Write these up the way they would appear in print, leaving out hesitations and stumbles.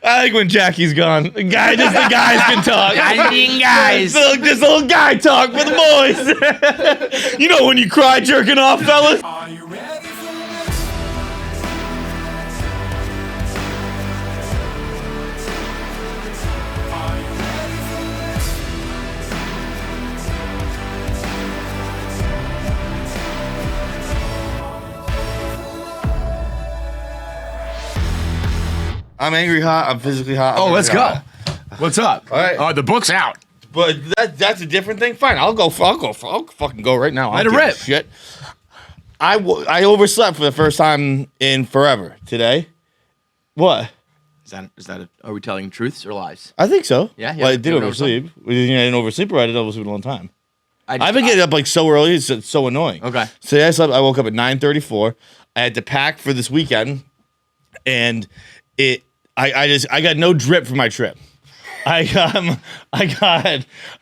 I think when Jackie's gone, the guys can talk. Guys. Just a little guy talk for the boys. You know when you cry jerking off, fellas? Are you ready for I'm angry hot. I'm physically hot. Oh, let's go. What's up? All right. The book's out. But that's a different thing. Fine, I'll fucking go right now. Let it rip. Shit. I overslept for the first time in forever today. What? Are we telling truths or lies? I think so. Yeah. Well, I did oversleep. I didn't oversleep, or I didn't oversleep a long time. I've been getting up like so early. It's so annoying. Okay. So I woke up at 9:34. I had to pack for this weekend, and I got no drip for my trip. I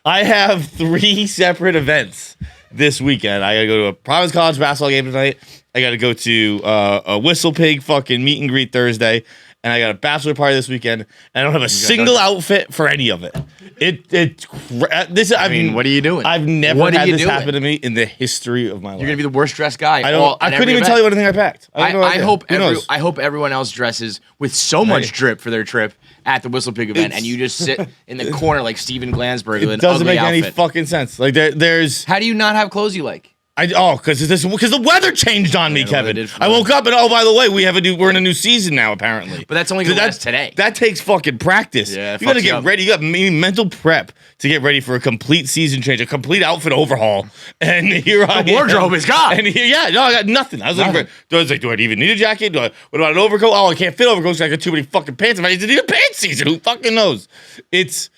have 3 separate events this weekend. I gotta go to a Providence College basketball game tonight. I gotta go to a WhistlePig fucking meet and greet Thursday, and I got a bachelor party this weekend. And I don't have a single outfit for any of it. I mean, what are you doing? I've never had this happen to me in the history of my life. You're gonna be the worst dressed guy. I couldn't even tell you anything I packed. I hope everyone else dresses with so much drip for their trip at the WhistlePig event, and you just sit in the corner like Steven Glansberg with an ugly outfit. It doesn't make any fucking sense. Like there's. How do you not have clothes you like? Because the weather changed on me, Kevin. I woke up and by the way, we're in a new season now apparently. But that's only gonna last today. That takes fucking practice. Yeah, you gotta get ready. You got mental prep to get ready for a complete season change, a complete outfit overhaul. And here I am. The wardrobe is gone. And I got nothing. I was looking for. Do I even need a jacket? What about an overcoat? Oh, I can't fit overcoats. I got too many fucking pants. If I need a pants season, who fucking knows? It's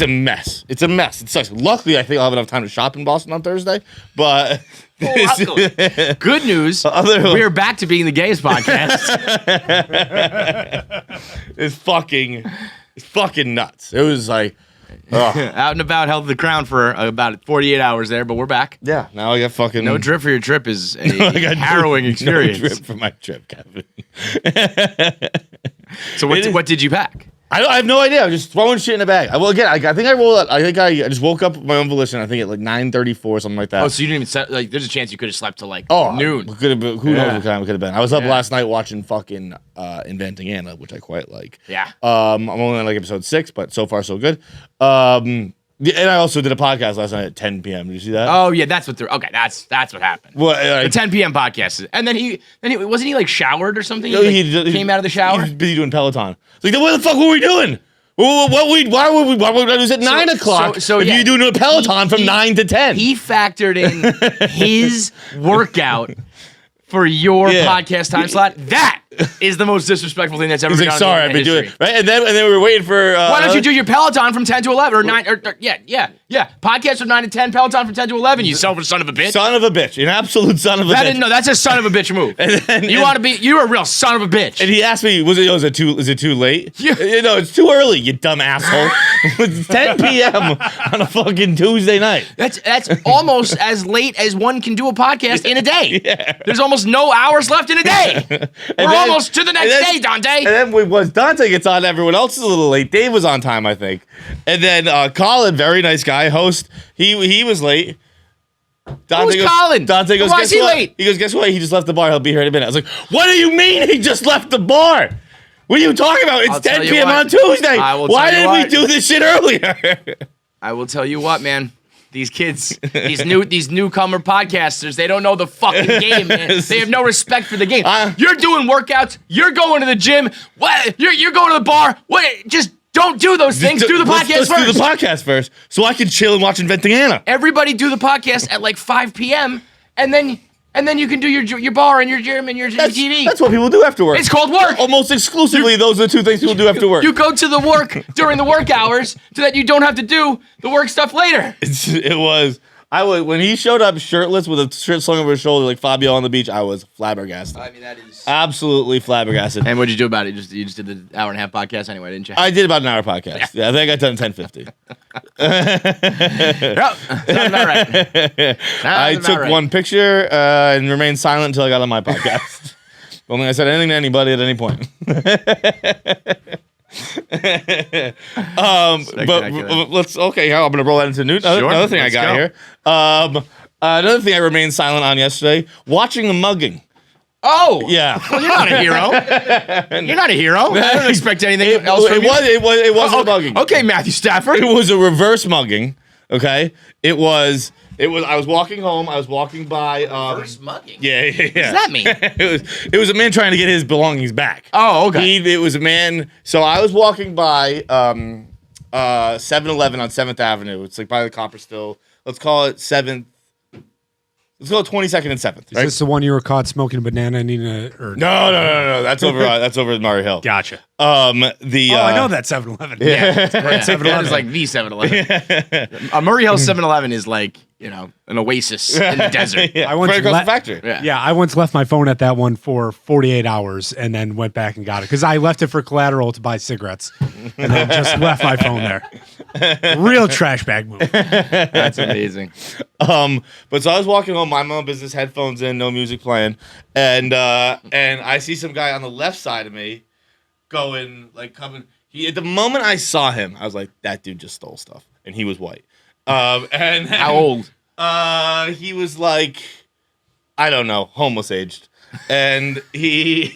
a mess. It's a mess. It sucks. Luckily, I think I'll have enough time to shop in Boston on Thursday. But good news, we're back to being the gayest podcast. It's fucking nuts. It was like out and about, held the crown for about 48 hours there, but we're back. Yeah, now I got fucking no drip for your trip is a harrowing experience. No drip for my trip, Kevin. So what did you pack? I have no idea. I'm just throwing shit in a bag. I think I rolled out. I just woke up with my own volition. I think at like 9:34, something like that. Oh, so you didn't even set, like? There's a chance you could have slept till like noon. Who knows what time it could have been? I was up last night watching fucking Inventing Anna, which I quite like. Yeah. I'm only on like episode 6, but so far so good. And I also did a podcast last night at 10 p.m. Did you see that? Oh yeah, that's what what happened. Well, the 10 p.m. podcast, and then he wasn't he like showered or something? He came out of the shower. He was busy doing Peloton. It's like, what the fuck were we doing? Why would we do this at 9 o'clock? So if you doing a Peloton from 9 to 10? He factored in his workout for your podcast time slot. That is the most disrespectful thing that's ever been done. Sorry, I've been doing it. Right? And then we were waiting for. Why don't you do your Peloton from 10 to 11 or 9? Yeah. Podcast from 9 to 10, Peloton from 10 to 11. You selfish son of a bitch. Son of a bitch. An absolute son of a bitch. No, that's a son of a bitch move. You're a real son of a bitch. And he asked me, is it too late? No, it's too early, you dumb asshole. It's 10 p.m. on a fucking Tuesday night. That's almost as late as one can do a podcast in a day. Yeah. There's almost no hours left in a day. We're almost to the next day, Dante. And then once Dante gets on, everyone else is a little late. Dave was on time, I think. And then Colin, very nice guy, host, he was late. Who's Colin? Dante goes, why is he late? He goes, guess what? He just left the bar. He'll be here in a minute. I was like, what do you mean he just left the bar? What are you talking about? It's 10 p.m. on Tuesday. Why didn't we do this shit earlier? I will tell you what, man. These kids, these newcomer podcasters, they don't know the fucking game, man. They have no respect for the game. You're doing workouts. You're going to the gym. What? You're going to the bar. Wait, just don't do those things. Do the podcast first. Let's do the podcast first, so I can chill and watch Inventing Anna. Everybody do the podcast at like 5 p.m. and then you can do your bar and your gym and your TV. That's what people do after work. It's called work. Almost exclusively, those are the two things people do after work. You go to the work during the work hours so that you don't have to do the work stuff later. When he showed up shirtless with a shirt slung over his shoulder like Fabio on the beach, I was flabbergasted. I mean, that is absolutely flabbergasted. And what'd you do about it? You just did the hour and a half podcast anyway, didn't you? I did about an hour podcast. Yeah, I think I got done at 10:50. Sounds about right. I took one picture and remained silent until I got on my podcast. Don't think I said anything to anybody at any point. But let's I'm gonna roll that into another thing I got here. Another thing I remained silent on yesterday: watching the mugging. Oh yeah. Well, you're not a hero. You're not a hero. I don't expect anything else from you. It wasn't a mugging. Okay, Matthew Stafford. It was a reverse mugging. Okay, it was. I was walking home. I was walking by. Reverse mugging. Yeah. What does that mean? It was a man trying to get his belongings back. Oh, okay. It was a man. So I was walking by 7-Eleven on 7th Avenue. It's like by the Copper Still. Let's call it 7th. Let's go 22nd and 7th. Is this the one you were caught smoking a banana and eating a? Or No. That's over. That's over at Murray Hill. Gotcha. I know that 7-Eleven. Yeah, that is like the 7-Eleven. Murray Hill 7-Eleven is like, an oasis in the desert. Yeah, I once right across the factory. Yeah. I once left my phone at that one for 48 hours and then went back and got it because I left it for collateral to buy cigarettes and then just left my phone there. Real trash bag move. That's amazing. But so I was walking home, mind my own business, headphones in, no music playing, and I see some guy on the left side of me coming. At the moment I saw him, I was like, that dude just stole stuff, and he was white. And how old? He was like, I don't know, homeless aged, and he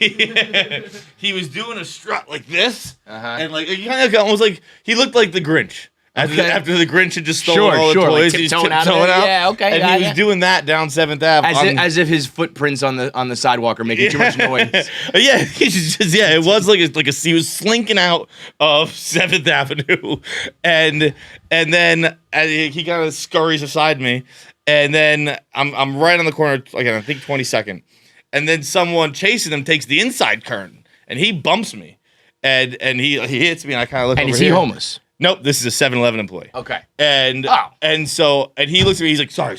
was doing a strut like this, and like he kind of almost like he looked like the Grinch. After the Grinch had just stolen all the toys, like he's tiptoeing tiptoeing out. out. Yeah, okay. And he was doing that down 7th Ave. As if his footprints on the sidewalk are making too much noise. Yeah, it was like he was slinking out of 7th Avenue, and then he kind of scurries aside me, and then I'm right on the corner, again, I think 22nd, and then someone chasing him takes the inside curtain, and he bumps me, and he hits me, and I kind of look over here. And is he homeless? Nope, this is a 7-Eleven employee. Okay. And he looks at me, he's like, sorry.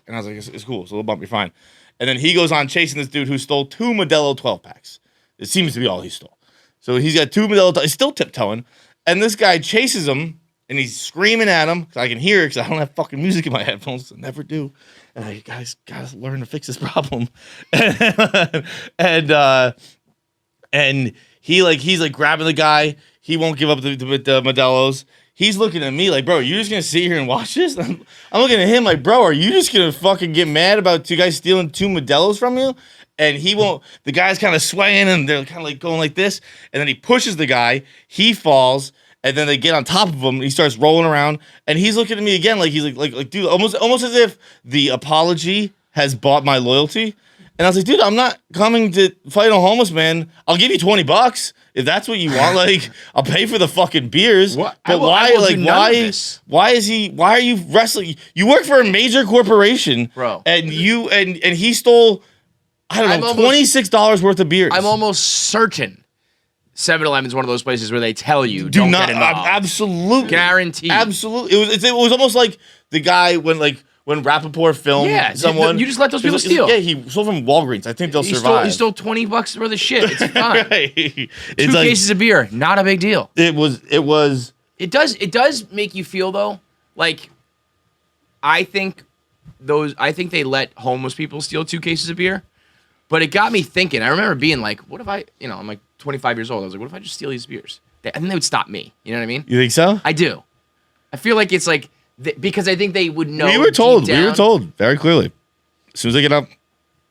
And I was like, it's cool, it's a little bump, you're fine. And then he goes on chasing this dude who stole 2 Modelo 12-packs. It seems to be all he stole. So he's got 2 Modelo, he's still tiptoeing. And this guy chases him, and he's screaming at him, because I can hear it, because I don't have fucking music in my headphones. I never do. And I, guys, gotta learn to fix this problem. and he's like grabbing the guy. He won't give up the Modelo's. He's looking at me like, bro, you just gonna sit here and watch this? I'm looking at him like, bro, are you just gonna fucking get mad about 2 guys stealing 2 Modelo's from you? And he won't. The guy's kind of swaying and they're kind of like going like this. And then he pushes the guy. He falls. And then they get on top of him. And he starts rolling around. And he's looking at me again like he's like dude, almost as if the apology has bought my loyalty. And I was like, dude, I'm not coming to fight a homeless man. I'll give you $20 if that's what you want. Like, I'll pay for the fucking beers. What? But why are you wrestling? You work for a major corporation, bro. And he stole, I don't know, $26 worth of beers. I'm almost certain 7-Eleven is one of those places where they tell you don't get involved. Absolutely, guaranteed. Absolutely, it was almost like the guy when Rappaport filmed someone. You just let those people steal. Yeah, he stole from Walgreens. I think they'll survive. He stole $20 worth of shit. It's fine. Right. 2 cases of beer, not a big deal. It does make you feel though, like I think they let homeless people steal 2 cases of beer. But it got me thinking. I remember being like, what if I'm like 25 years old. I was like, what if I just steal these beers? I think they would stop me. You know what I mean? You think so? I do. I feel like it's like, because I think they would know. We were told very clearly. As soon as they get up,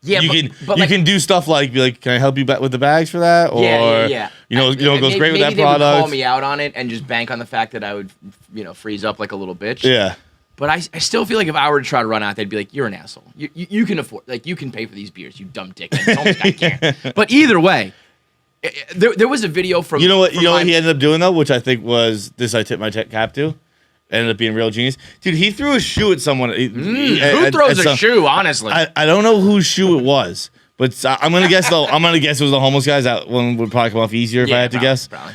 you can do stuff like be like, can I help you with the bags for that? Or yeah. You know, it goes great with that maybe product. They would call me out on it and just bank on the fact that I would, freeze up like a little bitch. Yeah. But I still feel like if I were to try to run out, they'd be like, you're an asshole. You can afford, you can pay for these beers, you dumb dick. I can't. But either way, there was a video from. You know what he ended up doing though, which I think was this. I tip my cap to. Ended up being real genius, dude. He threw a shoe at someone. Who throws a shoe? Honestly, I don't know whose shoe it was, but I'm gonna guess though. I'm gonna guess it was the homeless guys. That one would probably come off easier if I had to guess. Probably.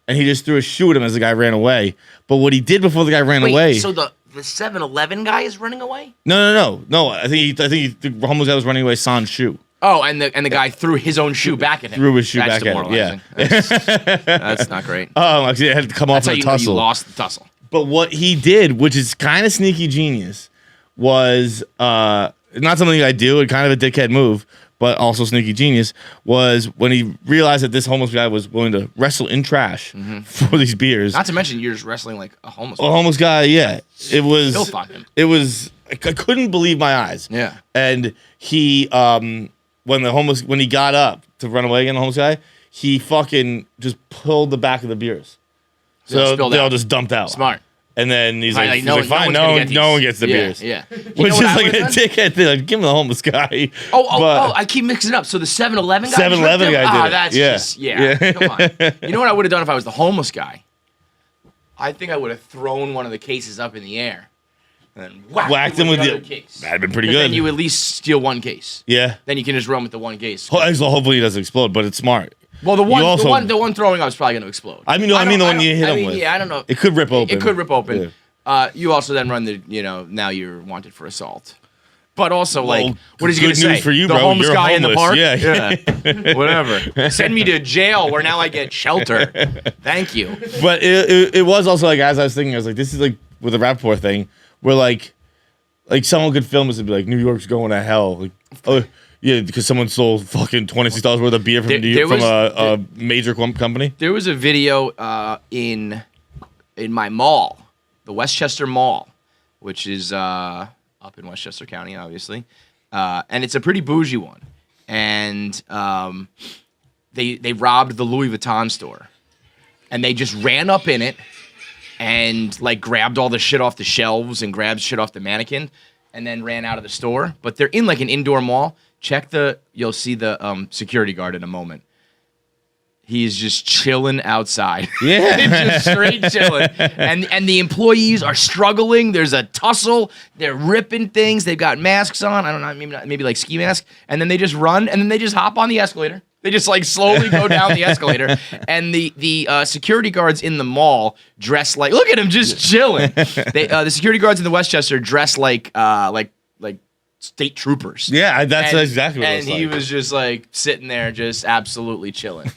And he just threw a shoe at him as the guy ran away. But what he did before the guy ran away. So the 7-Eleven guy is running away? No. I think the homeless guy was running away sans shoe. Oh, and the guy threw his own shoe back at him. Threw his shoe back at him. Yeah, that's not great. Actually, it had to come off in a tussle. That's how you lost the tussle. But what he did, which is kind of sneaky genius, was not something I do, and kind of a dickhead move. but also sneaky genius, was when he realized that this homeless guy was willing to wrestle in trash for these beers. Not to mention you're just wrestling like a homeless. A homeless guy, yeah. It was. Filth on him. It was. I couldn't believe my eyes. Yeah. And he, when he got up to run away again, the homeless guy, he fucking just pulled the back of the beers, so they all just dumped out. Smart. And then he's like, fine, no one gets the beers. Yeah. Which is like a dickhead thing. Like, give him the homeless guy. I keep mixing it up. So the 7-Eleven guy? 7-Eleven guy did it. That's come on. You know what I would have done if I was the homeless guy? I think I would have thrown one of the cases up in the air and then whacked him with the other case. That'd been pretty good. Then you at least steal one case. Yeah. Then you can just run with the one case. Hopefully he doesn't explode, but it's smart. Well, the one throwing up is probably going to explode. I mean the one you hit him with. Yeah, I don't know. It could rip open. It could rip open. Yeah. You also then run the, now you're wanted for assault. But also, what is he going to say? Good news for you, the bro. homeless You're guy homeless. in the park? Yeah. Whatever. Send me to jail where now I get shelter. Thank you. But it was also like, as I was thinking, I was like, this is like with the Rappaport thing, where like someone could film this and be like, New York's going to hell. Like, oh, yeah, because someone stole fucking $26 worth of beer from a major company. There was a video in my mall, the Westchester Mall, which is up in Westchester County, obviously, and it's a pretty bougie one. And they robbed the Louis Vuitton store, and they just ran up in it and like grabbed all the shit off the shelves and grabbed shit off the mannequin, and then ran out of the store. But they're in like an indoor mall. You'll see the security guard in a moment. He's just chilling outside. Yeah. Just straight chilling. And the employees are struggling. There's a tussle. They're ripping things. They've got masks on. I don't know, maybe like ski mask. And then they just run, and then they just hop on the escalator. They just like slowly go down the escalator. And the security guards in the mall dress like, look at him just chilling. The security guards in the Westchester dress like state troopers. Yeah, that's exactly what it was. And he was just like sitting there just absolutely chilling.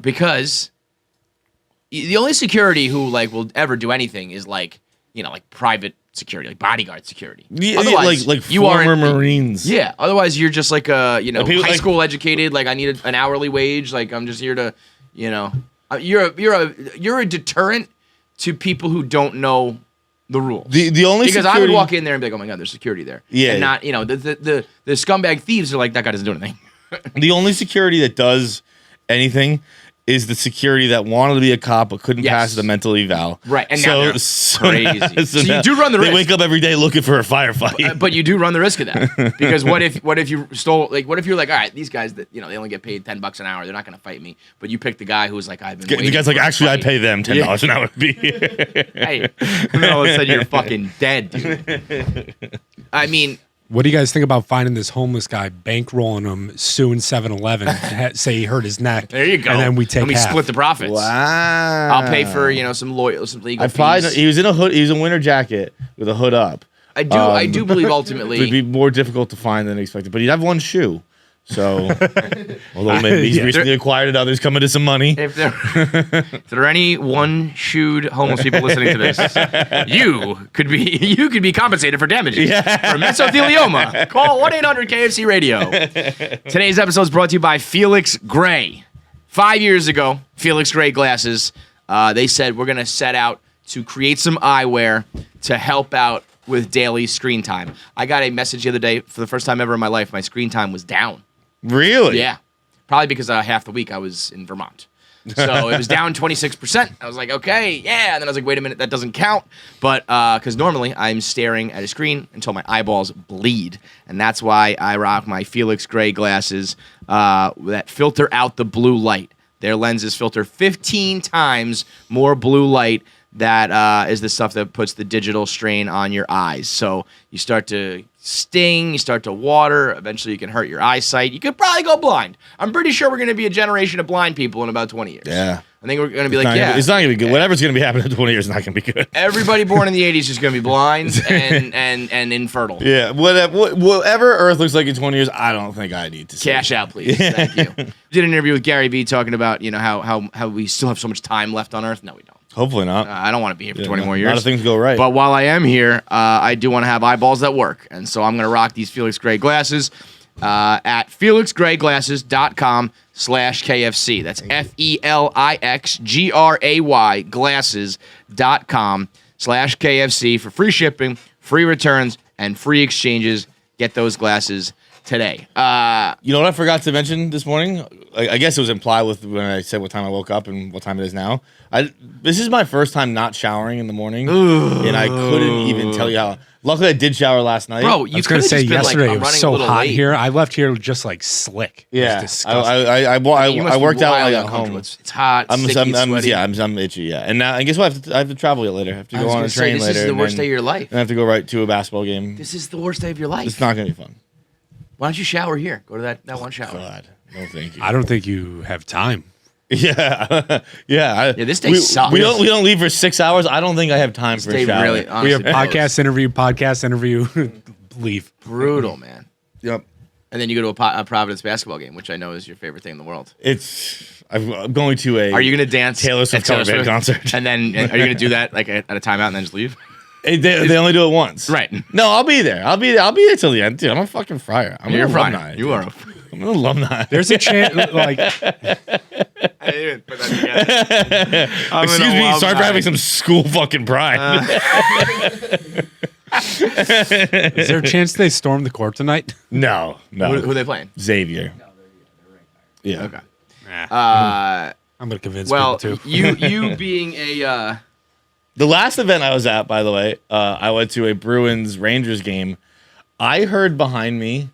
Because the only security who like will ever do anything is like private security, like bodyguard security. Yeah, otherwise, like you former Marines. Yeah. Otherwise, you're just like a people, high school educated. Like I need an hourly wage. Like I'm just here to you're a deterrent to people who don't know the rules. The only because security... I would walk in there and be like, oh my god, there's security there. Yeah. And not the scumbag thieves are like, that guy doesn't do anything. The only security that does anything is the security that wanted to be a cop but couldn't pass the mental eval. Right, and now they're crazy. So you do run the risk. They wake up every day looking for a firefight. But you do run the risk of that. Because what if you stole, like, what if you're like, all right, these guys that, they only get paid $10 an hour, they're not going to fight me. But you pick the guy who's like, I've been waiting. The guy's like, actually, I pay them $10 an hour to be here. Hey, and then all of a sudden you're fucking dead, dude. I mean... What do you guys think about finding this homeless guy, bankrolling him, suing 7-Eleven, say he hurt his neck? There you go. And then we take half. Split the profits. Wow. I'll pay for some legal fees. He was in a hood. He was in a winter jacket with a hood up. I do believe ultimately it would be more difficult to find than expected. But he'd have one shoe. So, although maybe he's recently acquired it, others come into some money. If there are any one-shoed homeless people listening to this, you could be compensated for damages for mesothelioma. Call 1-800-KFC-RADIO. Today's episode is brought to you by Felix Gray. 5 years ago, Felix Gray glasses. They said we're going to set out to create some eyewear to help out with daily screen time. I got a message the other day. For the first time ever in my life, my screen time was down. Really? Yeah. Probably because half the week I was in Vermont. So it was down 26%. I was like, okay, yeah. And then I was like, wait a minute, that doesn't count. But because normally I'm staring at a screen until my eyeballs bleed. And that's why I rock my Felix Gray glasses that filter out the blue light. Their lenses filter 15 times more blue light. That is the stuff that puts the digital strain on your eyes. So you start to sting, you start to water, eventually you can hurt your eyesight. You could probably go blind. I'm pretty sure we're going to be a generation of blind people in about 20 years. Yeah. I think we're going to be it's not going to be good. Whatever's going to be happening in 20 years is not going to be good. Everybody born in the 80s is going to be blind and infertile. Yeah. Whatever Earth looks like in 20 years, I don't think I need to see. Cash out, please. Thank you. Did an interview with Gary Vee talking about, how we still have so much time left on Earth. No, we don't. Hopefully not. I don't want to be here for 20 more years. A lot of things go right. But while I am here, I do want to have eyeballs that work. And so I'm going to rock these Felix Gray glasses. at felixgrayglasses.com/KFC. That's FELIXGRAY glasses.com/KFC for free shipping, free returns, and free exchanges. Get those glasses today. You know what I forgot to mention this morning? I guess it was implied with when I said what time I woke up and what time it is now. This is my first time not showering in the morning, and I couldn't even tell you how. Luckily, I did shower last night. Bro, you I was going to say yesterday it was so hot late. here. I left here just like slick. Yeah, it was disgusting. I worked out while I got home. It's hot. I'm sweaty. I'm itchy. Yeah, and now, and guess what? I have to travel yet later. I have to go on a train later. This is the worst day of your life. And I have to go right to a basketball game. This is the worst day of your life. It's not gonna be fun. Why don't you shower here? Go to that one shower. God, no, thank you. I don't think you have time. Yeah, yeah. This day sucks. We don't leave for 6 hours. I don't think I have time for a shower. Really, We have podcast interview, leave. Brutal, man. Yep. And then you go to a Providence basketball game, which I know is your favorite thing in the world. I'm going to a. Are you going to dance Taylor Swift cover band concert? And then are you going to do that like at a timeout and then just leave? They only do it once. Right. No, I'll be there. I'll be there till the end. Dude, I'm a fucking fryer. I'm You're an a friar. alumni. You are. I'm an alumni. There's a chance, like, I didn't even put that together. Excuse me. Sorry for having some school fucking pride. is there a chance they storm the court tonight? No. Who are they playing? Xavier. Yeah. Okay. I'm gonna convince people too. you being a The last event I was at, by the way, I went to a Bruins Rangers game. I heard behind me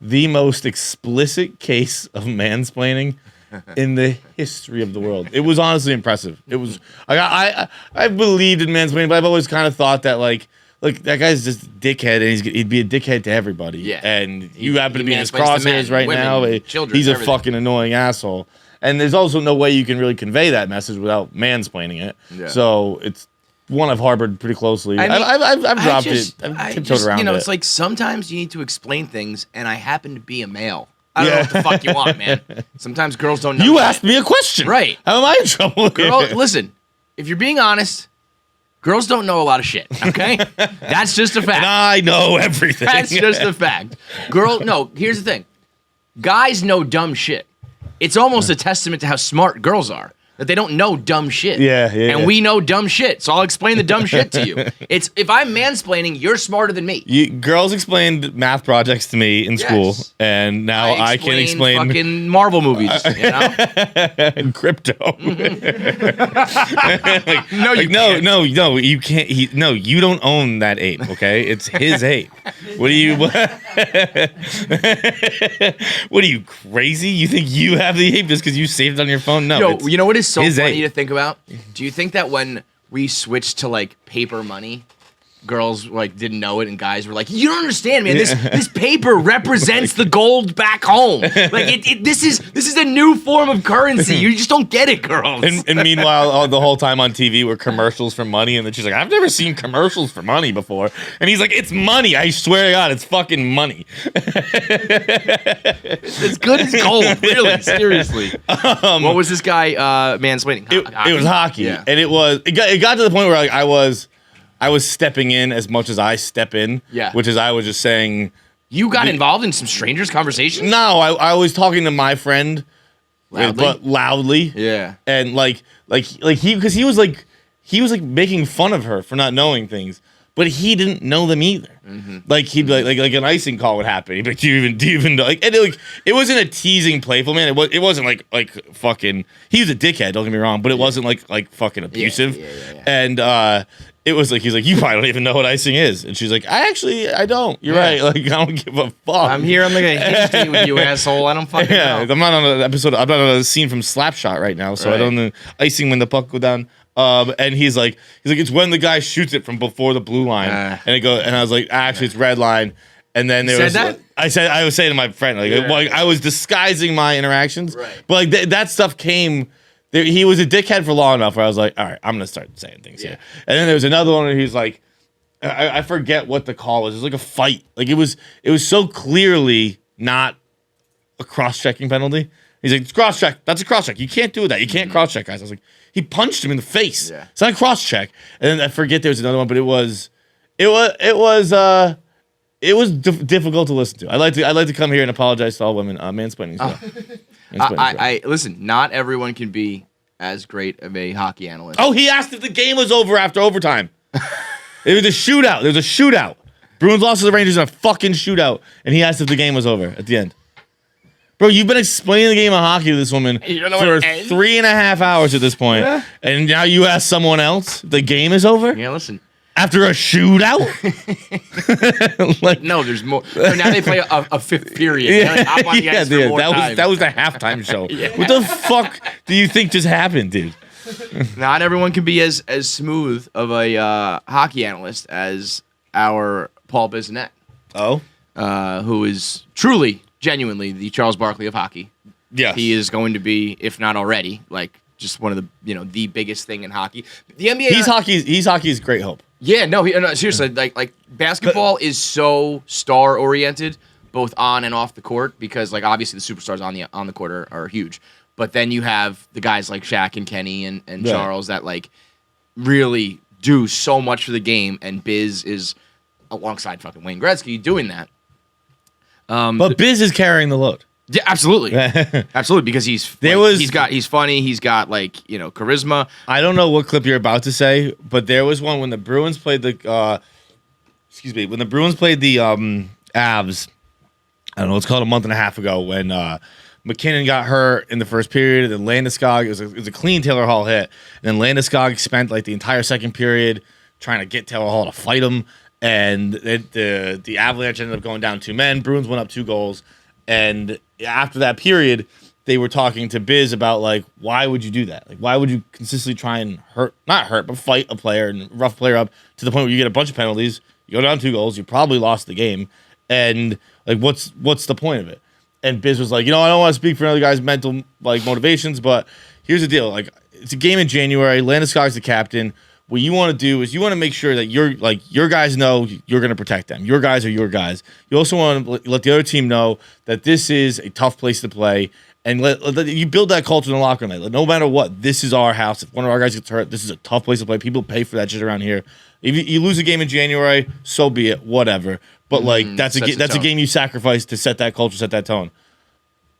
the most explicit case of mansplaining in the history of the world. It was honestly impressive. It was. I believed in mansplaining, but I've always kind of thought that like that guy's just a dickhead, and he'd be a dickhead to everybody. Yeah. And you happen to be in his mansplains to crosshairs men, right women, now. children, He's a everything. fucking annoying asshole. And there's also no way you can really convey that message without mansplaining it. Yeah. So it's one I've harbored pretty closely. I mean, I've dropped it. I've tiptoed around it. It's like sometimes you need to explain things, and I happen to be a male. I don't know what the fuck you want, man. Sometimes girls don't know. You shit. asked me a question. Right. How am I in trouble? Girl, listen, if you're being honest, girls don't know a lot of shit, okay? That's just a fact. And I know everything. That's just a fact. Here's the thing. Guys know dumb shit. It's almost a testament to how smart girls are. That they don't know dumb shit. And we know dumb shit. So I'll explain the dumb shit to you. It's if I'm mansplaining, you're smarter than me. Girls explained math projects to me in school, and now I can explain fucking Marvel movies, you know? and crypto. No, you can't. You don't own that ape. Okay, it's his ape. What are you? What are you crazy? You think you have the ape just because you saved it on your phone? No. You know what is so his funny ape. to think about? Do you think that when we switched to like paper money, girls like didn't know it and guys were like, "You don't understand, man. This paper represents the gold back home. Like this is a new form of currency. You just don't get it, girls." And meanwhile, the whole time on TV were commercials for money, and then she's like, "I've never seen commercials for money before." And he's like, "It's money. I swear to God, it's fucking money." It's as good as gold, really, seriously. What was this guy mansplaining? It was hockey, Yeah. and it got to the point where like I was stepping in as much as I step in. Yeah. Which is I was just saying. You got involved in some strangers' conversation? No, I was talking to my friend, Loudly? but loudly. Yeah. And like he was making fun of her for not knowing things, but he didn't know them either. Mm-hmm. Like he'd be like an icing call would happen. He'd be like, do you even know? Like, and it wasn't a teasing, playful man. It wasn't like fucking. He was a dickhead. Don't get me wrong, but it wasn't like fucking abusive. Yeah. And it was like he's like, you probably don't even know what icing is, and she's like, I don't. You're right. Like I don't give a fuck. I'm here. I'm like a hinge date with you, asshole. I don't fucking know. I'm not on an episode. I'm not on a scene from Slapshot right now, so I don't know icing when the puck go down. And he's like, it's when the guy shoots it from before the blue line, and it goes. And I was like, actually, it's red line. And then there was that? I was saying to my friend, like I was disguising my interactions, Right. but like that stuff came. He was a dickhead for long enough where I was like, all right, I'm gonna start saying things here. And then there was another one where he's like, I forget what the call was. It was like a fight. Like it was so clearly not a cross-checking penalty. He's like, it's cross-check. That's a cross-check. You can't do that. You can't cross-check, guys. I was like, he punched him in the face. Yeah. It's not a cross-check. And then I forget there was another one, but it was It was difficult to listen to. I'd like to come here and apologize to all women. Mansplaining. I listen. Not everyone can be as great of a hockey analyst. Oh, he asked if the game was over after overtime. It was a shootout. There was a shootout. Bruins lost to the Rangers in a fucking shootout, and he asked if the game was over at the end. Bro, you've been explaining the game of hockey to this woman for 3.5 hours at this point, and now you ask someone else the game is over? Yeah, listen. After a shootout? No, there's more. So now they play a fifth period. Yeah, I want you guys for more time. that was the halftime show. What the fuck do you think just happened, dude? Not everyone can be as smooth of a hockey analyst as our Paul Bissonnette. Oh? Who is truly, genuinely the Charles Barkley of hockey. Yes. He is going to be, if not already, like just one of the the biggest thing in hockey. The NBA. He's hockey's great hope. Yeah, no, seriously, like basketball is so star oriented, both on and off the court, because like obviously the superstars on the court are huge, but then you have the guys like Shaq and Kenny and Charles that like really do so much for the game, and Biz is alongside fucking Wayne Gretzky doing that. But Biz is carrying the load. Yeah, absolutely, absolutely, because he's funny, he's got like charisma. I don't know what clip you're about to say, but there was one when the Bruins played the Avs. I don't know, it's called a month and a half ago when McKinnon got hurt in the first period, and then Landeskog, it was a clean Taylor Hall hit, and then Landeskog spent like the entire second period trying to get Taylor Hall to fight him, and the Avalanche ended up going down 2 men. Bruins went up 2 goals. And after that period, they were talking to Biz about like, why would you do that? Like, why would you consistently try and fight a player and rough a player up to the point where you get a bunch of penalties, you go down 2 goals, you probably lost the game, and like, what's the point of it? And Biz was like, I don't want to speak for another guy's mental like motivations, but here's the deal: like, it's a game in January. Landeskog's the captain. What you want to do is you want to make sure that your guys know you're going to protect them. Your guys are your guys. You also want to let the other team know that this is a tough place to play, and you build that culture in the locker room. Like, no matter what, this is our house. If one of our guys gets hurt, this is a tough place to play. People pay for that shit around here. If you lose a game in January, so be it. Whatever. But that's a game you sacrifice to set that culture, set that tone.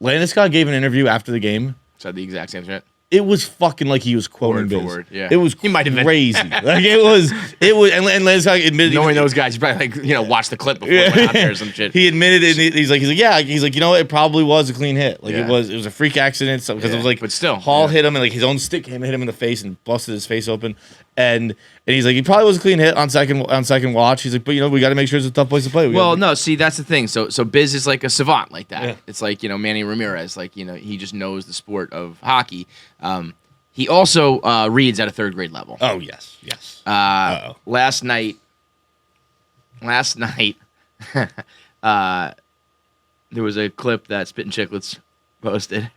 Landeskog gave an interview after the game. Said the exact same shit. It was fucking like he was quoting Biz. Word, yeah. It was crazy. Like it was, and Landeskog admitted. Knowing those guys, you probably watch the clip before it went out there or some shit. He admitted it. And he's like, it probably was a clean hit. Like it was a freak accident because it was like, but still, Hall hit him and like his own stick hit him in the face and busted his face open. And he's like, he probably was a clean hit on second watch. He's like, but we got to make sure it's a tough place to play. See, that's the thing. So Biz is like a savant like that. Yeah. It's like Manny Ramirez. Like he just knows the sport of hockey. He also reads at a 3rd grade level. Oh yes. Last night, there was a clip that Spittin' Chicklets posted,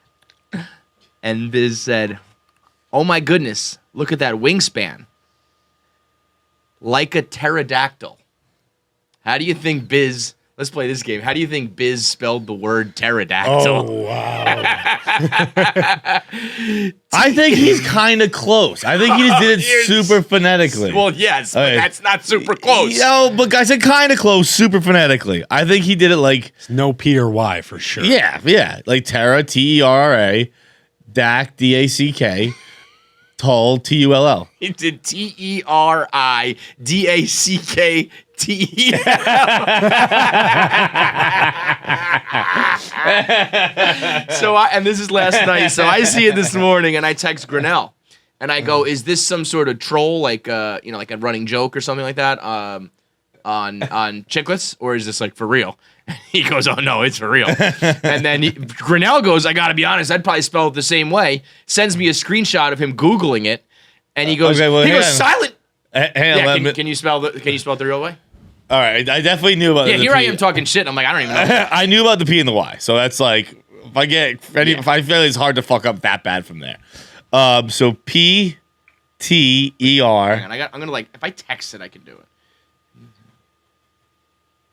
and Biz said, "Oh my goodness, look at that wingspan, like a pterodactyl." How do you think Biz? Let's play this game. How do you think Biz spelled the word pterodactyl? Oh, wow. I think he's kind of close. I think he just did it super phonetically. Well, yes, but that's not super close. But I said kind of close, super phonetically. I think he did it like... No Peter Y for sure. Yeah. Like Terra, T-E-R-A, Dack, D-A-C-K, Tull, T-U-L-L. He did T-E-R-I-D-A-C-K T-E-L. And this is last night. So I see it this morning, and I text Grinnell, and I go, "Is this some sort of troll, like like a running joke or something like that, on Chicklets, or is this like for real?" He goes, "Oh no, it's for real." And then Grinnell goes, "I got to be honest, I'd probably spell it the same way." Sends me a screenshot of him Googling it, and he goes, "Silent." Can you spell it the real way? All right, I definitely knew about. Yeah, here I am talking shit. And I'm like, I don't even know. I knew about the P and the Y, so that's like if I feel it's hard to fuck up that bad from there. So P-T-E-R. Hang on, I'm gonna if I text it, I can do it.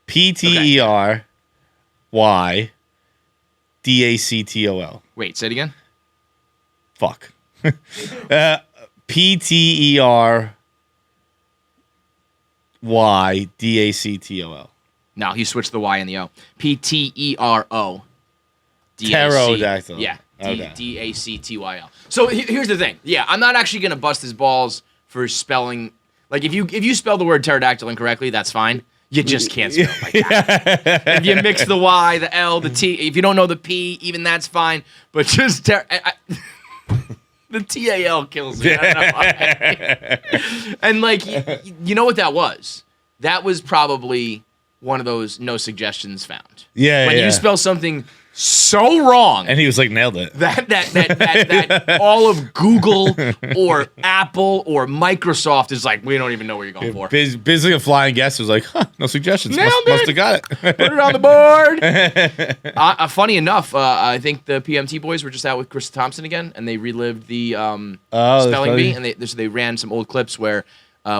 P-T-E-R-Y-D-A-C-T-O-L. Wait, say it again. Fuck. P-T-E-R-Y-D-A-C-T-O-L. No, he switched the Y and the O. Ptero. Pterodactyl. Yeah. Okay. Dactyl. So here's the thing. Yeah, I'm not actually gonna bust his balls for spelling. Like if you spell the word pterodactyl incorrectly, that's fine. You just can't spell it like that. If you mix the Y, the L, the T, if you don't know the P, even that's fine. But just the TAL kills me. I don't know why. And like, you know what that was? That was probably one of those no suggestions found. Yeah, when yeah. you spell something so wrong, And he was like, nailed it. that all of Google or Apple or Microsoft is like, we don't even know where you're going for. Basically, a flying guess was like, no suggestions. Nailed Must it. have got it. Put it on the board. Funny enough, I think the PMT boys were just out with Chris Thompson again, and they relived the spelling bee, and they ran some old clips where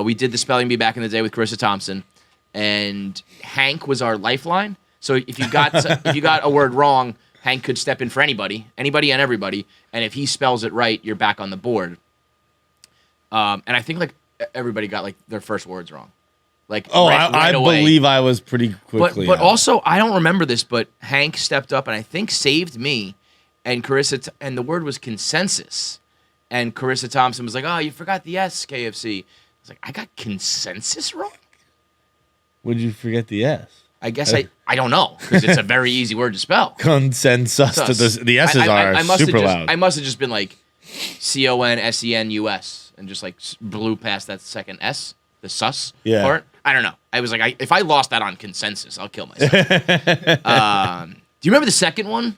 we did the spelling bee back in the day with Chris Thompson, and Hank was our lifeline. So if you got a word wrong, Hank could step in for anybody and everybody, and if he spells it right, you're back on the board. And I think like everybody got like their first words wrong. Like I away. believe I was pretty quickly. But also I don't remember this, but Hank stepped up and I think saved me, and Carissa and the word was consensus, and Carissa Thompson was like, "Oh, you forgot the S, KFC." I was like, "I got consensus wrong." Would you forget the S? I guess I don't know, because it's a very easy word to spell. Consensus. The S's are super loud. I must have just been like CONSENUS and just like blew past that second S, the sus part. I don't know. I was like, if I lost that on consensus, I'll kill myself. Do you remember the second one?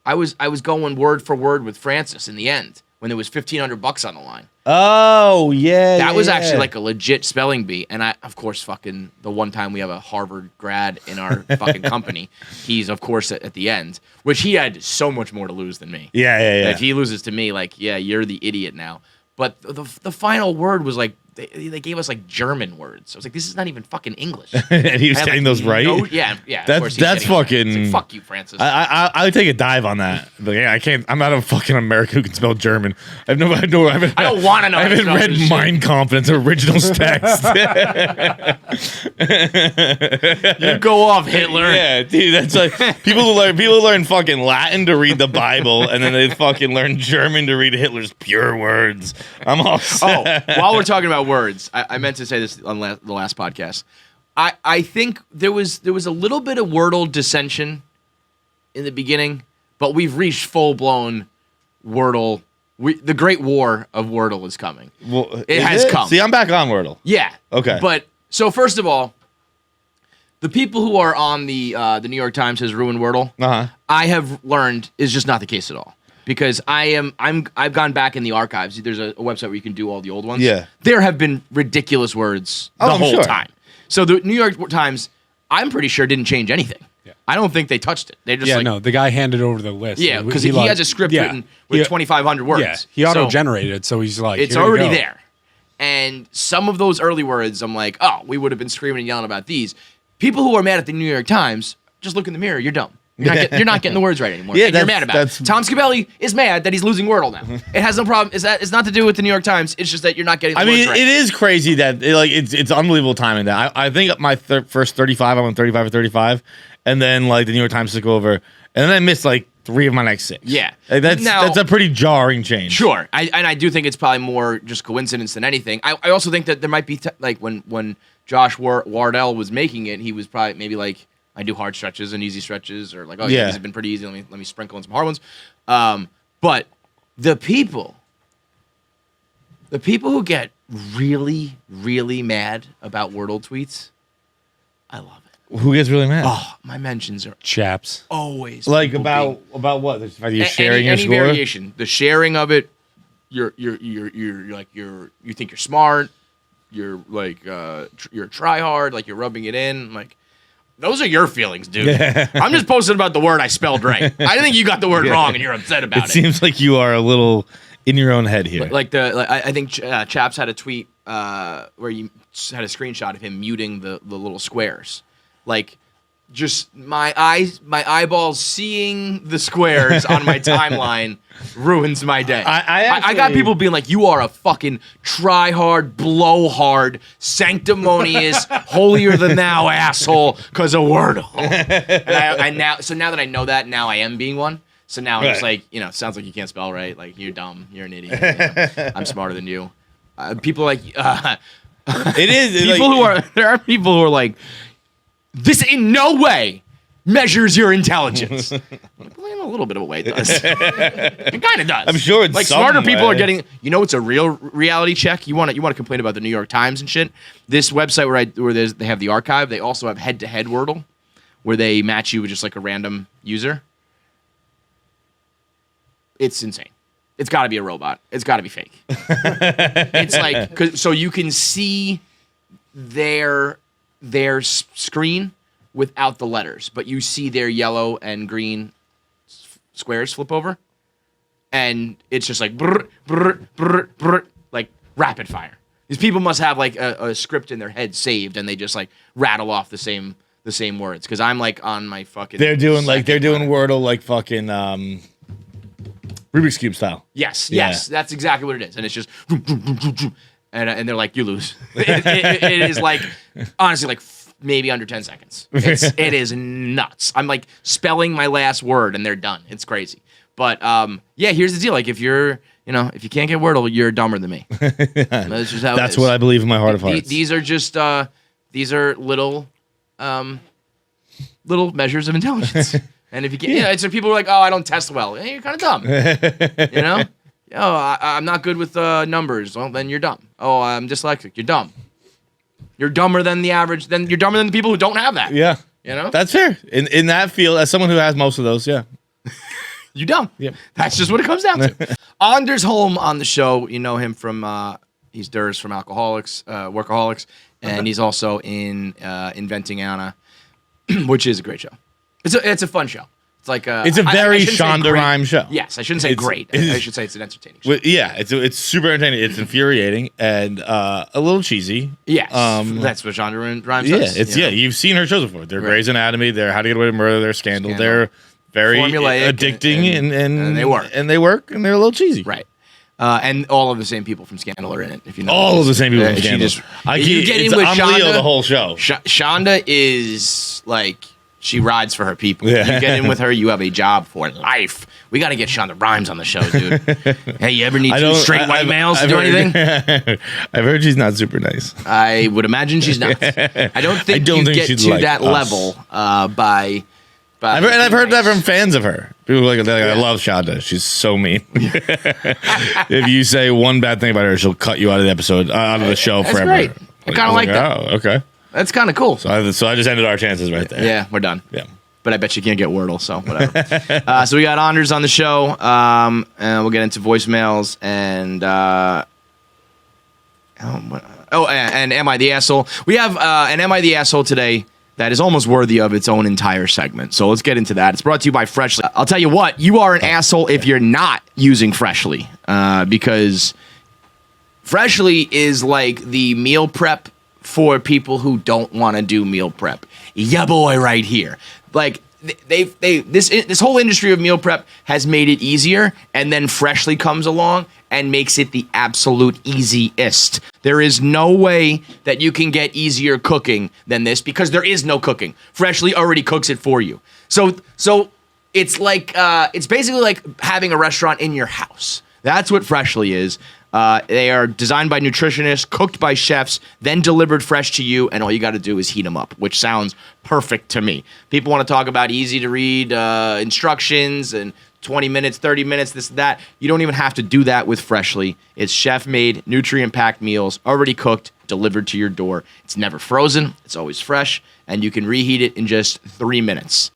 I was going word for word with Francis in the end when there was $1,500 on the line. Oh, yeah. That was actually like a legit spelling bee. And I, of course, fucking the one time we have a Harvard grad in our fucking company, he's, of course, at the end, which he had so much more to lose than me. Yeah. If he loses to me, like, yeah, you're the idiot now. But the final word was like, they gave us like German words. I was like, this is not even fucking English. And he was saying those right? Yeah. That's fucking. Like, fuck you, Francis. I would take a dive on that. Like, yeah, I can't. I'm not a fucking American who can spell German. I don't want to know. I haven't read Mein Kampf in its original text. You go off, Hitler. Yeah, dude. That's like people who learn fucking Latin to read the Bible, and then they fucking learn German to read Hitler's pure words. I'm all set. Oh, while we're talking about words, I meant to say this on the last podcast. I think there was a little bit of Wordle dissension in the beginning, but we've reached full blown Wordle. The Great War of Wordle is coming. Well, it has come. See, I'm back on Wordle. Yeah. Okay. But so first of all, the people who are on the New York Times has ruined Wordle. I have learned is just not the case at all. Because I've gone back in the archives. There's a website where you can do all the old ones. Yeah. There have been ridiculous words the whole time. So the New York Times, I'm pretty sure, didn't change anything. Yeah. I don't think they touched it. They just no, the guy handed over the list. Yeah, because he has a script written with 2,500 words. Yeah, he auto-generated, so he's like, it's already there. And some of those early words, I'm like, oh, we would have been screaming and yelling about these. People who are mad at the New York Times, just look in the mirror. You're dumb. You're not getting the words right anymore. And you're mad about it. Tom Scabelli is mad that he's losing Wordle now. It has no problem. It's not to do with the New York Times. It's just that you're not getting the words right. It is crazy that it's unbelievable timing. That I think my first 35, I went 35 or 35, and then like the New York Times took over, and then I missed like 3 of my next 6. Yeah, that's a pretty jarring change. Sure, I do think it's probably more just coincidence than anything. I also think that there might be like when Josh Wardell was making it, he was probably maybe like, I do hard stretches and easy stretches, or like, oh yeah, these have been pretty easy. Let me sprinkle in some hard ones. But the people who get really, really mad about Wordle tweets, I love it. Who gets really mad? Oh, my mentions are chaps. Always like about what? You're sharing your any score? variation, the sharing of it. You're like you think you're smart. You're like you're try hard. Like you're rubbing it in. I'm like, those are your feelings, dude. I'm just posting about the word I spelled right. I think you got the word wrong and you're upset about it. It seems like you are a little in your own head here. I think Chaps had a tweet where you had a screenshot of him muting the little squares. Like, just my eyeballs seeing the squares on my timeline ruins my day. I got people being like, "You are a fucking try hard, blow hard, sanctimonious, holier than thou asshole because of Wordle." And now that I know that, now I am being one. So now I'm just like, sounds like you can't spell right. Like, you're dumb. You're an idiot. I'm smarter than you. People are like, it is. There are people who are like, this in no way measures your intelligence. Well, in a little bit of a way, it does. It kind of does. I'm sure it's like smarter people are getting. It's a real reality check. You want to complain about the New York Times and shit. This website where they have the archive, they also have head-to-head Wordle, where they match you with just like a random user. It's insane. It's got to be a robot. It's got to be fake. It's like so you can see their screen without the letters, but you see their yellow and green squares flip over, and it's just like brr, brr, brr, brr, like rapid fire. These people must have like a script in their head saved, and they just like rattle off the same words. Because I'm like on my fucking. They're doing Wordle like fucking Rubik's Cube style. Yes, that's exactly what it is, and it's just. And they're like, you lose. It is like, honestly, like maybe under 10 seconds. It is nuts. I'm like spelling my last word and they're done. It's crazy. But here's the deal. Like if you're, if you can't get Wordle, you're dumber than me. That's just how it is. That's what I believe in my heart of hearts. These are just, these are little measures of intelligence. And if you get, it's like people are like, oh, I don't test well. Hey, you're kind of dumb. Oh, I'm not good with numbers. Well, then you're dumb. Oh, I'm dyslexic. You're dumb. You're dumber than the average. Then you're dumber than the people who don't have that. Yeah. That's fair. In that field, as someone who has most of those, yeah. You dumb. Yep. That's just what it comes down to. Anders Holm on the show. You know him from, he's Durs from Workaholics. And he's also in Inventing Anna, which is a great show. It's a fun show. It's like it's a very Shonda Rhimes show. Yes, I shouldn't say great. I should say it's an entertaining show. Yeah, it's super entertaining. It's infuriating and a little cheesy. Yes, that's what Shonda Rhimes does. You've seen her shows before. They're Grey's Anatomy. They're How to Get Away with Murder. They're Scandal. They're very formulaic, addicting, and they work. And they work, and they're a little cheesy. Right. And all of the same people from Scandal are in it. If you know all of the same people from Scandal. You get in with Shonda. Leo the whole show. Shonda is like. She rides for her people. You get in with her, you have a job for life. We got to get Shonda Rhimes on the show, dude. Hey, you ever need two straight white males to do anything? I've heard she's not super nice. I would imagine she's not. I don't think you get to like that level by I've heard that from fans of her. People are like, I love Shonda. She's so mean. If you say one bad thing about her, she'll cut you out of the episode, out of the show forever. Great. I kind of like that. Oh, okay. That's kind of cool. So I just ended our chances right there. Yeah, we're done. Yeah. But I bet you can't get Wordle, so whatever. So we got Anders on the show, and we'll get into voicemails and and Am I the Asshole? We have an Am I the Asshole today that is almost worthy of its own entire segment. So let's get into that. It's brought to you by Freshly. I'll tell you what, you are an asshole if you're not using Freshly, because Freshly is like the meal prep for people who don't want to do meal prep. Yeah, boy, right here. Like this whole industry of meal prep has made it easier, and then Freshly comes along and makes it the absolute easiest. There is no way that you can get easier cooking than this because there is no cooking. Freshly already cooks it for you. So it's like it's basically like having a restaurant in your house. That's what Freshly is. They are designed by nutritionists, cooked by chefs, then delivered fresh to you, and all you got to do is heat them up, which sounds perfect to me. People want to talk about easy-to-read instructions and 20 minutes, 30 minutes, this, that. You don't even have to do that with Freshly. It's chef-made, nutrient-packed meals, already cooked, delivered to your door. It's never frozen. It's always fresh, and you can reheat it in just 3 minutes.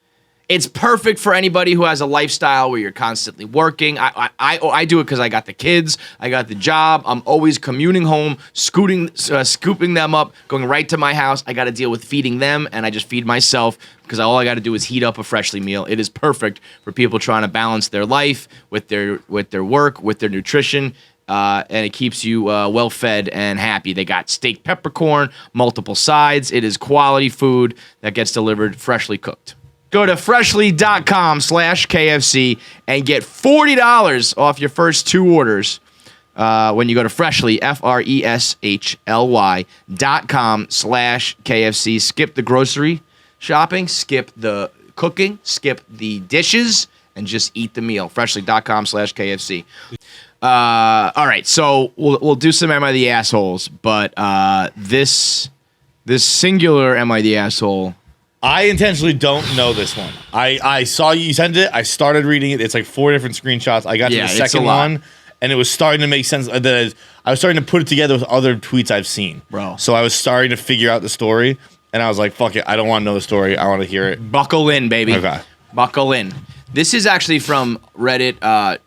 It's perfect for anybody who has a lifestyle where you're constantly working. I do it because I got the kids, I got the job. I'm always commuting home, scooping them up, going right to my house. I got to deal with feeding them, and I just feed myself because all I got to do is heat up a Freshly meal. It is perfect for people trying to balance their life with their work, with their nutrition. and it keeps you well fed and happy. They got steak peppercorn, multiple sides. It is quality food that gets delivered freshly cooked. Go to freshly.com/KFC and get $40 off your first 2 orders when you go to Freshly, FRESHLY.com/KFC. Skip the grocery shopping, skip the cooking, skip the dishes, and just eat the meal. Freshly.com/KFC. All right, so we'll do some Am I the Assholes, but this singular Am I the Asshole. I intentionally don't know this one. I saw you send it. I started reading it. It's like 4 different screenshots. I got to the second one, and it was starting to make sense. I was starting to put it together with other tweets I've seen. Bro. So I was starting to figure out the story, and I was like, fuck it. I don't want to know the story. I want to hear it. Buckle in, baby. Okay. Buckle in. This is actually from Reddit,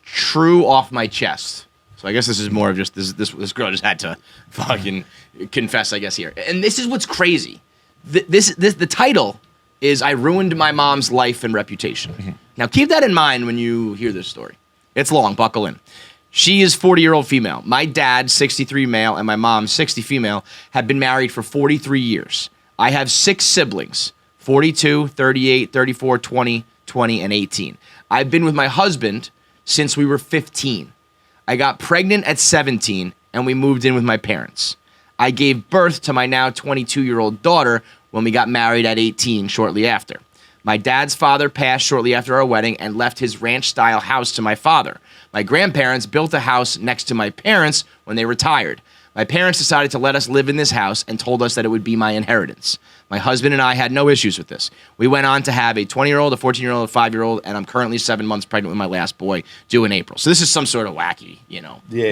True Off My Chest. So I guess this is more of just this girl just had to fucking confess, I guess, here. And this is what's crazy. The title is I Ruined My Mom's Life and Reputation. Mm-hmm. Now keep that in mind when you hear this story. It's long, buckle in. She is 40-year-old female. My dad, 63 male, and my mom, 60 female, have been married for 43 years. I have 6 siblings, 42, 38, 34, 20, 20, and 18. I've been with my husband since we were 15. I got pregnant at 17, and we moved in with my parents. I gave birth to my now 22-year-old daughter when we got married at 18 shortly after. My dad's father passed shortly after our wedding and left his ranch-style house to my father. My grandparents built a house next to my parents when they retired. My parents decided to let us live in this house and told us that it would be my inheritance. My husband and I had no issues with this. We went on to have a 20-year-old, a 14-year-old, a 5-year-old, and I'm currently 7 months pregnant with my last boy, due in April. So this is some sort of wacky,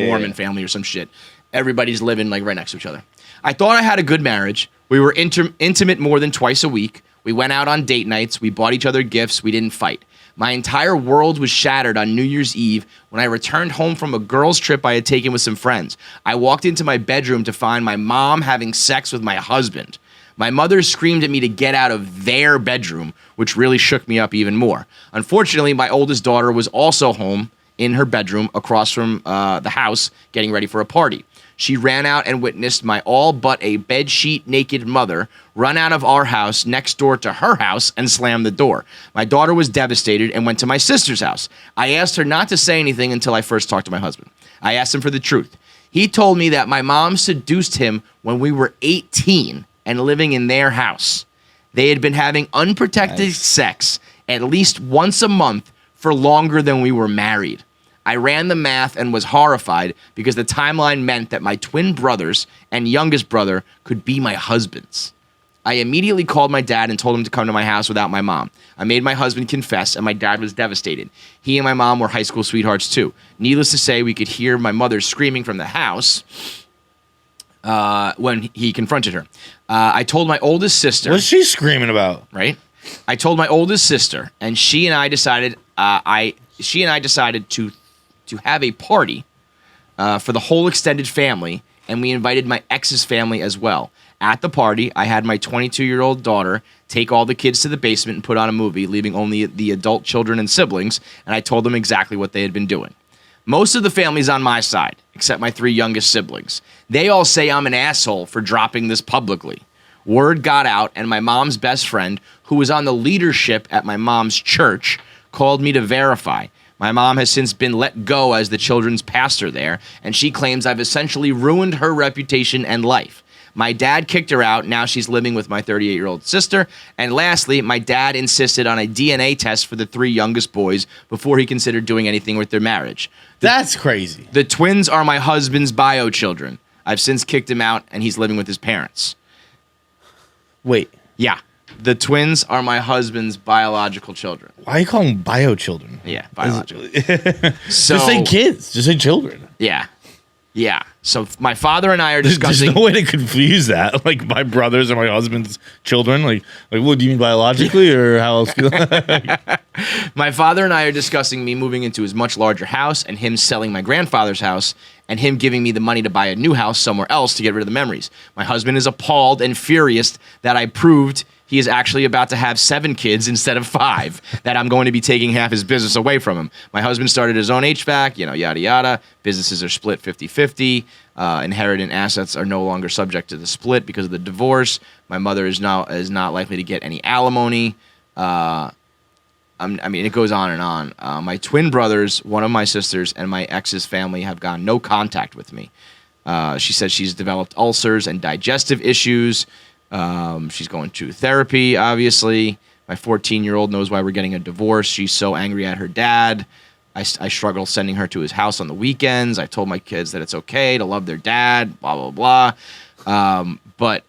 Mormon family or some shit. Everybody's living like right next to each other. I thought I had a good marriage. We were intimate more than twice a week. We went out on date nights. We bought each other gifts. We didn't fight. My entire world was shattered on New Year's Eve when I returned home from a girls' trip I had taken with some friends. I walked into my bedroom to find my mom having sex with my husband. My mother screamed at me to get out of their bedroom, which really shook me up even more. Unfortunately, my oldest daughter was also home in her bedroom across from the house getting ready for a party. She ran out and witnessed my all but a bedsheet naked mother run out of our house next door to her house and slam the door. My daughter was devastated and went to my sister's house. I asked her not to say anything until I first talked to my husband. I asked him for the truth. He told me that my mom seduced him when we were 18 and living in their house. They had been having unprotected sex at least once a month for longer than we were married. I ran the math and was horrified because the timeline meant that my twin brothers and youngest brother could be my husbands. I immediately called my dad and told him to come to my house without my mom. I made my husband confess, and my dad was devastated. He and my mom were high school sweethearts, too. Needless to say, we could hear my mother screaming from the house when he confronted her. I told my oldest sister... What's she screaming about? Right? I told my oldest sister, and she and I decided to have a party for the whole extended family, and we invited my ex's family as well. At the party, I had my 22-year-old daughter take all the kids to the basement and put on a movie, leaving only the adult children and siblings, and I told them exactly what they had been doing. Most of the family's on my side, except my 3 youngest siblings. They all say I'm an asshole for dropping this publicly. Word got out, and my mom's best friend, who was on the leadership at my mom's church, called me to verify. My mom has since been let go as the children's pastor there, and she claims I've essentially ruined her reputation and life. My dad kicked her out. Now she's living with my 38-year-old sister. And lastly, my dad insisted on a DNA test for the 3 youngest boys before he considered doing anything with their marriage. That's crazy. The twins are my husband's bio children. I've since kicked him out, and he's living with his parents. Wait. Yeah. The twins are my husband's biological children. Why are you calling them bio children? Yeah, biological. So, just say kids. Just say children. Yeah. Yeah. So my father and I are discussing... There's no way to confuse that. Like, my brothers are my husband's children. Like, what do you mean biologically, or how else? My father and I are discussing me moving into his much larger house and him selling my grandfather's house and him giving me the money to buy a new house somewhere else to get rid of the memories. My husband is appalled and furious that I proved he is actually about to have 7 kids instead of 5, that I'm going to be taking half his business away from him. My husband started his own HVAC, yada, yada. Businesses are split 50-50. Inherited assets are no longer subject to the split because of the divorce. My mother is not likely to get any alimony. I mean, it goes on and on. My twin brothers, one of my sisters, and my ex's family have gone no contact with me. She says she's developed ulcers and digestive issues. She's going to therapy, obviously. My 14-year-old knows why we're getting a divorce. She's so angry at her dad. I struggle sending her to his house on the weekends. I told my kids that it's okay to love their dad, blah, blah, blah. But,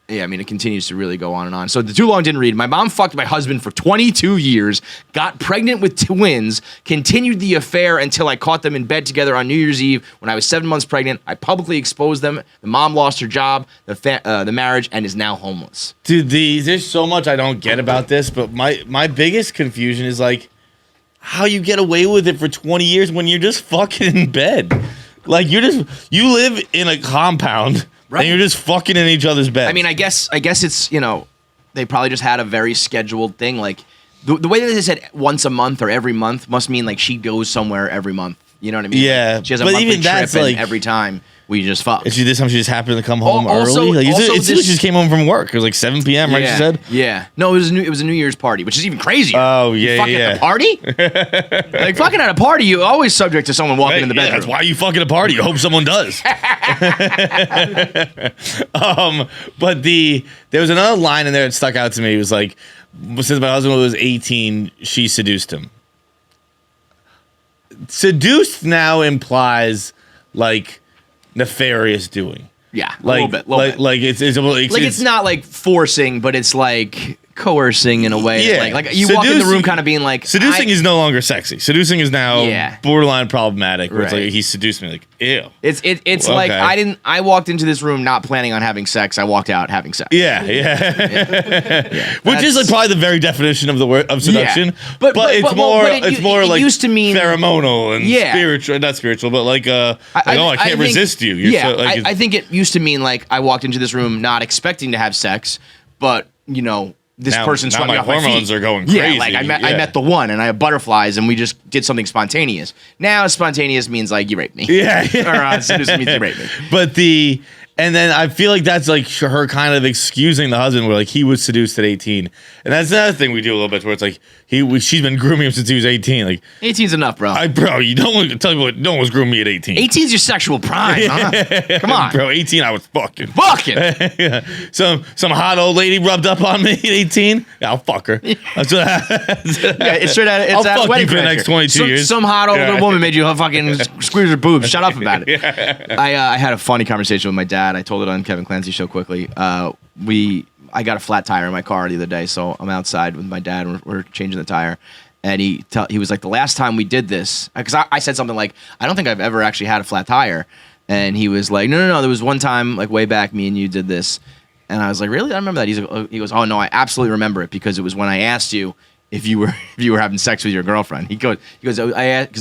yeah, I mean, it continues to really go on and on. So the too long didn't read. My mom fucked my husband for 22 years, got pregnant with twins, continued the affair until I caught them in bed together on New Year's Eve when I was 7 months pregnant. I publicly exposed them. The mom lost her job, the marriage, and is now homeless. Dude, there's so much I don't get about this, but my biggest confusion is like how you get away with it for 20 years when you're just fucking in bed. Like you live in a compound. Right. And you're just fucking in each other's beds. I mean, I guess it's, they probably just had a very scheduled thing. Like, the way that they said once a month or every month must mean, like, she goes somewhere every month. You know what I mean? Yeah. Like, she has a monthly trip, and like, every time we just fuck. This time she just happened to come home early? Like, it seems like she just came home from work. It was like 7 p.m., right, she said? Yeah. No, it was a New Year's party, which is even crazier. Oh, yeah, fucking at the party? Like, fucking at a party, you're always subject to someone walking in the bedroom. That's why you fucking a party. You hope someone does. But there was another line in there that stuck out to me. It was like, since my husband was 18, she seduced him. Seduced now implies, like, nefarious doing. Yeah, like, a little bit. Like it's not like forcing, but it's like coercing in a way. Yeah. Like you walk in the room kind of being like... Seducing is no longer sexy. Seducing is now borderline problematic. Where it's like, he seduced me. Like, ew. It's like, I walked into this room not planning on having sex. I walked out having sex. Yeah. Which is like probably the very definition of the word of seduction. Yeah. But it's more like used to mean pheromonal and spiritual, not spiritual, but like I can't resist you. I think it used to mean like I walked into this room not expecting to have sex, but this person swept me off my feet. My hormones are going crazy. Yeah, like I met the one, and I have butterflies, and we just did something spontaneous. Now, spontaneous means like you raped me. Yeah. Or seducing means you raped me. But and then I feel like that's like her kind of excusing the husband, where like he was seduced at 18, and that's another thing we do a little bit, where it's like she's been grooming him since he was 18. Like 18's enough, bro. You don't want to tell me what no one was grooming me at 18. 18's your sexual prime, huh? Come on, bro. 18, I was fucking. Yeah. Some hot old lady rubbed up on me at 18. Yeah, I'll fuck her. That's what it's straight out. It's I'll fuck you for the next 22 years. Some hot older woman made you fucking squeeze her boobs. Shut up about it. I had a funny conversation with my dad. I told it on Kevin Clancy's show quickly. I got a flat tire in my car the other day, so I'm outside with my dad, and we're changing the tire. And he was like, the last time we did this, because I said something like, I don't think I've ever actually had a flat tire. And he was like, no, there was one time, like way back, me and you did this. And I was like, really? I remember that. He goes, oh no, I absolutely remember it, because it was when I asked you if you were having sex with your girlfriend. He goes, because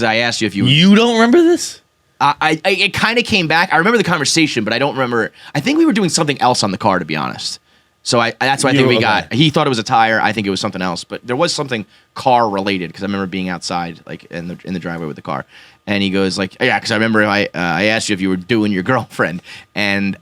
I asked you if you. You don't remember this? It kind of came back. I remember the conversation, but I don't remember. I think we were doing something else on the car, to be honest. So that's what I think we got. He thought it was a tire. I think it was something else, but there was something car related, because I remember being outside, like in the driveway with the car. And he goes like, yeah, because I remember I asked you if you were doing your girlfriend, and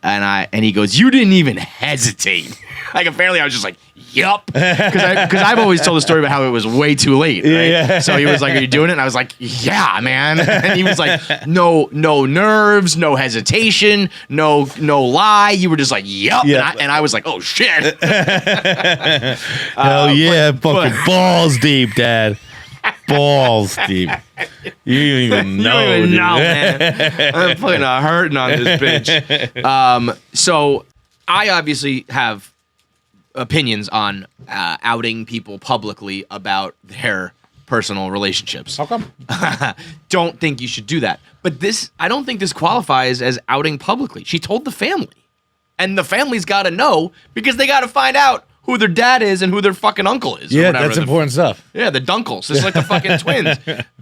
he goes, you didn't even hesitate. Like apparently I was just like, yup, because I've always told the story about how it was way too late, right? Yeah. So he was like, are you doing it? And I was like, yeah, man. And he was like, no nerves, no hesitation, no lie. You were just like, yup. And I was like, oh shit. Hell yeah, fucking balls deep, Dad. Balls deep. You don't even know. You don't even know, man. I'm fucking hurting on this bitch. So I obviously have opinions on outing people publicly about their personal relationships. How come? Don't think you should do that. But I don't think this qualifies as outing publicly. She told the family. And the family's got to know, because they got to find out who their dad is and who their fucking uncle is. Yeah, that's important stuff. Yeah, the Dunkles. It's like the fucking twins.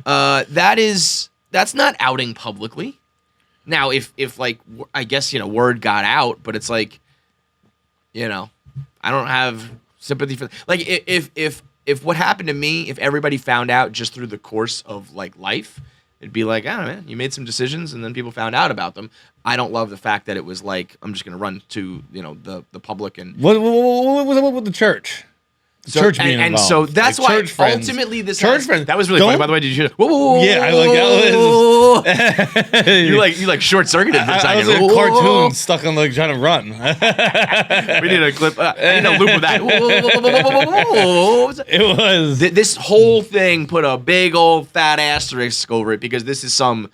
That's not outing publicly. Now, if like, I guess, word got out, but it's like, I don't have sympathy for, like, if what happened to me, if everybody found out just through the course of like life, it'd be like, I don't know, man, you made some decisions and then people found out about them. I don't love the fact that it was like, I'm just going to run to, the public and. What was up with the church? Church being involved. And so that's like why ultimately this friends. That was really funny, by the way. Did you hear? Whoa, yeah, I like that. you like short circircuited for a second. I was in a cartoon stuck on like trying to run. We need a clip. I need a loop of that. It was this whole thing put a big old fat asterisk over it because this is some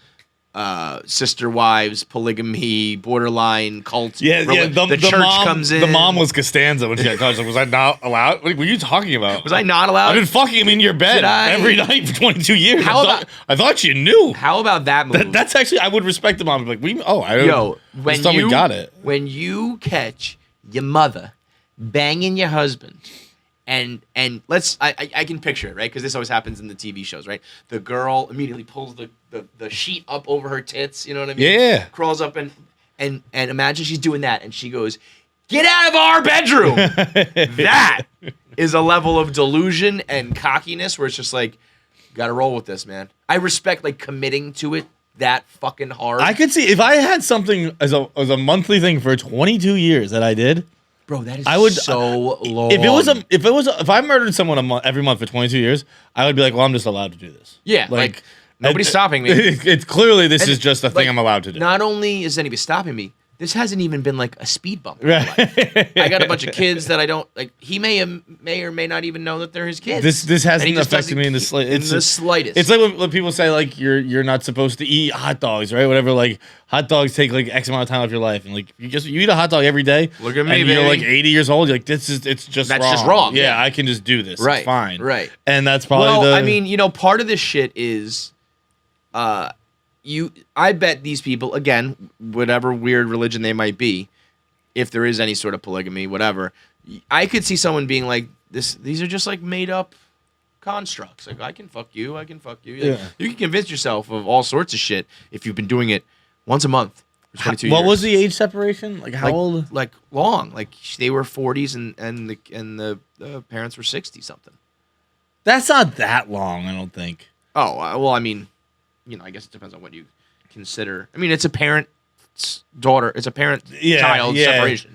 sister wives, polygamy, borderline cult. Yeah. The church mom, comes in. The mom was Costanza when she got caught. Like, was I not allowed? What were you talking about? Was I not allowed? I've been fucking him in your bed every night for 22 years. I thought you knew. How about that move? That's actually, I would respect the mom. Like, we got it. When you catch your mother banging your husband, and let's I can picture it, right? Because this always happens in the TV shows, right? The girl immediately pulls the sheet up over her tits, you know what I mean? Yeah. Crawls up and imagine she's doing that and she goes, "Get out of our bedroom." That is a level of delusion and cockiness where it's just like, gotta roll with this, man. I respect like committing to it that fucking hard. I could see if I had something as a monthly thing for 22 years that I did. Bro, that is so long. If I murdered someone every month for 22 years, I would be like, well, I'm just allowed to do this. Yeah, like nobody's stopping me. It's clearly this is just a thing I'm allowed to do. Not only is anybody stopping me, this hasn't even been like a speed bump. Right. I got a bunch of kids that I don't like. He may or may not even know that they're his kids. This hasn't affected me in the slightest. It's like when people say like you're not supposed to eat hot dogs, right? Whatever. Like hot dogs take like X amount of time of your life, and like you eat a hot dog every day. Look at me, and baby. You're like 80 years old. You're like it's just wrong. Yeah, I can just do this. Right. It's fine. Right. And that's probably I mean, part of this shit is, I bet these people, again, whatever weird religion they might be, if there is any sort of polygamy, whatever, I could see someone being like, these are just like made up constructs. Like, I can fuck you. Yeah. You can convince yourself of all sorts of shit if you've been doing it once a month for 22 years. What was the age separation? Like how old? Like long. Like they were 40s and the parents were 60 something. That's not that long, I don't think. Oh, well, I mean, I guess it depends on what you consider. I mean, it's a parent's daughter. It's a parent-child separation,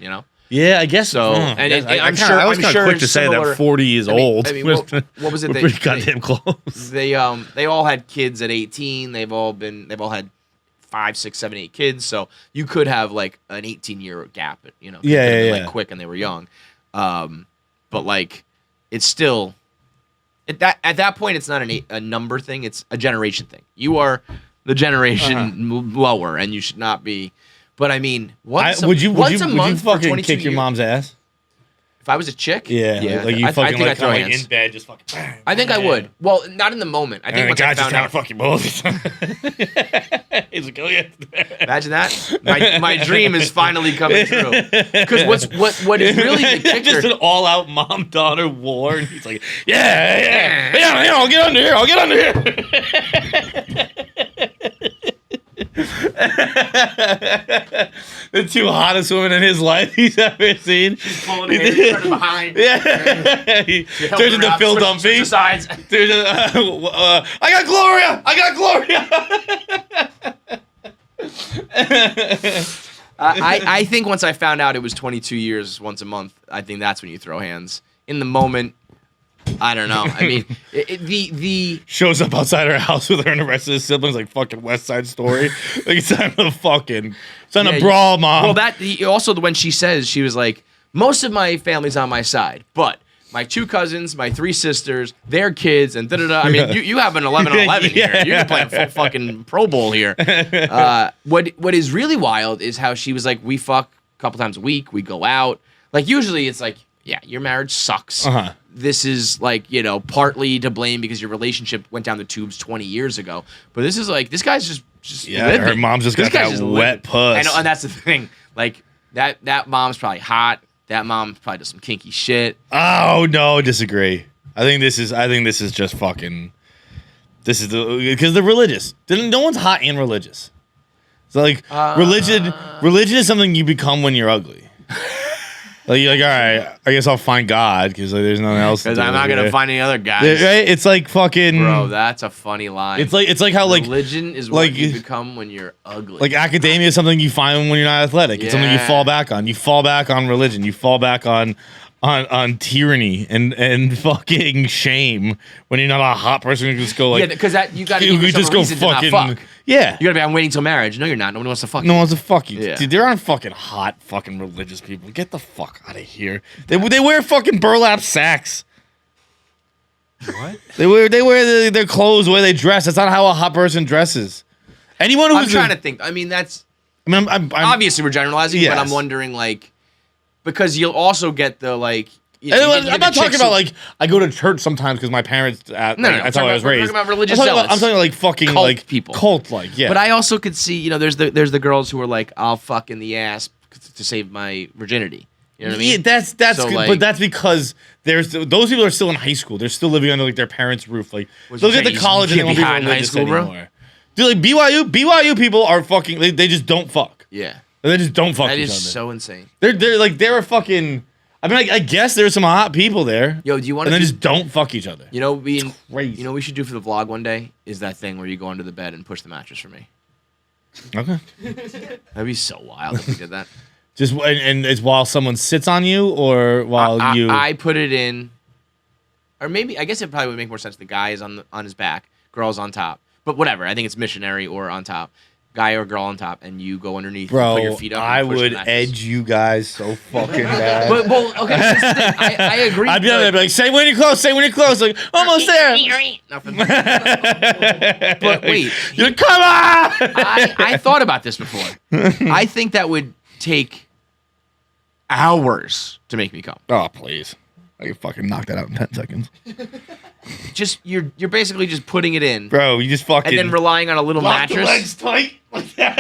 Yeah, I guess so. And I'm sure. I was kind of quick to say that 40 is old. I mean, what was it? We're pretty goddamn close. They all had kids at 18. They've all had 5, 6, 7, 8 kids. So you could have like an 18-year gap. Like quick, and they were young. But like, it's still. At that point, it's not a number thing. It's a generation thing. You are the generation lower, and you should not be. But I mean, would you fucking kick your mom's ass? If I was a chick, yeah. Like you fucking I'd throw hands. in bed, just fucking. Bang, I think I would. Well, not in the moment. I think once I found out. Fucking both. He's like, oh yeah. Imagine that. My dream is finally coming true. Because what is really the kicker? Just an all-out mom-daughter war, and he's like, yeah, I'll get under here. The two hottest women in his life he's ever seen. She's pulling hair, turning behind. Yeah. He turns into Phil Dunphy. I got Gloria. I think once I found out it was 22 years once a month, I think that's when you throw hands. In the moment, I don't know. I mean, the shows up outside her house with her and the rest of his siblings, like fucking West Side Story. Like it's time to brawl, mom. Well, also when she says, she was like, most of my family's on my side, but my 2 cousins, my 3 sisters, their kids, and da-da-da. I mean, you have an 11 on 11 here. You can play a full fucking Pro Bowl here. What is really wild is how she was like, we fuck a couple times a week. We go out. Like, usually it's like, yeah, your marriage sucks. This is like, partly to blame because your relationship went down the tubes 20 years ago. But this is like, this guy's just living. Her mom's just got that wet puss. And that's the thing. Like, that mom's probably hot. That mom probably does some kinky shit. Oh no, disagree. I think this is just fucking. This is because they're religious. No one's hot and religious. So like religion is something you become when you're ugly. Like you're like, all right, I guess I'll find God because like there's nothing else. Because I'm not gonna find any other guys. Right? It's like fucking. Bro, that's a funny line. It's like how like religion is what you become when you're ugly. Like academia is something you find when you're not athletic. It's something you fall back on. You fall back on religion. You fall back on tyranny and fucking shame when you're not a hot person who just go like because you gotta give yourself a reason to not fuck. Yeah. You gotta be, I'm waiting till marriage. No, you're not. Nobody wants to fuck you. No one wants to fuck you. Yeah. Dude, there aren't fucking hot fucking religious people. Get the fuck out of here. They wear fucking burlap sacks. What? They wear their clothes, the way they dress. That's not how a hot person dresses. Anyone who's I'm trying to think. I mean, I'm obviously we're generalizing, but I'm wondering like because you'll also get the like. I'm not talking about like I go to church sometimes because my parents. That's how I was raised. I'm talking about religious I'm talking like fucking cult like people, yeah. But I also could see, there's the girls who are like, I'll fuck in the ass to save my virginity. You know what I mean? Yeah, that's so, good, like, but that's because those people are still in high school. They're still living under like their parents' roof. Like they'll get to college and they won't be hot in high religious school, bro. anymore. Dude, like BYU people are fucking. They just don't fuck. Yeah, they just don't fuck. That each is other. so insane. They're a fucking. I mean, I guess there's some hot people there. Yo, do you want to? And they just don't fuck each other. You know, crazy. You know what we should do for the vlog one day is that thing where you go under the bed and push the mattress for me. Okay. That'd be so wild if we did that. Just and it's while someone sits on you or while I put it in, or maybe I guess it probably would make more sense. The guy is on his back, girl's on top, but whatever. I think it's missionary or on top. Guy or girl on top, and you go underneath. Bro, and put your feet up. I would edge you guys so fucking bad. But okay, that's the thing. I agree. I'd be like, say when you're close, like almost there. Nothing. But wait, come on! I thought about this before. I think that would take hours to make me come. Oh please, I can fucking knock that out in 10 seconds. Just you're basically just putting it in, bro. You just fucking and then relying on a little lock mattress. The legs tight. Stiff as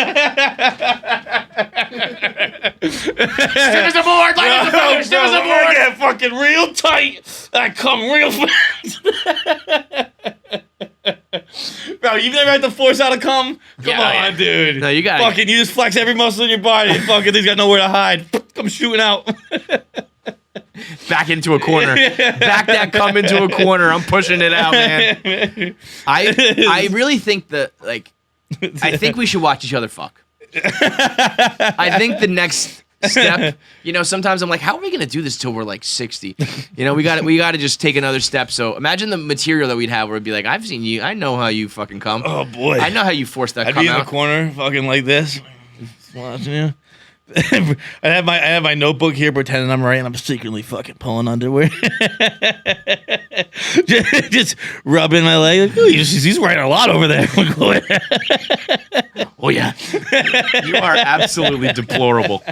a board, like stiff as a board. Get fucking real tight. I come real fast. Bro, you've never had to force out a cum? Come on, dude. No, you got fucking. You just flex every muscle in your body. Fucking, thing's got nowhere to hide. Come shooting out. Back into a corner. Back that cum into a corner. I'm pushing it out, man. I really think that, like, I think we should watch each other fuck. I think the next step, sometimes I'm like, how are we going to do this till we're like 60? We got to just take another step. So imagine the material that we'd have where it'd be like, I've seen you. I know how you fucking come. Oh, boy. I know how you force that cum out. I'd be in the corner fucking like this. Watching you. I have my notebook here pretending I'm right and I'm secretly fucking pulling underwear. just rubbing my leg. Like, he's writing a lot over there. Oh yeah. You are absolutely deplorable.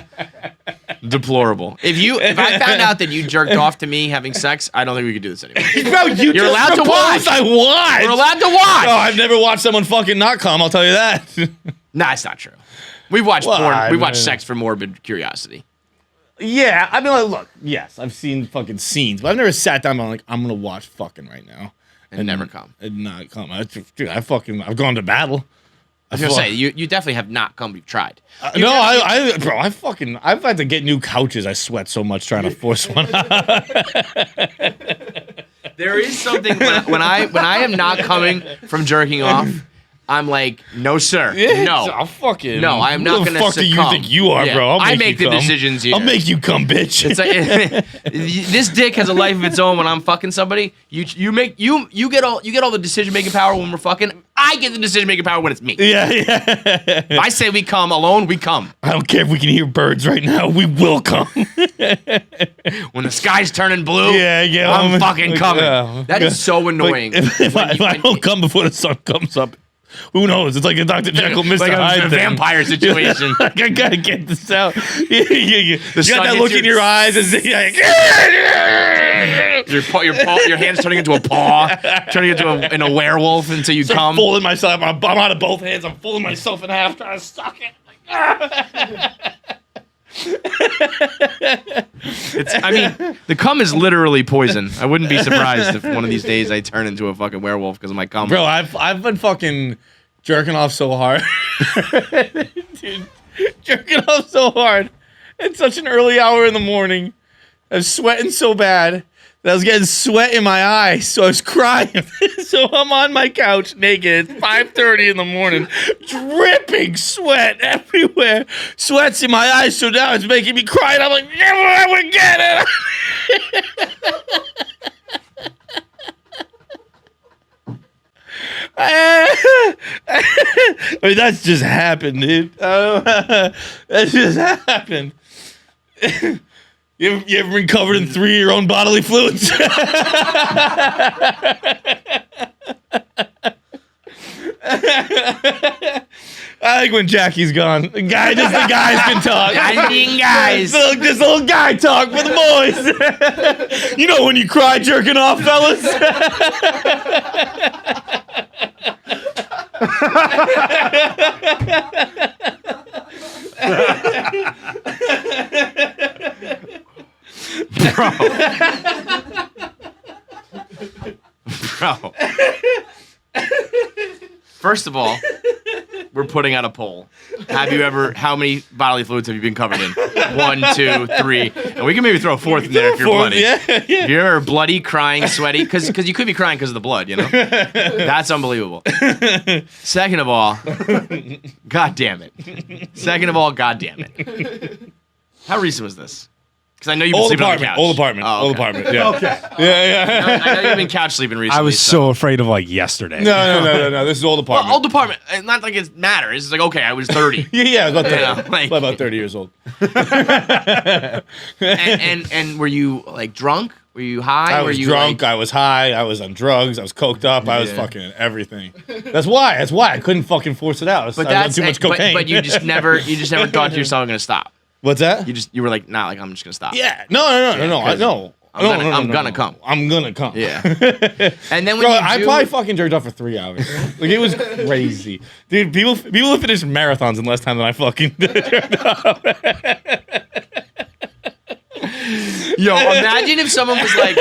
Deplorable. If I found out that you jerked off to me having sex, I don't think we could do this anymore. Bro, you're allowed to watch. I watch. You're allowed to watch. Oh, I've never watched someone fucking not come, I'll tell you that. Nah, it's not true. We've watched porn. We watched sex for morbid curiosity. Yeah, I mean, like, look, yes, I've seen fucking scenes, but I've never sat down and I'm like, I'm gonna watch fucking right now and never come. And not come. Dude, I've gone to battle. I was gonna say you definitely have not come. You've tried. No, I've had to get new couches. I sweat so much trying to force one out. There is something when I am not coming from jerking off. I'm like, no, sir. Yeah, no. I'll fucking. No, I'm not going to succumb. Who the fuck do you think you are, bro? I make the decisions here. I'll make you come, bitch. It's like, this dick has a life of its own when I'm fucking somebody. You get all the decision making power when we're fucking. I get the decision making power when it's me. Yeah. If I say we come alone, we come. I don't care if we can hear birds right now. We will come. When the sky's turning blue, yeah, I'm fucking coming. That is so annoying. If I don't come before the sun comes up, who knows? It's like a Dr. Jekyll, Mr. Like Hyde a vampire situation. Like, I gotta get this out. You got that look in your eyes. And your hand's turning into a paw, turning into a werewolf until you come. I'm folding myself. I'm out of both hands. I'm folding myself in half, trying to suck it. The cum is literally poison. I wouldn't be surprised if one of these days I turn into a fucking werewolf because of my cum. Bro, I've been fucking jerking off so hard. Dude, jerking off so hard at such an early hour in the morning. I was sweating so bad that I was getting sweat in my eyes, so I was crying. So I'm on my couch naked. It's 5:30 in the morning, dripping sweat everywhere. Sweat's in my eyes, so now it's making me cry. And I'm like, never ever get it. I mean, that's just happened, dude. That just happened. You ever been covered in 3 of your own bodily fluids? I like when Jackie's gone. The guys can talk. Guys. This little guy talk for the boys. You know when you cry jerking off, fellas? Bro. First of all, we're putting out a poll. How many bodily fluids have you been covered in? 1, 2, 3. And we can maybe throw a fourth in there if you're bloody. Yeah. If you're ever bloody, crying, sweaty, because you could be crying because of the blood, you know? That's unbelievable. Second of all, God damn it. How recent was this? Because I know you've been sleeping on the couch. Old apartment. Oh, okay. Old apartment. Yeah. Okay. Yeah. I know you've been couch sleeping recently. I was so afraid of like yesterday. No. This is old apartment. Well, old apartment. Not like it matters. It's like, okay, I was 30. Yeah, about 30. Yeah, like- About 30 years old. and were you like drunk? Were you high? I were was you drunk. Like, I was high. I was on drugs. I was coked up. I was Yeah. fucking everything. That's why I couldn't fucking force it out. but I that's done too much cocaine. But you just never thought to yourself, I'm gonna stop. What's that? You were like, nah, like I'm just gonna stop. Yeah. No. I know. I'm gonna come. I'm gonna come. Yeah. And then when Bro, you I do, probably fucking jerked off for 3 hours. Like it was crazy, dude. People have finished marathons in less time than I fucking jerked off. yo, imagine if someone was like,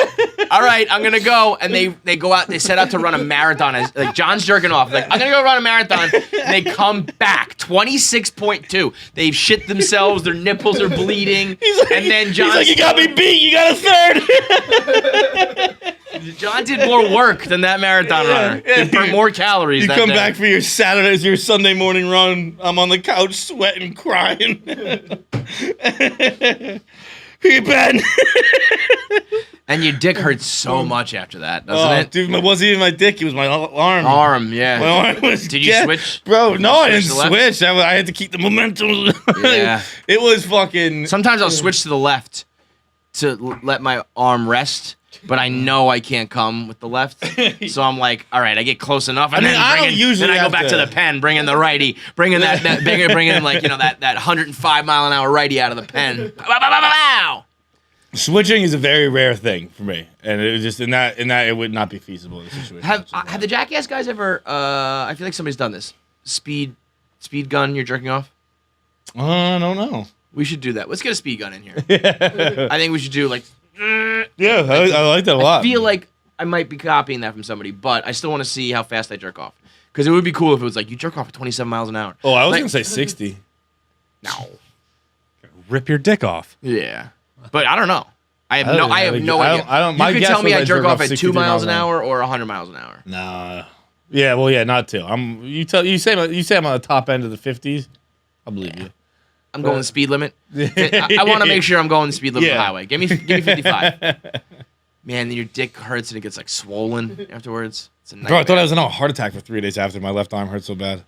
all right, I'm gonna go, and they go out, they set out to run a marathon. As like John's jerking off, like I'm gonna go run a marathon. And they come back 26.2. They've shit themselves. Their nipples are bleeding. And then John's He's like, you got me beat. You got a third. John did more work than that marathon runner. He burned more calories. You that come day. back for your Saturdays, your Sunday morning run. I'm on the couch sweating, crying. Who you been? And your dick hurts so much after that, doesn't it? Dude, it wasn't even my dick. It was my arm. Arm, yeah. My arm was Did you switch? Bro, no, I didn't switch to switch. I had to keep the momentum. Yeah. It was fucking... Sometimes I'll switch to the left to let my arm rest, but I know I can't come with the left. So I'm like, all right, I get close enough, and then I go back to the pen, bring in the righty, bring in that like, you know, that 105 mile an hour righty out of the pen. Bow. Switching is a very rare thing for me, and it was just in that it would not be feasible in this situation. Have the Jackass guys ever? I feel like somebody's done this. Speed gun. You're jerking off. I don't know. We should do that. Let's get a speed gun in here. I think we should do like. Yeah, I like that a lot. I feel like I might be copying that from somebody, but I still want to see how fast I jerk off. Because it would be cool if it was like you jerk off at 27 miles an hour. Oh, I was like, gonna say 60. No. Rip your dick off. Yeah. But I don't know. I have no idea. My You could guess tell me was I jerk off at 2 63 miles an hour or 100 miles an hour. Nah. Yeah, well, yeah, not 2. You say I'm on the top end of the 50s. I believe you. I'm going the speed limit. I want to make sure I'm going the speed limit of the highway. Give me 55. Man, then your dick hurts and it gets like swollen afterwards. It's a nightmare. Bro, I thought I was in a heart attack for 3 days after my left arm hurt so bad.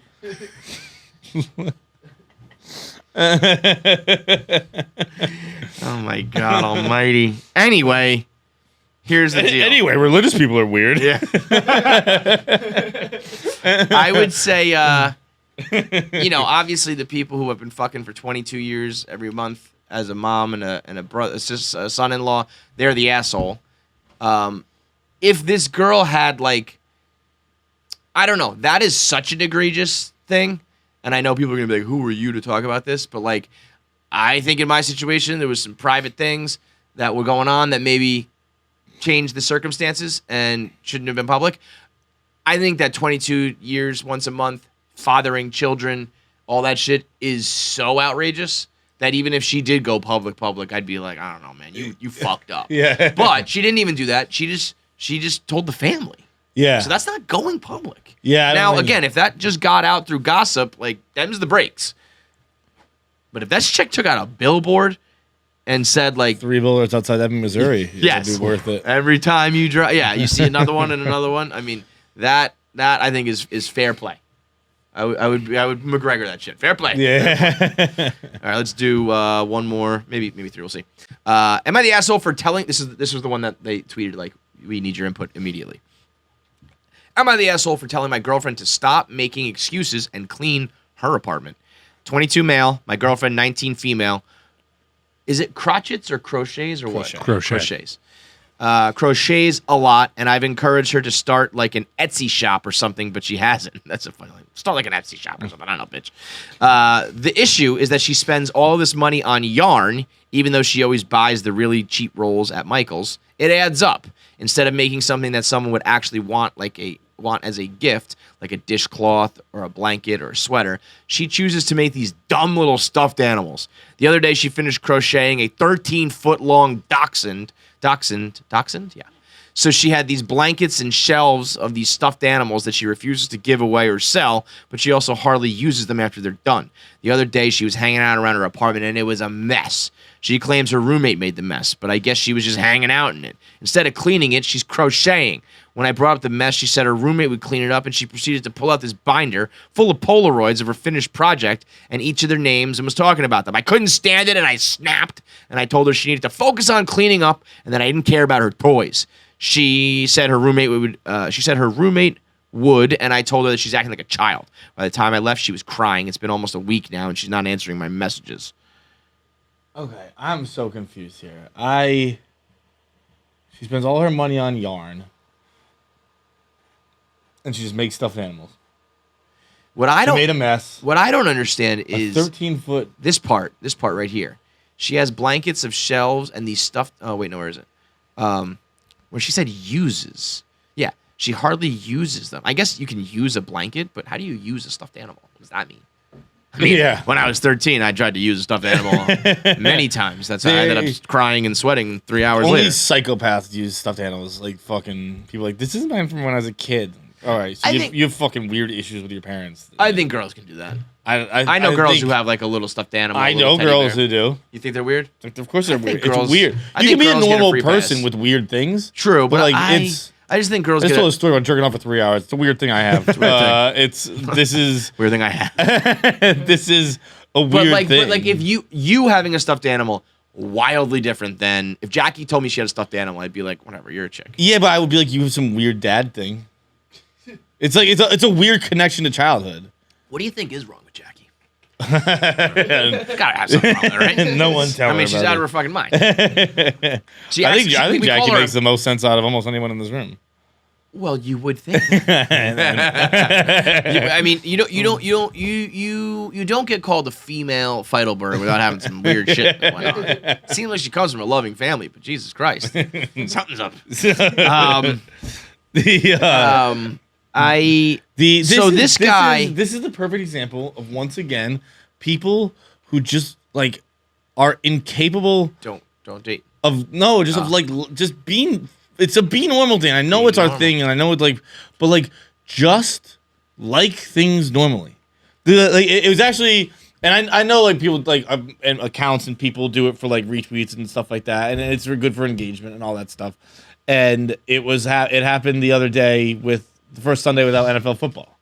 Oh my God almighty. Anyway, here's the deal. Anyway, religious people are weird. Yeah. I would say, obviously the people who have been fucking for 22 years every month as a mom and a brother, it's just a son-in-law, they're the asshole. If this girl had like, I don't know, that is such an egregious thing. And I know people are going to be like, who are you to talk about this? But like, I think in my situation, there was some private things that were going on that maybe changed the circumstances and shouldn't have been public. I think that 22 years once a month fathering children, all that shit is so outrageous that even if she did go public, I'd be like, I don't know, man, you fucked up. Yeah. But she didn't even do that. She just told the family. Yeah. So that's not going public. Yeah. Now, again, if that just got out through gossip, like, them's the breaks. But if that chick took out a billboard and said, like, 3 billboards outside Ebbing, Missouri, yes, it'd be worth it. Every time you drive, you see another one and another one. I mean, that I think is fair play. I would McGregor that shit. Fair play. Yeah. All right, let's do one more, maybe 3. We'll see. Am I the asshole for telling? This was the one that they tweeted, like, we need your input immediately. Am I the asshole for telling my girlfriend to stop making excuses and clean her apartment? 22 male, my girlfriend 19 female. Is it crotchets or crochets or what? Crochets. Crochets a lot, and I've encouraged her to start like an Etsy shop or something, but she hasn't. That's a funny line. Start like an Etsy shop or something. I don't know, bitch. The issue is that she spends all this money on yarn, even though she always buys the really cheap rolls at Michael's. It adds up. Instead of making something that someone would actually want as a gift, like a dishcloth or a blanket or a sweater, she chooses to make these dumb little stuffed animals. The other day, she finished crocheting a 13-foot-long dachshund. Yeah. So she had these blankets and shelves of these stuffed animals that she refuses to give away or sell, but she also hardly uses them after they're done. The other day, she was hanging out around her apartment, and it was a mess. She claims her roommate made the mess, but I guess she was just hanging out in it. Instead of cleaning it, she's crocheting. When I brought up the mess, she said her roommate would clean it up, and she proceeded to pull out this binder full of Polaroids of her finished project and each of their names and was talking about them. I couldn't stand it, and I snapped, and I told her she needed to focus on cleaning up and that I didn't care about her toys. She said her roommate would, and I told her that she's acting like a child. By the time I left, she was crying. It's been almost a week now, and she's not answering my messages. Okay, I'm so confused here. She spends all her money on yarn, and she just makes stuffed animals. She made a mess. What I don't understand is 13-foot. This part right here. She has blankets of shelves and these stuffed. Oh wait, no, where is it? Where she said uses. Yeah, she hardly uses them. I guess you can use a blanket, but how do you use a stuffed animal? What does that mean? I mean, when I was 13, I tried to use a stuffed animal many times. That's how I ended up crying and sweating 3 hours later. Only psychopaths use stuffed animals. Like fucking people like, this is mine from when I was a kid. All right, so you have fucking weird issues with your parents. I think girls can do that. I know girls who have like a little stuffed animal. I know girls who do. You think they're weird? Of course they're weird. Girls, it's weird. You can be a normal person with weird things. True, but like I just think girls. I just told a story about jerking off for 3 hours. It's a weird thing I have. This is weird thing I have. This is a weird thing. But like if you having a stuffed animal, wildly different than if Jackie told me she had a stuffed animal, I'd be like, whatever, you're a chick. Yeah, but I would be like, you have some weird dad thing. It's like it's a weird connection to childhood. What do you think is wrong with Jackie? Gotta have something wrong there, right? No one tell her. I mean, she's out of her fucking mind. I think Jackie makes the most sense out of almost anyone in this room. Well, you would think. I mean, you don't get called a female Feidelberg without having some weird shit that went on. It seems like she comes from a loving family, but Jesus Christ, something's up. This is the perfect example of, once again, people who just like are incapable. Don't date. Of just being. It's a be normal thing. I know it's our thing, and I know it's like, but like just like things normally. It was actually, and I know like people like and accounts and people do it for like retweets and stuff like that, and it's good for engagement and all that stuff. And it happened the other day with the first Sunday without NFL football,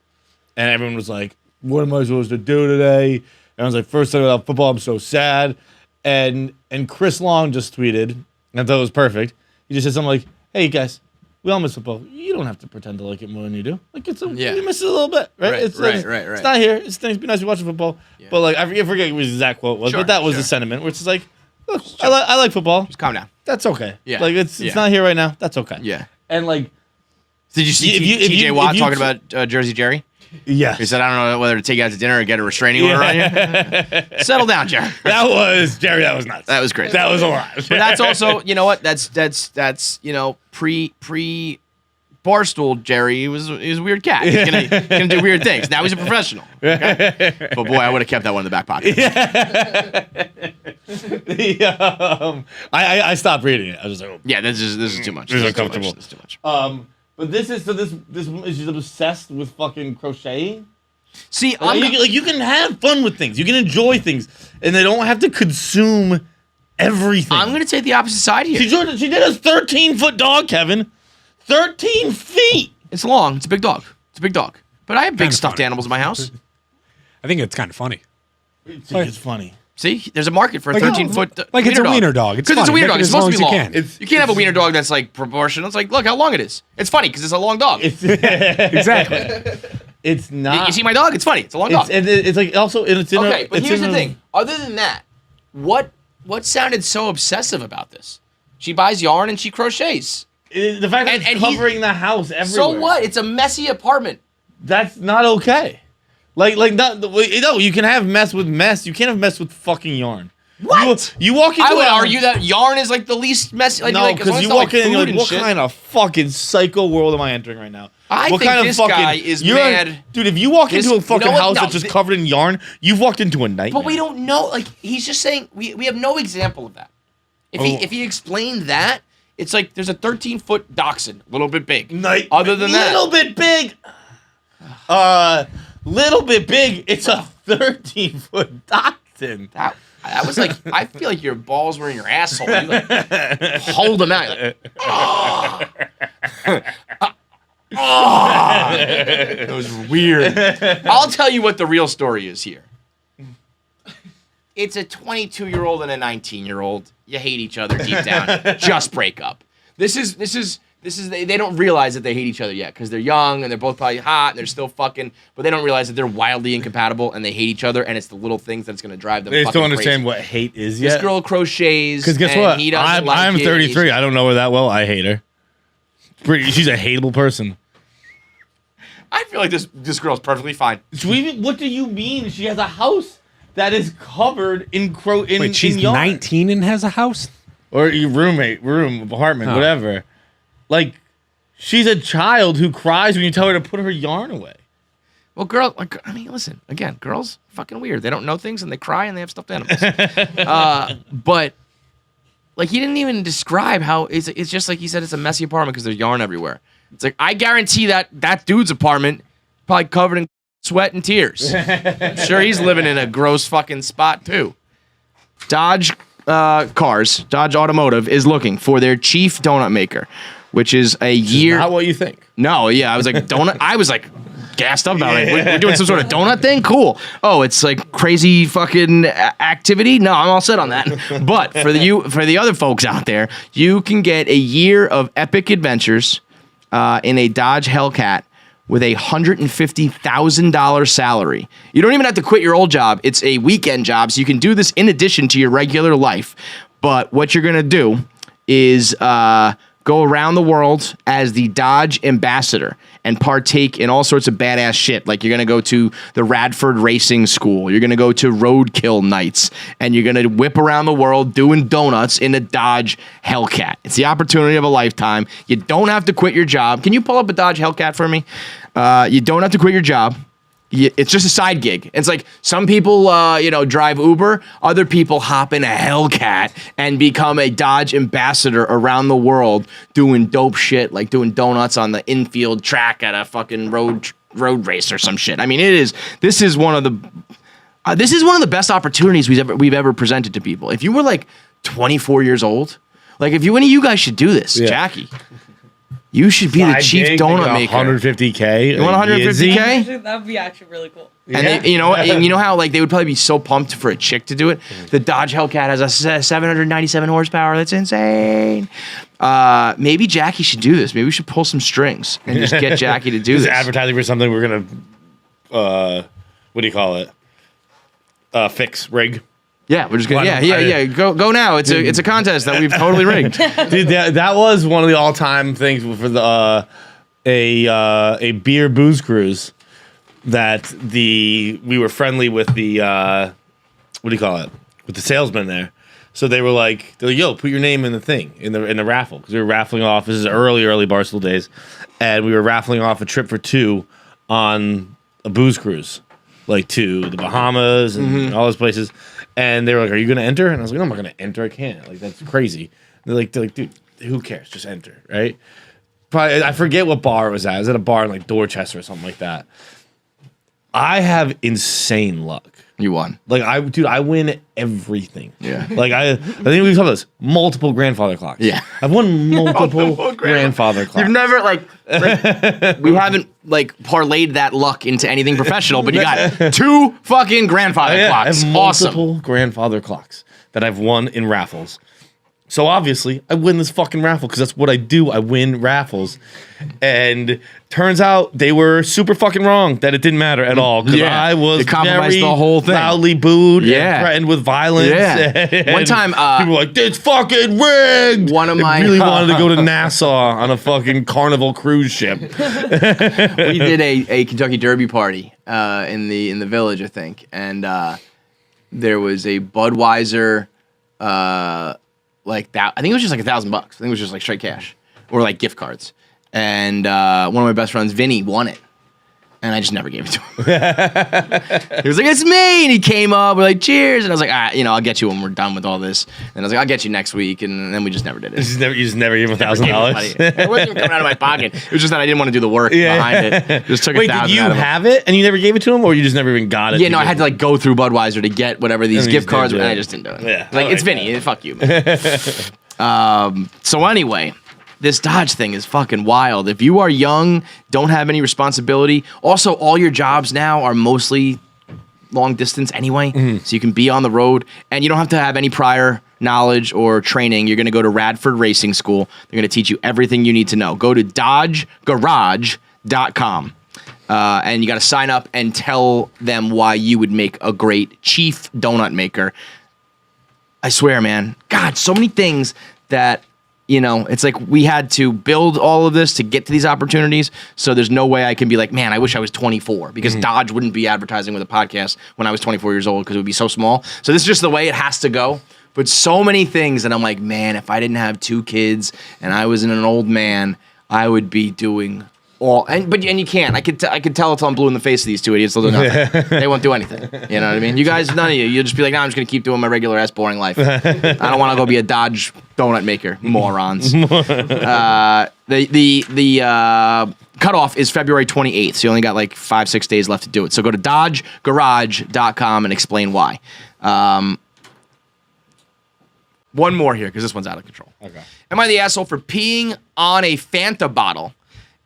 and everyone was like, "What am I supposed to do today?" And I was like, "First Sunday without football, I'm so sad." And Chris Long just tweeted, and I thought it was perfect. He just said something like, "Hey guys, we all miss football. You don't have to pretend to like it more than you do. Like you miss it a little bit, right? It's not here. It's things. Be nice to watching football." Yeah. But like I forget what his exact quote was, but that was the sentiment, which is like, look, I like football. Just calm down. That's okay. Yeah. Like it's not here right now. That's okay. Yeah. And like, did you see TJ Watt talking about Jersey Jerry? Yeah. He said, "I don't know whether to take you out to dinner or get a restraining order on you." Settle down, Jerry. That was nuts. That was crazy. That was a lot. But that's also, you know what? That's pre Barstool Jerry, he was a weird cat. He's gonna do weird things. Now he's a professional. Okay? But boy, I would have kept that one in the back pocket. I stopped reading it. I was just like, Yeah, this is too much. This is This is too uncomfortable. much. This is too much. But this is she's obsessed with fucking crocheting. See, You can have fun with things. You can enjoy things, and they don't have to consume everything. I'm gonna take the opposite side here. She did a 13-foot dog, Kevin. 13 feet. It's long. It's a big dog. It's a big dog. But I have big Kinda stuffed funny. animals in my house. I think it's kind of funny. It's funny. See, there's a market for a Like, 13-foot like it's a wiener dog. It's Because it's a funny. wiener Make dog. it It's as long supposed to be as you long. can. You can't have a wiener dog that's like proportional. It's like, look how long it is. It's funny because it's a long dog. Exactly. It's not. You see my dog? It's funny. It's a long dog. It's like also it's in Okay, but it's here's in the a- thing. Other than that, what sounded so obsessive about this? She buys yarn and she crochets. The fact that And it's he's- covering the house everywhere. So what? It's a messy apartment. That's not okay. Like not no. You can have mess with mess. You can't have mess with fucking yarn. What? You walk into I would a- argue that yarn is like the least messy. Like, No, like, as long because as you it's not, walk in and you're food like, what shit. kind of fucking psycho world am I entering right now? I what think kind this of fucking, guy is you're- mad. Dude, if you walk This- into a fucking you know what? house No, that's just covered in yarn, you've walked into a nightmare. But we don't know. Like he's just saying, we have no example of that. If he explained that, it's like there's a 13-foot dachshund, a little bit big. Other than that, little bit big. Little bit big. It's a 13-foot dachshund. that was like, I feel like your balls were in your asshole. You like hold them out. You're like, it was weird. I'll tell you what the real story is here. It's a 22-year-old and a 19-year-old. You hate each other deep down. Just break up. This is they don't realize that they hate each other yet because they're young and they're both probably hot and they're still fucking, but they don't realize that they're wildly incompatible and they hate each other and it's the little things that's gonna drive them. They just fucking don't understand crazy. what hate is This yet. girl crochets. Because guess and what? He doesn't I'm like it. 33. I don't know her that well. I hate her. She's a hateable person. I feel like this girl's perfectly fine. What do you mean? She has a house that is covered in Wait, she's in yarn. 19 and has a house? Or your room, apartment, Oh. whatever. Like, she's a child who cries when you tell her to put her yarn away. Well, listen, again, girls are fucking weird. They don't know things and they cry and they have stuffed animals. But like he didn't even describe how it's just like he said it's a messy apartment because there's yarn everywhere. It's like I guarantee that dude's apartment probably covered in sweat and tears. I'm sure he's living in a gross fucking spot too. Dodge Dodge Automotive is looking for their chief donut maker, which is a year. Not what you think. No, yeah, I was like donut. I was like gassed up about it. We're doing some sort of donut thing. Cool. Oh, it's like crazy fucking activity. No, I'm all set on that. But for the other folks out there, you can get a year of epic adventures in a Dodge Hellcat with a $150,000 salary. You don't even have to quit your old job. It's a weekend job, so you can do this in addition to your regular life. But what you're gonna do is go around the world as the Dodge ambassador and partake in all sorts of badass shit. Like you're going to go to the Radford Racing School. You're going to go to Roadkill Nights. And you're going to whip around the world doing donuts in a Dodge Hellcat. It's the opportunity of a lifetime. You don't have to quit your job. Can you pull up a Dodge Hellcat for me? You don't have to quit your job. It's just a side gig. It's like some people, drive Uber. Other people hop in a Hellcat and become a Dodge ambassador around the world doing dope shit, like doing donuts on the infield track at a fucking road race or some shit. I mean, this is one of the best opportunities we've ever presented to people. If you were like 24 years old, like if any of you guys should do this, Yeah. Jackie. You should be the chief donut maker. 150K. You want 150K? Actually, that would be actually really cool. And you know how like they would probably be so pumped for a chick to do it. The Dodge Hellcat has a 797 horsepower. That's insane. Maybe Jackie should do this. Maybe we should pull some strings and just get Jackie to do Just this. advertising for something we're gonna, what do you call it? Fix rig. Yeah, we're just gonna. Why Yeah. don't- Go now. It's a contest that we've totally rigged. Dude, that was one of the all-time things for the a beer booze cruise that we were friendly with the what do you call it? with the salesman there. So they're like, yo, put your name in the thing, in the raffle. Because we were raffling off, this is early Barstool days. And we were raffling off a trip for 2 on a booze cruise. Like to the Bahamas and all those places. And they were like, are you going to enter? And I was like, no, I'm not going to enter. I can't. Like, that's crazy. They're like, dude, who cares? Just enter, right? Probably, I forget what bar it was at. It was at a bar in like Dorchester or something like that. I have insane luck. You won. Like I win everything. Yeah. Like I think we've talked about this. Multiple grandfather clocks. Yeah. I've won multiple grandfather clocks. You've never we haven't like parlayed that luck into anything professional, but you got 2 fucking grandfather clocks. I have multiple grandfather clocks that I've won in raffles. So obviously, I win this fucking raffle because that's what I do. I win raffles. And turns out they were super fucking wrong that it didn't matter at all. Because I was very the whole thing. loudly booed and threatened with violence. Yeah. One time, people were like, it's fucking rigged. One of my... I really wanted to go to Nassau on a fucking Carnival cruise ship. We did a Kentucky Derby party in the village, I think. And there was a Budweiser... like that, I think it was just like $1,000. I think it was just like straight cash or like gift cards. And one of my best friends, Vinny, won it. And I just never gave it to him. He was like, it's me. And he came up, we're like, cheers. And I was like, I'll get you when we're done with all this. And I was like, I'll get you next week. And then we just never did it. You just never gave him $1,000? It wasn't even coming out of my pocket. It was just that I didn't want to do the work behind it. Just took Wait, $1,000 did you out of have it and you never gave it to him? Or you just never even got it? Yeah, no, I had to like go through Budweiser to get whatever these gift cards were. And I just didn't do it. Yeah, like, it's Vinny. Fuck you, man. So anyway, this Dodge thing is fucking wild. If you are young, don't have any responsibility. Also, all your jobs now are mostly long distance anyway, so you can be on the road, and you don't have to have any prior knowledge or training. You're going to go to Radford Racing School. They're going to teach you everything you need to know. Go to dodgegarage.com. And you got to sign up and tell them why you would make a great chief donut maker. I swear, man. God, so many things that, it's like we had to build all of this to get to these opportunities. So there's no way I can be like, man, I wish I was 24 because Dodge wouldn't be advertising with a podcast when I was 24 years old because it would be so small. So this is just the way it has to go. But so many things that I'm like, man, if I didn't have 2 kids and I was an old man, I would be doing all. And you can't. I could tell until I'm blue in the face of these 2 idiots. They'll do nothing. They won't do anything. You know what I mean? You guys, none of you. You'll just be like, I'm just gonna keep doing my regular ass boring life. I don't want to go be a Dodge donut maker, morons. The cutoff is February 28th, so you only got like 5-6 days left to do it. So go to dodgegarage.com and explain why. One more here because this one's out of control. Okay. Am I the asshole for peeing on a Fanta bottle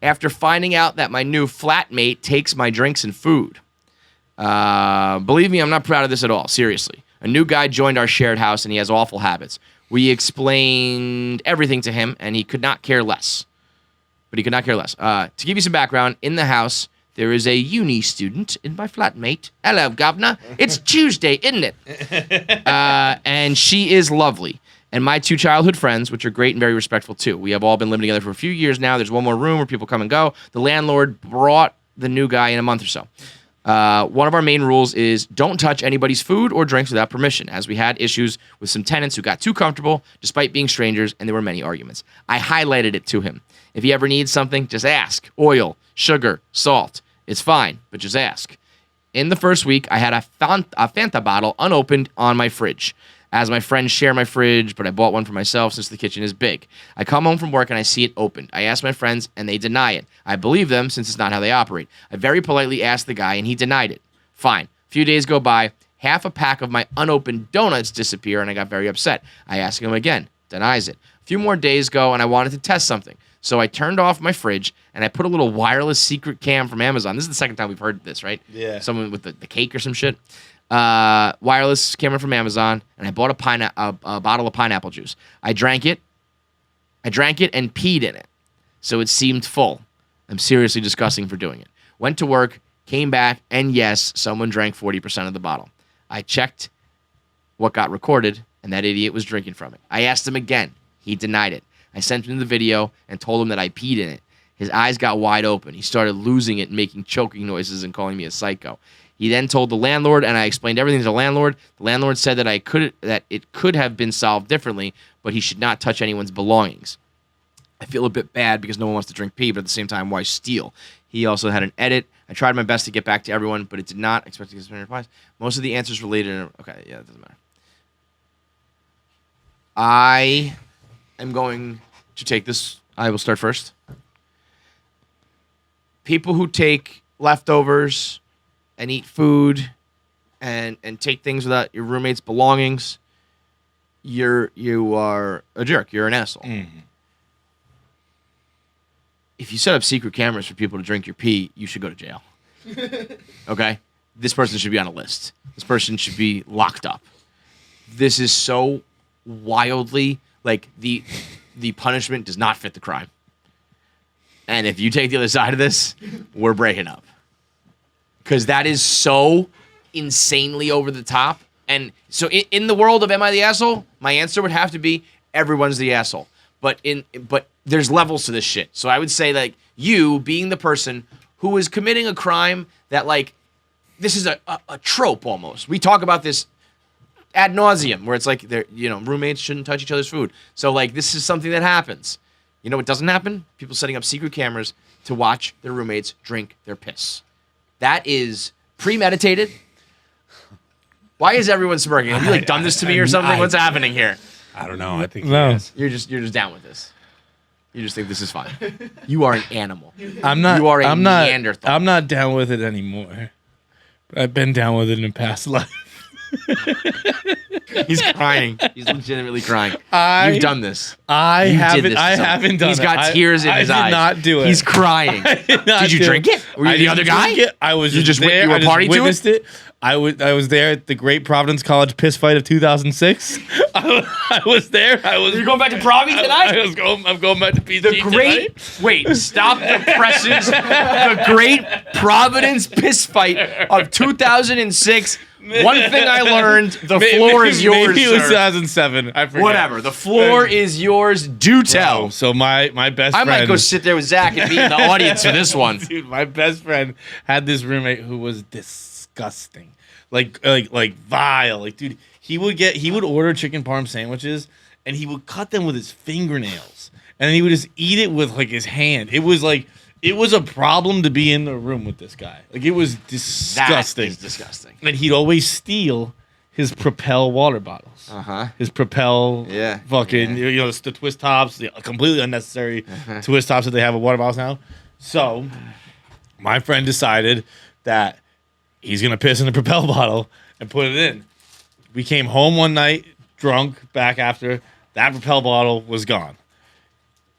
after finding out that my new flatmate takes my drinks and food? Believe me, I'm not proud of this at all. Seriously. A new guy joined our shared house, and he has awful habits. We explained everything to him, and he could not care less. To give you some background, in the house, there is a uni student in my flatmate. Hello, governor. It's Tuesday, isn't it? And she is lovely. And my 2 childhood friends, which are great and very respectful too. We have all been living together for a few years now. There's one more room where people come and go. The landlord brought the new guy in a month or so. One of our main rules is don't touch anybody's food or drinks without permission, as we had issues with some tenants who got too comfortable despite being strangers, and there were many arguments. I highlighted it to him. If he ever needs something, just ask. Oil, sugar, salt. It's fine, but just ask. In the first week, I had a Fanta bottle unopened on my fridge. As my friends share my fridge, but I bought one for myself since the kitchen is big. I come home from work and I see it opened. I ask my friends and they deny it. I believe them since it's not how they operate. I very politely asked the guy and he denied it. Fine. A few days go by. Half a pack of my unopened donuts disappear and I got very upset. I ask him again. Denies it. A few more days go and I wanted to test something. So I turned off my fridge and I put a little wireless secret cam from Amazon. This is the second time we've heard this, right? Yeah. Someone with the cake or some shit. Wireless camera from Amazon, and I bought a bottle of pineapple juice. I drank it and peed in it. So it seemed full. I'm seriously disgusting for doing it. Went to work, came back, and yes, someone drank 40% of the bottle. I checked what got recorded, and that idiot was drinking from it. I asked him again. He denied it. I sent him the video and told him that I peed in it. His eyes got wide open. He started losing it and making choking noises and calling me a psycho. He then told the landlord, and I explained everything to the landlord. The landlord said that it could have been solved differently, but he should not touch anyone's belongings. I feel a bit bad because no one wants to drink pee, but at the same time, why steal? He also had an edit. I tried my best to get back to everyone, but it did not. Expect to get some replies. Most of the answers related. Okay, yeah, it doesn't matter. I am going to take this. I will start first. People who take leftovers and eat food and take things without your roommate's belongings, you are a jerk. You're an asshole. Mm-hmm. If you set up secret cameras for people to drink your pee, you should go to jail. Okay? This person should be on a list. This person should be locked up. This is so wildly, like, the punishment does not fit the crime. And if you take the other side of this, we're breaking up. Because that is so insanely over the top. And so in the world of Am I the Asshole, my answer would have to be everyone's the asshole. But there's levels to this shit. So I would say, like, you being the person who is committing a crime that, like, this is a trope almost. We talk about this ad nauseum, where it's like, roommates shouldn't touch each other's food. So, like, this is something that happens. You know what doesn't happen? People setting up secret cameras to watch their roommates drink their piss. That is premeditated. Why is everyone smirking? Have you, like, done this to me or something? What's happening here? I don't know. I think you're just down with this. You just think this is fine. You are an animal. I'm not. You are a Neanderthal. I'm not down with it anymore. But I've been down with it in past life. He's crying. He's legitimately crying. You've done this. I haven't done it. He's got tears in his eyes. I did not do it. He's crying. Did you drink it? Were you the other guy? I was you just there. You were party to it? I was there at the Great Providence College piss fight of 2006. I was there. You're going back to Providence tonight? I'm going back to PG tonight. Wait, stop the presses. The Great Providence piss fight of 2006. One thing I learned, the floor is yours, maybe it was sir. 2007. I forget. Whatever. The floor is yours. Do tell. Bro, so my best friend... I might go sit there with Zach and be in the audience for this one. Dude, my best friend had this roommate who was disgusting. Like vile. Like, dude, he would order chicken parm sandwiches and he would cut them with his fingernails. And then he would just eat it with, like, his hand. It was a problem to be in the room with this guy. Like, it was disgusting. That is disgusting. And he'd always steal his Propel water bottles. His Propel fucking, the twist tops, the completely unnecessary twist tops that they have with water bottles now. So, my friend decided that he's going to piss in the Propel bottle and put it in. We came home one night, drunk, back after. That Propel bottle was gone.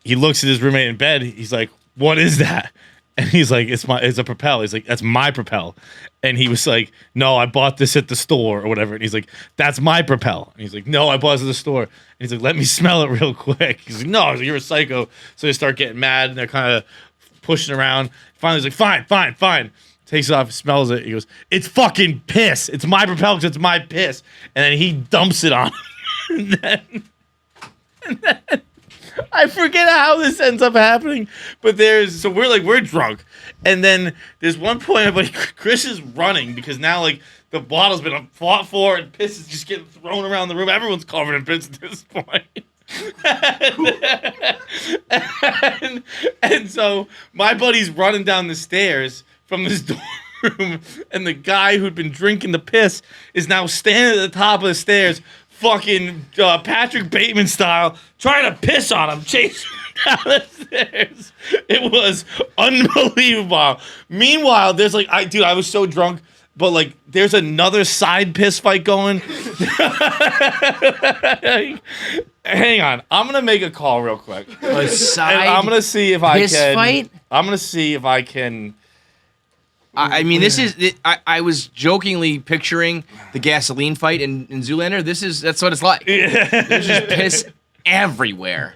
He looks at his roommate in bed. He's like, "What is that?" And he's like, it's a Propel. He's like, "That's my Propel." And he was like, "No, I bought this at the store," or whatever. And he's like, "That's my Propel." And he's like, "No, I bought this at the store." And he's like, "Let me smell it real quick." He's like, "No," you're a psycho. So they start getting mad and they're kind of pushing around. Finally, he's like, fine. Takes it off, smells it. He goes, "It's fucking piss. It's my Propel because it's my piss." And then he dumps it on him. and then I forget how this ends up happening, but we're drunk, and then there's one point where Chris is running because now, like, the bottle's been fought for and piss is just getting thrown around the room. Everyone's covered in piss at this point. and so my buddy's running down the stairs from this dorm room, and the guy who'd been drinking the piss is now standing at the top of the stairs, fucking Patrick Bateman style, trying to piss on him, chasing him down the stairs. It was unbelievable. Meanwhile, there's like, I was so drunk, but like, there's another side piss fight going. Hang on, I'm gonna make a call real quick. A side and I'm gonna see if piss fight? I'm gonna see if I can. I mean, this is. I was jokingly picturing the gasoline fight in Zoolander. That's what it's like. There's just piss everywhere.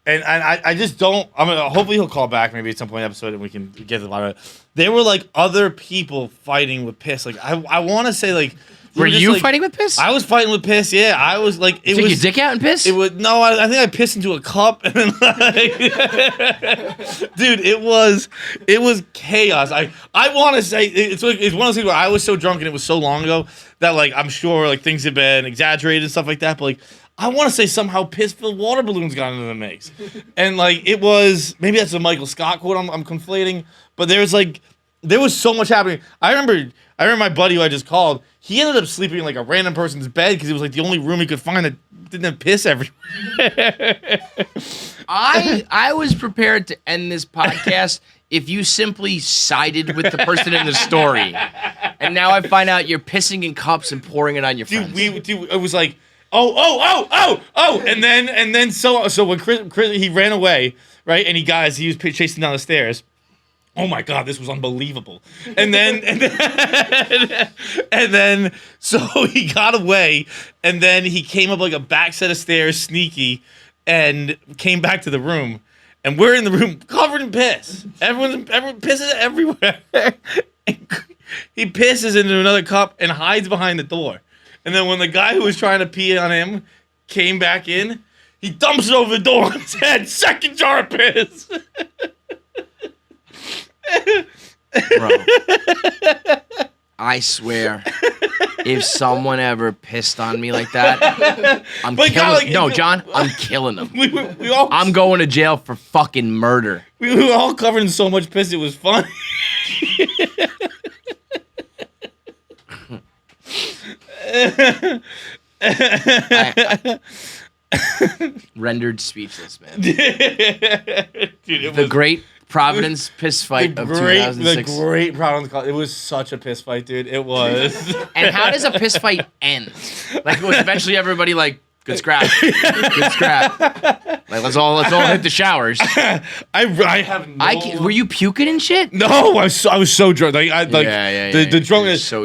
And I just don't. Hopefully he'll call back maybe at some point in the episode and we can get to the bottom of it. There were like other people fighting with piss. Like I want to say like Were just, you like, fighting with piss? I was fighting with piss. Yeah, I was like, it Took was. your dick out and piss? It was no. I think I pissed into a cup, and then like, dude, it was chaos. I want to say it's one of those things where I was so drunk and it was so long ago that like I'm sure like things have been exaggerated and stuff like that, but like. I want to say somehow piss-filled water balloons got into the mix. And, like, it was... Maybe that's a Michael Scott quote I'm conflating. But there was so much happening. I remember my buddy who I just called. He ended up sleeping in, like, a random person's bed because it was, like, the only room he could find that didn't have piss everywhere. I was prepared to end this podcast if you simply sided with the person in the story. And now I find out you're pissing in cups and pouring it on your friends. It was like... Oh, and then so when Chris he ran away, right? And he was chasing down the stairs. Oh my God, this was unbelievable. And then so he got away, and then he came up like a back set of stairs, sneaky, and came back to the room. And we're in the room covered in piss. Everyone pisses everywhere. He pisses into another cup and hides behind the door. And then when the guy who was trying to pee on him came back in, he dumps it over the door on his head. Second jar of piss. Bro, I swear, if someone ever pissed on me like that, I'm killing. No, John, I'm killing them. I'm going to jail for fucking murder. We were all covered in so much piss, it was funny. Rendered speechless, man. Dude, The great Providence piss fight of 2006. The great Providence. It was such a piss fight, dude. It was. And how does a piss fight end? Like, it was eventually everybody like, good scrap, good scrap. Like, let's all hit the showers. I have no. Were you puking and shit? No, I was so drunk. The drunkenness. So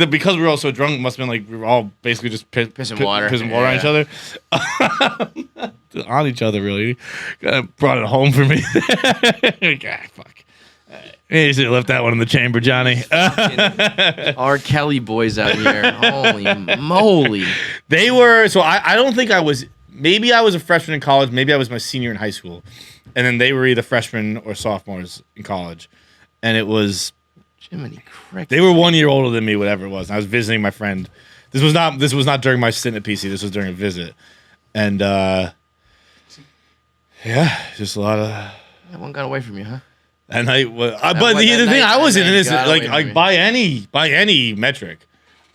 Because we were all so drunk, it must have been like we were all basically just pissing water on each other, on each other. Really, brought it home for me. Fuck. You should have left that one in the chamber, Johnny. R. Kelly boys out here. Holy moly. They were, so I don't think I was, maybe I was a freshman in college, maybe I was my senior in high school. And then they were either freshmen or sophomores in college. And it was, Jiminy Cricket. they were 1 year older than me, whatever it was. And I was visiting my friend. This was not during my stint at PC, this was during a visit. And yeah, just a lot of. That one got away from you, huh? And but the thing, I wasn't innocent. Like by any metric,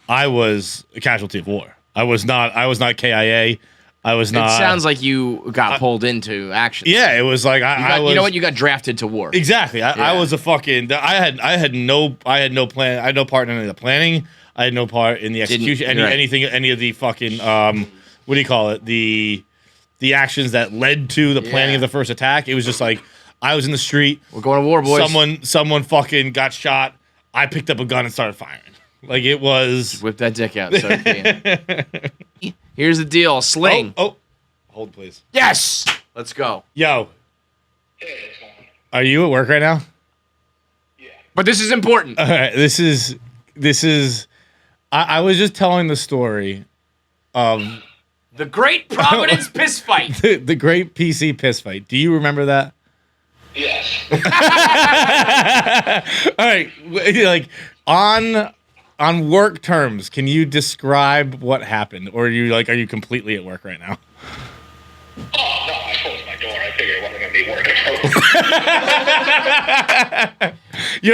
I was a casualty of war. I was not KIA. I was not. It sounds like you got pulled into action. Yeah, it was like you know what? You got drafted to war. Exactly. I was a fucking. I had no plan. I had no part in any of the planning. I had no part in the execution. Any of the fucking what do you call it? The actions that led to the planning of the first attack. It was just like. I was in the street. We're going to war, boys. Someone fucking got shot. I picked up a gun and started firing. Like it was. Whip that dick out. Here's the deal. Sling. Oh, hold please. Yes. Let's go. Yo. Are you at work right now? Yeah. But this is important. All right. This is. I was just telling the story of the Great Providence piss fight. The Great PC piss fight. Do you remember that? Yes. All right, like on work terms, can you describe what happened, or are you completely at work right now? Oh no, I closed my door. I figured it wasn't gonna be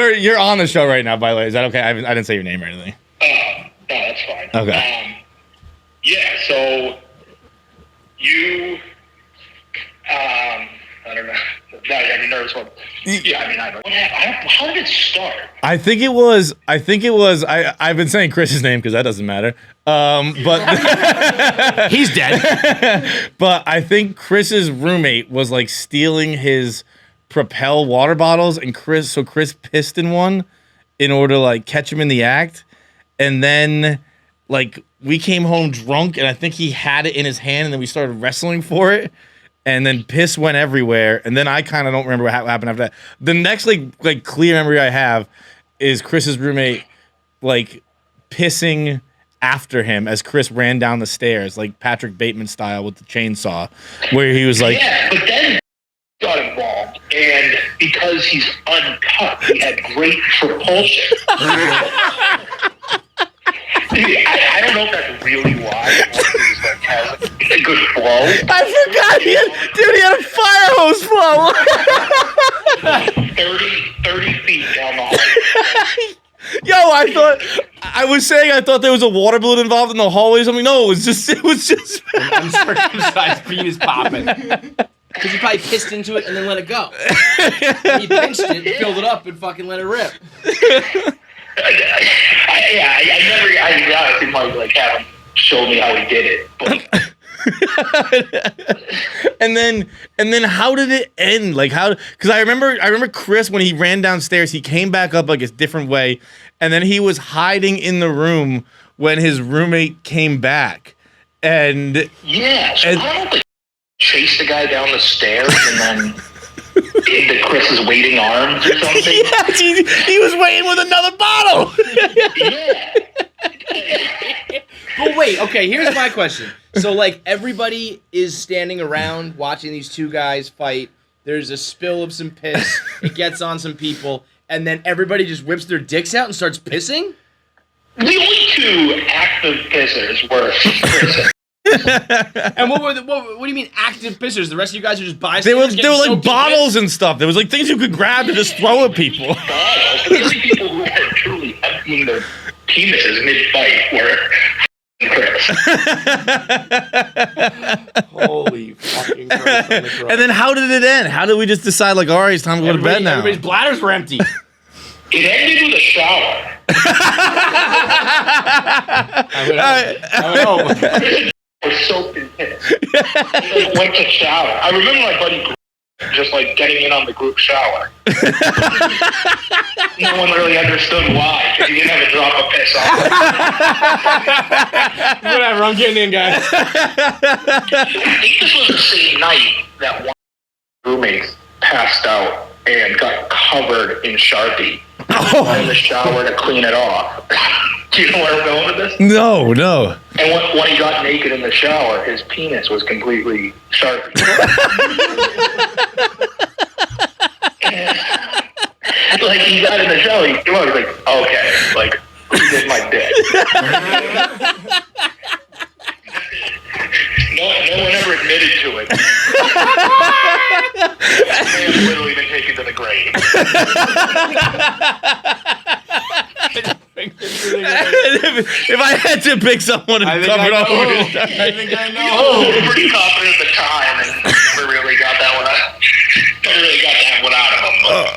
working. You're on the show right now, by the way. Is that okay? I didn't say your name or anything. No, that's fine. Okay. Yeah. So you, I don't know. Now you got me nervous. Yeah, I mean, I don't. How did it start? I think it was. I've been saying Chris's name because that doesn't matter. But he's dead. But I think Chris's roommate was like stealing his Propel water bottles, and Chris pissed in one in order to like catch him in the act, and then like we came home drunk, and I think he had it in his hand, and then we started wrestling for it. And then piss went everywhere, and then I kind of don't remember what happened after that. The next like clear memory I have is Chris's roommate like pissing after him as Chris ran down the stairs, like Patrick Bateman style with the chainsaw, where he was like, yeah, but then got involved, and because he's uncut, he had great propulsion. I don't know if that's really why. He just like has a good flow. I forgot he had a fire hose flow. 30 feet down the hallway. Yo, I thought there was a water balloon involved in the hallway or something. No, it was just Uncircumcised penis popping. Because he probably pissed into it and then let it go. He pinched it, filled it up, and fucking let it rip. I honestly might like have him show me how he did it. But. and then how did it end? Like how? Because I remember Chris when he ran downstairs, he came back up like a different way, and then he was hiding in the room when his roommate came back, and yeah, so I don't know if they chased the guy down the stairs and then into Chris's waiting arms or something. Yeah, he was waiting with another bottle. Yeah. But wait, okay, here's my question. So, like, everybody is standing around watching these two guys fight. There's a spill of some piss. It gets on some people. And then everybody just whips their dicks out and starts pissing? The only two active pissers were Chris. And what do you mean active pissers? The rest of you guys are just There were bystanders? like bottles and stuff. There was like things you could grab to just throw at people. Bottles. The only people who were truly emptying their penises mid-fight were Chris. Holy fucking Christ. And then how did it end? How did we just decide like, all right, it's time to go to bed now? Everybody's bladders were empty. It ended with a shower. I would hope. Was soaked in piss. He like, went to shower. I remember my buddy just like getting in on the group shower. No one really understood why, because he didn't have a drop of piss on. Whatever, I'm getting in, guys. I think this was the same night that one of my roommates passed out and got covered in Sharpie in the shower to clean it off. Do you know where I'm going with this? No. And when he got naked in the shower, his penis was completely Sharpie. Like, he got in the shower, he came out, he was like, okay, like, who did my dick? No one ever admitted to it. This man's literally been taken to the grave. If I had to pick someone and cover it up, I think I know. I was pretty confident at the time, and never really got that one out. Never really got that one out of him.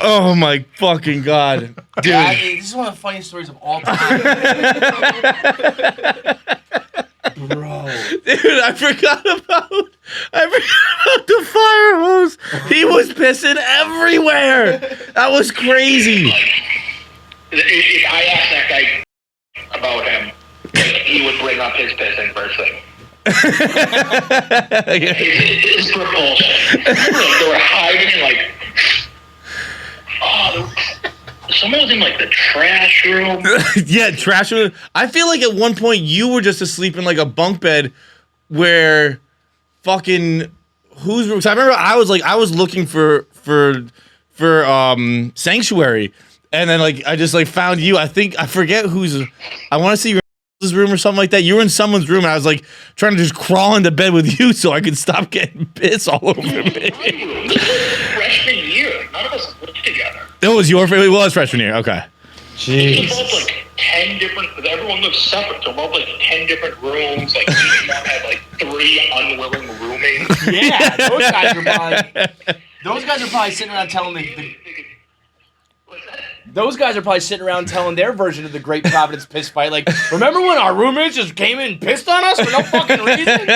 Oh my fucking god, dude! Yeah, this is one of the funniest stories of all time. Bro. Dude, I forgot about the fire hose. He was pissing everywhere. That was crazy. If I asked that guy about him, he would bring up his pissing first thing. His propulsion. They were hiding in someone was in like the trash room. Yeah, trash room. I feel like at one point you were just asleep in like a bunk bed where fucking whose room? 'Cause I remember I was looking for Sanctuary, and then like I just like found you. I forget whose. I want to see your room or something like that. You were in someone's room, and I was like trying to just crawl into bed with you so I could stop getting piss all over me. This was freshman year. None of us lived together. It was your favorite. It was freshman year. Okay. Jeez. Involved like 10 different. Everyone lived separate. So involved like 10 different rooms. Like each one had like 3 unwilling roommates. Yeah, those guys are probably sitting around telling Those guys are probably sitting around telling their version of the Great Providence piss fight. Like, remember when our roommates just came in and pissed on us for no fucking reason?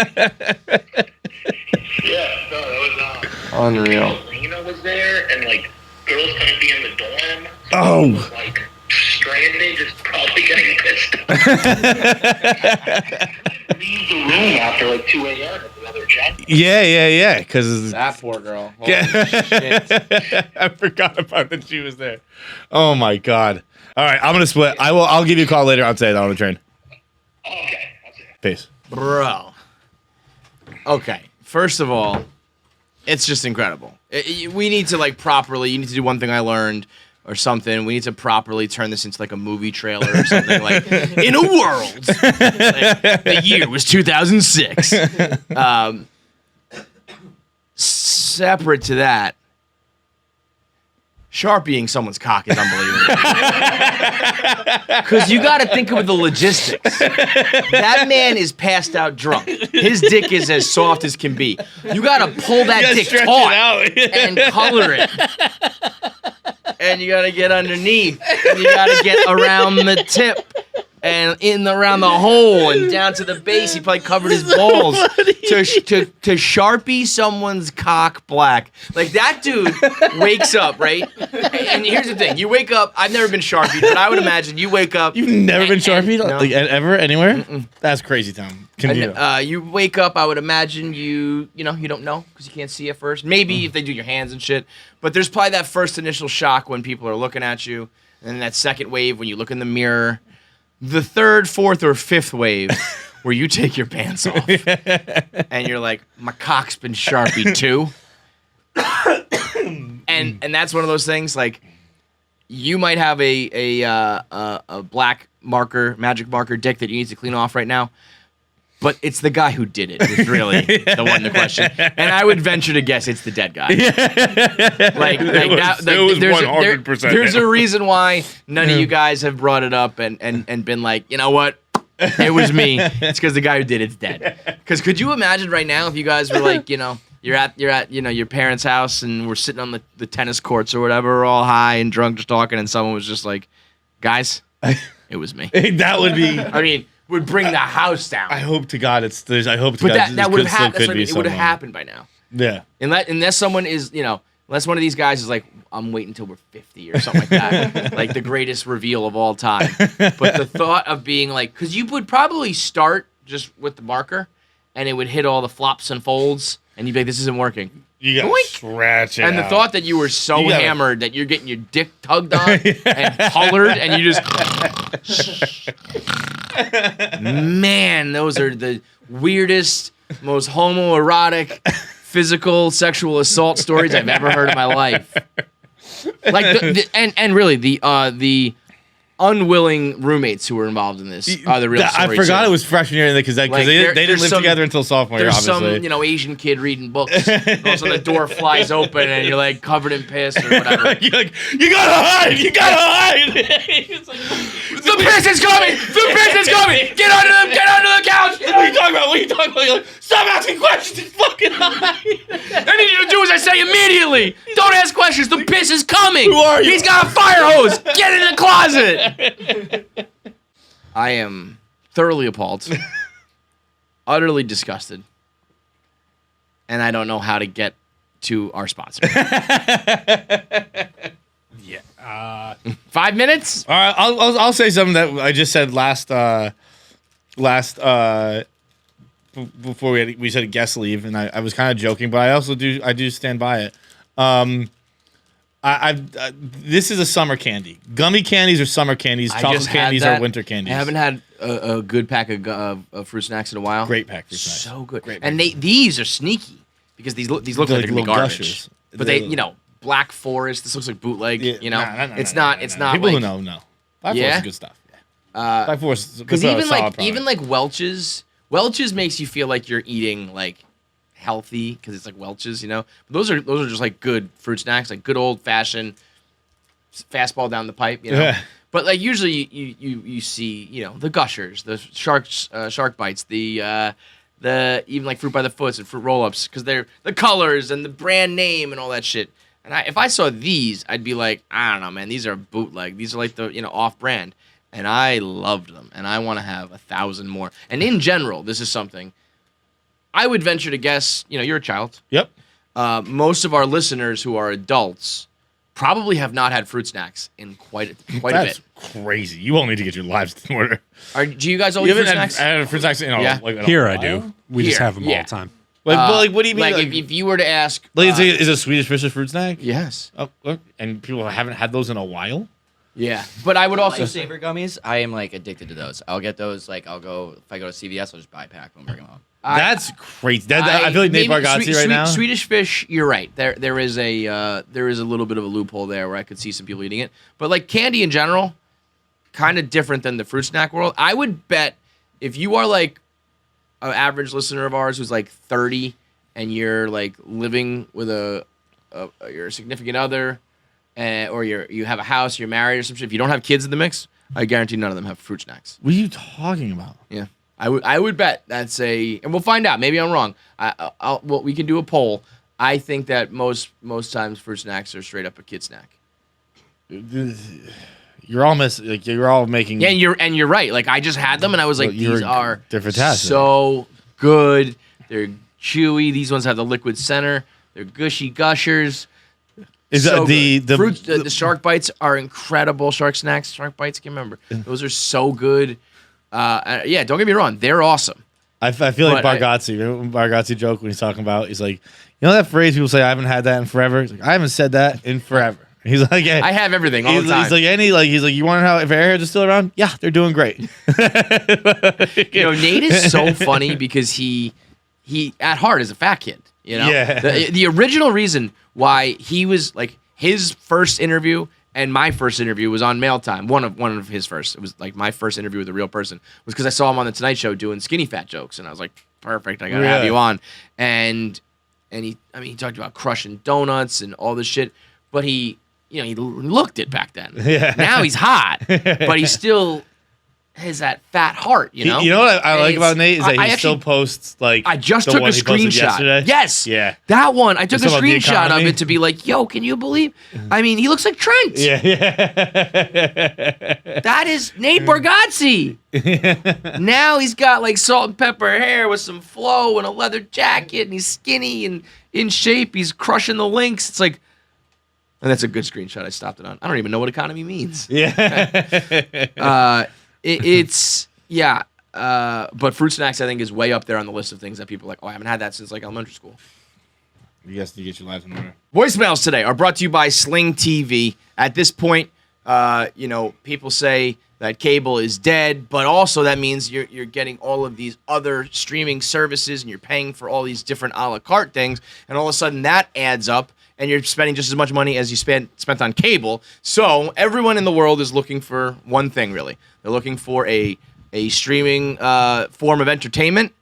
Yeah, no, that was unreal. Lena was there, and like girls couldn't be in the dorm. So Oh. was, like stranded, just probably getting pissed. Leave the room after like 2 a.m. at the other gen. Yeah. Because That poor girl. Holy shit. I forgot about that she was there. Oh my god. All right, I'm gonna split. I'll give you a call later. I'll say that on the train. Okay. Peace. Bro. Okay. First of all, it's just incredible. We need to like properly. You need to do one thing I learned or something. We need to properly turn this into like a movie trailer or something. Like in a world, like, the year was 2006. Separate to that, sharpieing someone's cock is unbelievable. Because you got to think of the logistics. That man is passed out drunk. His dick is as soft as can be. You got to pull that dick taut and color it. And you got to get underneath. And you got to get around the tip. And around the hole and down to the base. He probably covered his balls to Sharpie someone's cock black. Like that dude wakes up, right? And here's the thing: you wake up. I've never been Sharpied, but I would imagine you wake up. You've never been Sharpied, no. like ever, anywhere? That's crazy, Tom. You wake up. I would imagine you don't know because you can't see at first. Maybe if they do your hands and shit. But there's probably that first initial shock when people are looking at you, and then that second wave when you look in the mirror. The third, fourth, or fifth wave where you take your pants off and you're like, my cock's been Sharpied too. and that's one of those things like you might have a black marker, magic marker dick that you need to clean off right now. But it's the guy who did it who's really the one to question. And I would venture to guess it's the dead guy. There's a reason why none of you guys have brought it up and been like, you know what? It was me. It's because the guy who did it's dead. Because could you imagine right now if you guys were like, you're at your parents' house and we're sitting on the tennis courts or whatever, we're all high and drunk just talking, and someone was just like, guys, it was me. That would be. I mean, would bring the house down. I hope to God it's. I hope to but God that would have happened. It It would have happened by now. Yeah. Unless someone is, unless one of these guys is like, I'm waiting until we're 50 or something like that, like the greatest reveal of all time. But the thought of being like, because you would probably start just with the marker, and it would hit all the flops and folds, and you'd be like, this isn't working. You gotta scratch it. And the thought that you were so hammered that you're getting your dick tugged on and colored, and you just. Man, those are the weirdest, most homoerotic, physical, sexual assault stories I've ever heard in my life. Like, and really, the unwilling roommates who were involved in this are the real story. I forgot it was freshman year because they didn't live together until sophomore year, obviously. There's some, Asian kid reading books. And all of a sudden the door flies open and you're like covered in piss or whatever. You're like, you gotta hide! You gotta hide! The piss is coming! The piss is coming! Get under the couch! What are you talking about? What are you talking about? You're like, stop asking questions and fucking hide! I need you to do as I say immediately! Don't ask questions! The piss is coming! Who are you? He's got a fire hose! Get in the closet! I am thoroughly appalled, utterly disgusted, and I don't know how to get to our sponsor. 5 minutes? All right, I'll say something that I just said before we said guest leave, and I was kind of joking, but I also do stand by it. This is a summer candy. Gummy candies are summer candies. Chocolate candies are winter candies. I haven't had a good pack of fruit snacks in a while. Great pack. Fruit snacks. So good. Great and these are sneaky because these look like they're gonna be garbage. Gushers. But they Black Forest. This looks like bootleg. Yeah, it's not. People like, who know. Black Forest is good stuff. Black Forest because even like Welch's makes you feel like you're eating like healthy because it's like Welch's, But those are just like good fruit snacks, like good old fashioned fastball down the pipe, Yeah. But like usually you see the Gushers, the shark bites, the even like fruit by the foot and fruit roll ups because they're the colors and the brand name and all that shit. And if I saw these, I'd be like, I don't know, man, these are bootleg. These are like the off brand, and I loved them, and I want to have 1,000 more. And in general, this is something. I would venture to guess, you're a child. Yep. Most of our listeners who are adults probably have not had fruit snacks in quite a bit. That's crazy. You all need to get your lives in order. Do you guys always eat fruit snacks? I had fruit snacks Here I do. We just have them all the time. What do you mean? Like if you were to ask, is a Swedish Fish a fruit snack? Yes. Oh, and people haven't had those in a while. Yeah, but I would also say Lifesaver gummies. I am like addicted to those. I'll get those. Like I'll go if I go to CVS, I'll just buy a pack and bring them home. That's crazy. I feel like Nate Bargatze right now. Swedish Fish, you're right. There is a little bit of a loophole there where I could see some people eating it. But like candy in general, kind of different than the fruit snack world. I would bet if you are like an average listener of ours who's like 30 and you're like living with your significant other, or you have a house, you're married or some shit. If you don't have kids in the mix, I guarantee none of them have fruit snacks. What are you talking about? Yeah. I would bet that's and we'll find out. Maybe I'm wrong. We can do a poll. I think that most times fruit snacks are straight up a kid snack. You're all you're all making. Yeah, and you're right. Like I just had them and I was like, they're fantastic. So good. They're chewy. These ones have the liquid center. They're gushy gushers. The shark bites are incredible. Shark snacks, shark bites. I can't remember. Those are so good. Yeah, don't get me wrong, they're awesome. I feel like Bargatze joke when he's talking about. He's like, you know that phrase people say, "I haven't had that in forever." He's like, I haven't said that in forever. He's like, yeah, I have everything all the time. He's like, you want to know if Airheads are still around? Yeah, they're doing great. Nate is so funny because he at heart is a fat kid. You know, yeah. The original reason why he was like his first interview. And my first interview was on Mail Time. One of his first. It was like my first interview with a real person. Was because I saw him on the Tonight Show doing skinny fat jokes, and I was like, perfect. I gotta have you on. And he talked about crushing donuts and all this shit. But he looked it back then. Yeah. Now he's hot, but he still has that fat heart. You know. You know what I like about Nate is that he still posts like. I just took a screenshot. Yes. Yeah. That one. I took a screenshot of it to be like, yo, can you believe? I mean, he looks like Trent. Yeah. That is Nate Bargatze. Now he's got like salt and pepper hair with some flow and a leather jacket, and he's skinny and in shape. He's crushing the links. It's like, and that's a good screenshot. I stopped it on. I don't even know what economy means. Yeah. But fruit snacks I think is way up there on the list of things that people are like, oh, I haven't had that since like elementary school. You guys need to get your lives in order. Voicemails today are brought to you by Sling TV. At this point, people say that cable is dead, but also that means you're getting all of these other streaming services and you're paying for all these different a la carte things, and all of a sudden that adds up and you're spending just as much money as you spent on cable. So everyone in the world is looking for one thing, really. They're looking for a streaming form of entertainment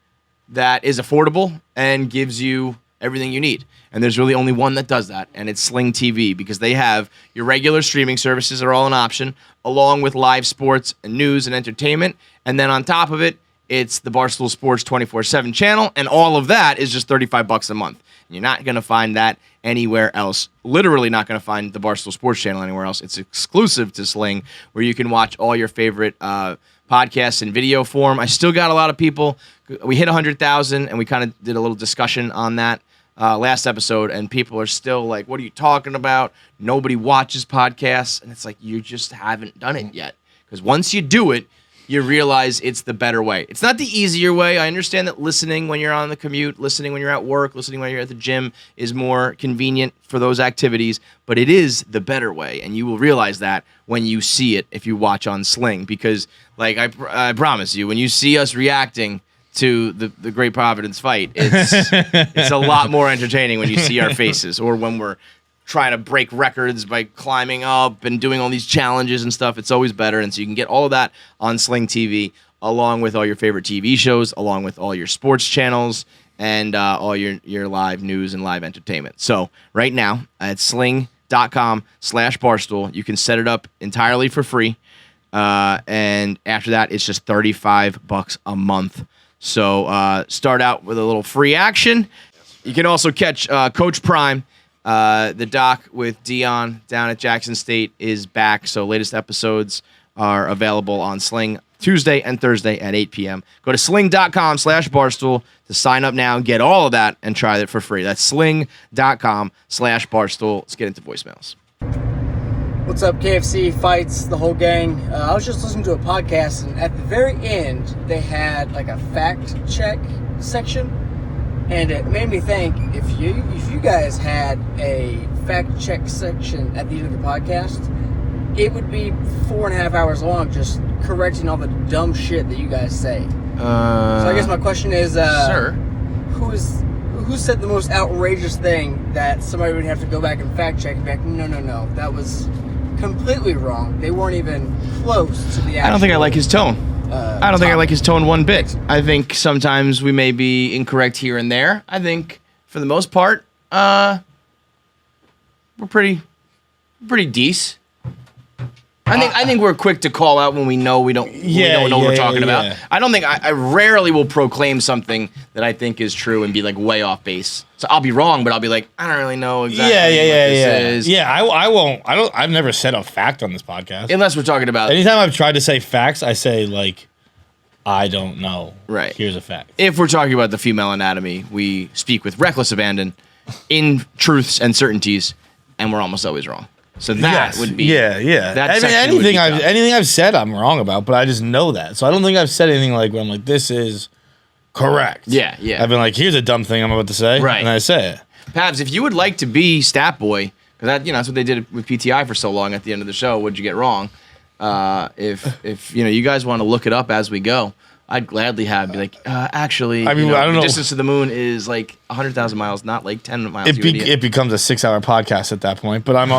that is affordable and gives you everything you need. And there's really only one that does that, and it's Sling TV, because they have your regular streaming services are all an option, along with live sports and news and entertainment. And then on top of it, it's the Barstool Sports 24/7 channel, and all of that is just $35 a month. You're not going to find that anywhere else. Literally not going to find the Barstool Sports channel anywhere else. It's exclusive to Sling, where you can watch all your favorite podcasts in video form. I still got a lot of people. We hit 100,000, and we kind of did a little discussion on that last episode, and people are still like, what are you talking about? Nobody watches podcasts. And it's like, you just haven't done it yet. Because once you do it, you realize it's the better way. It's not the easier way. I understand that listening when you're on the commute, listening when you're at work, listening when you're at the gym is more convenient for those activities, but it is the better way, and you will realize that when you see it if you watch on Sling, because like I promise you, when you see us reacting to the Great Providence fight, it's a lot more entertaining when you see our faces, or when we're trying to break records by climbing up and doing all these challenges and stuff. It's always better. And so you can get all of that on Sling TV, along with all your favorite TV shows, along with all your sports channels, and all your live news and live entertainment. So right now at sling.com/Barstool, you can set it up entirely for free. And after that, it's just $35 a month. So start out with a little free action. You can also catch Coach Prime. The doc with Dion down at Jackson State is back, so latest episodes are available on Sling Tuesday and Thursday at 8 p.m. Go to sling.com/Barstool to sign up now and get all of that and try it for free. That's sling.com/Barstool. Let's get into voicemails. What's up, KFC, Feits, the whole gang? I was just listening to a podcast, and at the very end, they had like a fact check section. And it made me think, if you guys had a fact check section at the end of the podcast, it would be 4.5 hours long just correcting all the dumb shit that you guys say. So I guess my question is, sir, who said the most outrageous thing that somebody would have to go back and fact check and be like, no, that was completely wrong. They weren't even close to the actual... I don't think I like his tone. I don't think I like his tone one bit. I think sometimes we may be incorrect here and there. I think for the most part, we're pretty decent. I think we're quick to call out when we know we don't know what we're talking about. I don't think I rarely will proclaim something that I think is true and be like way off base. So I'll be wrong, but I'll be like, I don't really know exactly what this is. Yeah, I won't. I've never said a fact on this podcast. Unless we're talking about... Anytime I've tried to say facts, I say like, I don't know. Right. Here's a fact. If we're talking about the female anatomy, we speak with reckless abandon in truths and certainties, and we're almost always wrong. So that would be That anything I've said I'm wrong about, but I just know that. So I don't think I've said anything like where I'm like, this is correct. Yeah. I've been like, here's a dumb thing I'm about to say, right? And I say it. Pabs, if you would like to be Stat Boy, because that's what they did with PTI for so long. At the end of the show, what'd you get wrong? If you guys want to look it up as we go, I'd gladly be like, actually, I don't know. The distance to the moon is like 100,000 miles, not like 10 miles. It becomes a 6-hour podcast at that point, but I'm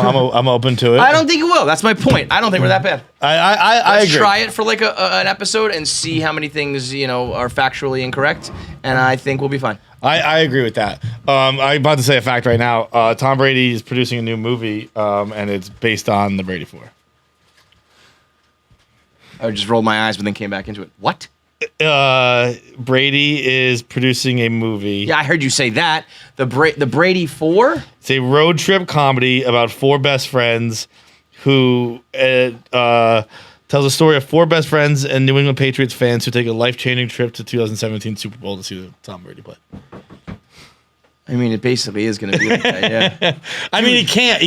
open to it. I don't think it will. That's my point. I don't think we're that bad. I Let's agree. try it for like an episode and see how many things are factually incorrect, and I think we'll be fine. I agree with that. I'm about to say a fact right now. Tom Brady is producing a new movie, and it's based on the Brady 4. I just rolled my eyes, but then came back into it. What? Brady is producing a movie. Yeah, I heard you say that. The Brady 4? It's a road trip comedy about 4 best friends who tells a story of 4 best friends and New England Patriots fans who take a life-changing trip to 2017 Super Bowl to see Tom Brady play. I mean, it basically is going to be like that, yeah. I mean, he can't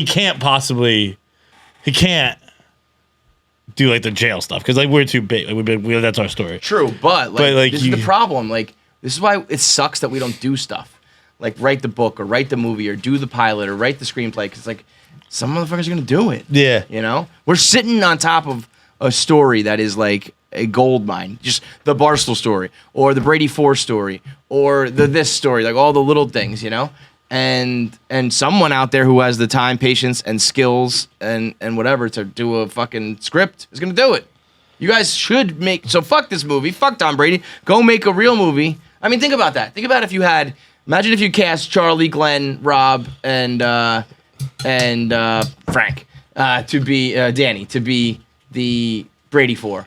do like the jail stuff because like we're too big. Like, that's our story. True, but this is the problem. Like, this is why it sucks that we don't do stuff like write the book or write the movie or do the pilot or write the screenplay because like some motherfuckers are gonna do it. Yeah, we're sitting on top of a story that is like a gold mine. Just the Barstool story or the Brady 4 story or this story, like all the little things, And someone out there who has the time, patience, and skills and whatever to do a fucking script is gonna do it. You guys should so fuck this movie, fuck Tom Brady, go make a real movie. I mean, think about that. Think about imagine if you cast Charlie, Glenn, Rob, and Frank to be Danny, to be the Brady 4.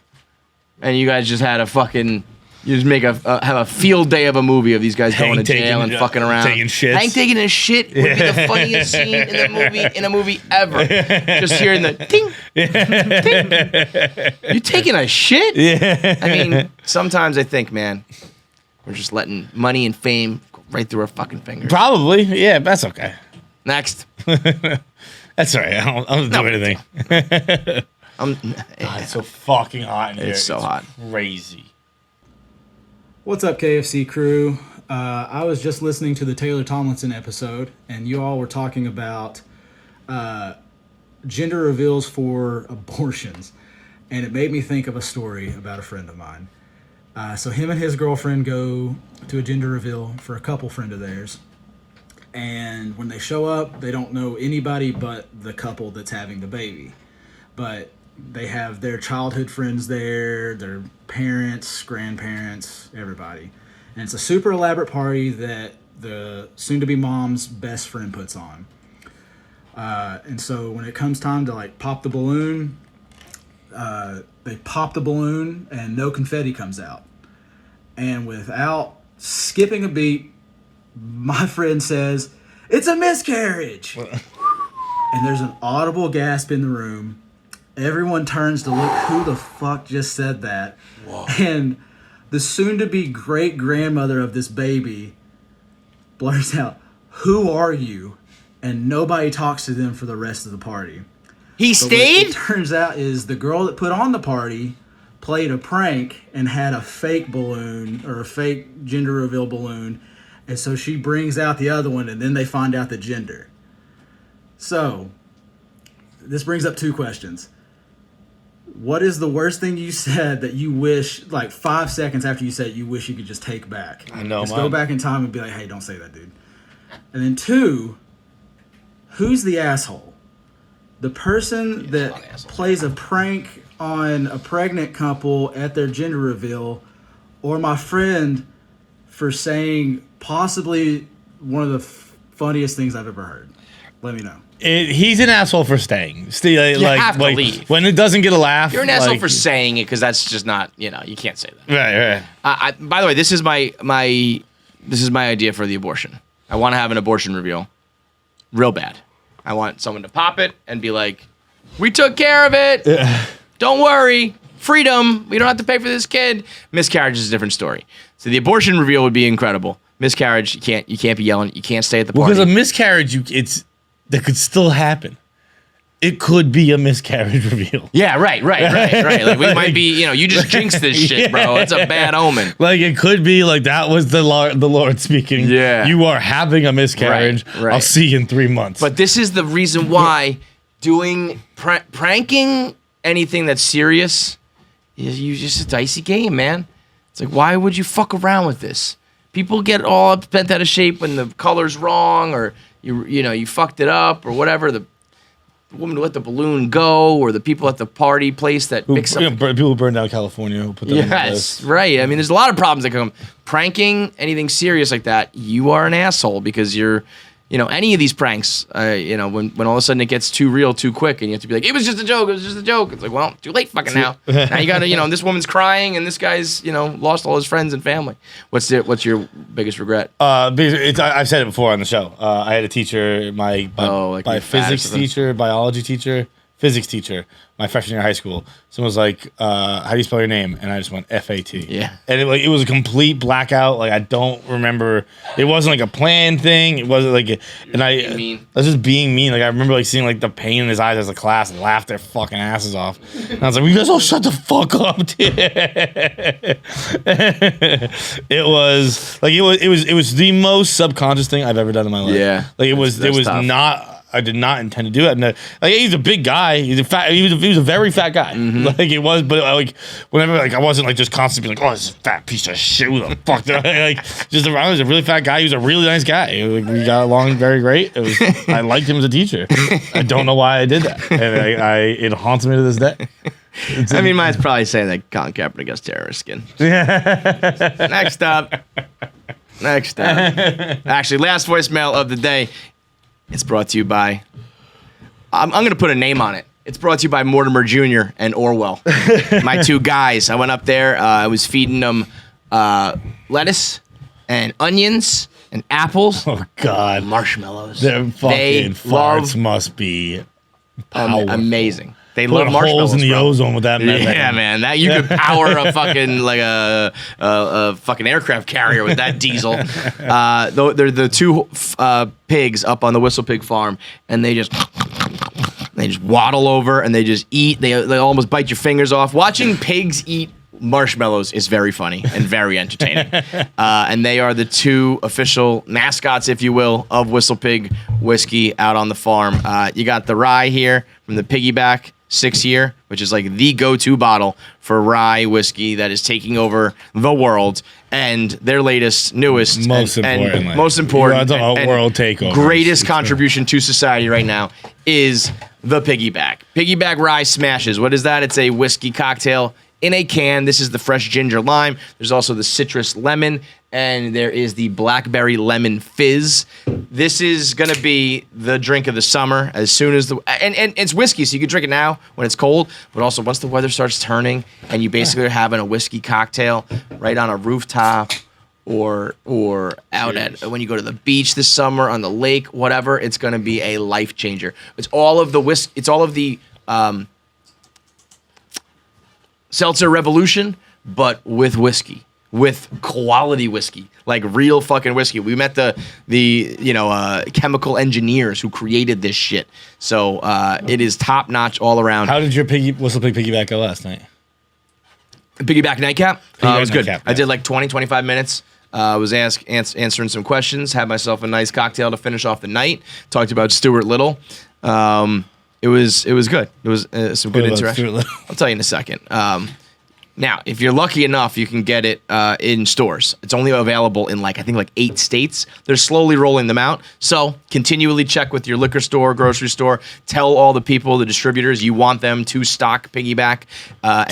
And you guys just had you just have a field day of a movie of these guys going to jail and fucking around. Taking shits. Hank taking a shit would be the funniest scene in a movie ever. Just hearing the ding, ding. You taking a shit? Yeah. I mean, sometimes I think, man, we're just letting money and fame go right through our fucking fingers. Probably. Yeah, that's okay. Next. That's all right. I don't do anything. God, it's so fucking hot in here. It's so hot. Crazy. What's up, KFC crew? I was just listening to the Taylor Tomlinson episode, and you all were talking about gender reveals for abortions, and it made me think of a story about a friend of mine. So him and his girlfriend go to a gender reveal for a couple friend of theirs, and when they show up, they don't know anybody but the couple that's having the baby. But they have their childhood friends there, their parents, grandparents, everybody. And it's a super elaborate party that the soon-to-be mom's best friend puts on. And so when it comes time to like pop the balloon, they pop the balloon and no confetti comes out. And without skipping a beat, my friend says, "It's a miscarriage!" And there's an audible gasp in the room. Everyone turns to look who the fuck just said that. Whoa. And the soon-to-be great-grandmother of this baby blurts out, "Who are you?" And nobody talks to them for the rest of the party. He stayed? What it turns out is the girl that put on the party played a prank and had a fake balloon or a fake gender reveal balloon. And so she brings out the other one and then they find out the gender. So this brings up 2 questions. What is the worst thing you said that you wish, like 5 seconds after you said it, you wish you could just take back? I know, Just go back in time and be like, hey, don't say that, dude. And then 2, who's the asshole? The person that plays a prank on a pregnant couple at their gender reveal, or my friend for saying possibly one of the funniest things I've ever heard? Let me know. He's an asshole for staying. You have to leave. When it doesn't get a laugh. You're an asshole for saying it because that's just not, you can't say that. Right. By the way, this is my idea for the abortion. I want to have an abortion reveal, real bad. I want someone to pop it and be like, "We took care of it. Don't worry, freedom. We don't have to pay for this kid." Miscarriage is a different story. So the abortion reveal would be incredible. Miscarriage, you can't be yelling. You can't stay at the party. Because a miscarriage, that could still happen. It could be a miscarriage reveal. Yeah, right. Like we might be, you just jinxed this shit, bro. It's a bad omen. Like it could be like that was the Lord speaking. Yeah. You are having a miscarriage. Right. I'll see you in 3 months. But this is the reason why doing pranking anything that's serious is just a dicey game, man. It's like, why would you fuck around with this? People get all bent out of shape when the color's wrong, or you fucked it up, or whatever. The woman who let the balloon go, or the people at the party place that mix up. People who burn down California who put them on the list. Right. I mean, there's a lot of problems that come. Pranking anything serious like that, you are an asshole because you're, any of these pranks, when all of a sudden it gets too real too quick and you have to be like, it was just a joke. It's like, well, too late fucking now. Now you got to, this woman's crying and this guy's, lost all his friends and family. What's your biggest regret? I've said it before on the show. I had a teacher, my physics teacher, biology teacher, physics teacher, my freshman year of high school. Someone was like, how do you spell your name? And I just went F-A-T. Yeah. And it was a complete blackout. Like, I don't remember. It wasn't like a planned thing. It wasn't like, I was just being mean. Like, I remember like seeing like the pain in his eyes as a class and laughed their fucking asses off. And I was like, you guys all shut the fuck up, dude. It was the most subconscious thing I've ever done in my life. Yeah. Like it was tough. not. I did not intend to do it. And he's a big guy. He was a very fat guy. Mm-hmm. Like it was, but like whenever I wasn't like just constantly like, oh, this fat piece of shit. Who the fuck? Like just around, he was a really fat guy. He was a really nice guy. Like, we got along very great. I liked him as a teacher. I don't know why I did that, and it haunts me to this day. Mine's probably saying that Colin Kaepernick gets terrorist skin. Next up. Actually, last voicemail of the day. It's brought to you by, I'm going to put a name on it. It's brought to you by Mortimer Jr. and Orwell. My two guys. I went up there. I was feeding them lettuce and onions and apples. Oh, God. Marshmallows. Their fucking farts must be amazing. They Put love marshmallows. Holes in the ozone with that. Yeah, man. That you could power a fucking like a fucking aircraft carrier with that diesel. They're the two pigs up on the WhistlePig farm, and they just waddle over and they just eat. They almost bite your fingers off. Watching pigs eat marshmallows is very funny and very entertaining. And they are the two official mascots, if you will, of WhistlePig whiskey out on the farm. You got the rye here from the Piggyback 6-year, which is like the go-to bottle for rye whiskey that is taking over the world. And their latest, newest, most important, and world takeover. Greatest contribution to society right now is the Piggyback. Piggyback Rye Smashes. What is that? It's a whiskey cocktail in a can. This is the fresh ginger lime. There's also the citrus lemon, and there is the blackberry lemon fizz. This is gonna be the drink of the summer as soon as and it's whiskey, so you can drink it now when it's cold, but also once the weather starts turning and you basically are having a whiskey cocktail right on a rooftop or out at when you go to the beach this summer, on the lake, whatever. It's gonna be a life changer. It's all of the seltzer revolution, but with whiskey, with quality whiskey, like real fucking whiskey. We met the chemical engineers who created this shit. So it is top notch all around. How did your WhistlePig piggyback go last night? Piggyback nightcap? It was good. Nightcap, I did like 20-25 minutes. Was answering some questions. Had myself a nice cocktail to finish off the night. Talked about Stuart Little. It was good. It was some good What about interaction. Stuart Little? I'll tell you in a second. Now, if you're lucky enough, you can get it in stores. It's only available in I think 8 states. They're slowly rolling them out. So continually check with your liquor store, grocery store. Tell all the people, the distributors, you want them to stock Piggyback.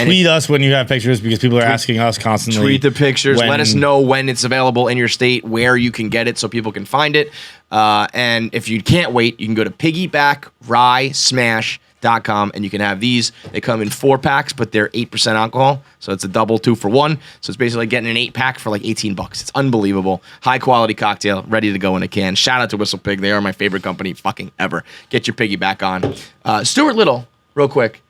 Tweet us when you have pictures because people are asking us constantly. Tweet the pictures. when- Let us know when it's available in your state, where you can get it so people can find it. And if you can't wait, you can go to piggybackRyeSmash.com and you can have these. They come in 4-packs, but they're 8% alcohol. So it's a double 2 for 1. So it's basically getting an 8-pack for $18. It's unbelievable. High quality cocktail, ready to go in a can. Shout out to WhistlePig. They are my favorite company fucking ever. Get your Piggyback on. Stuart Little, real quick.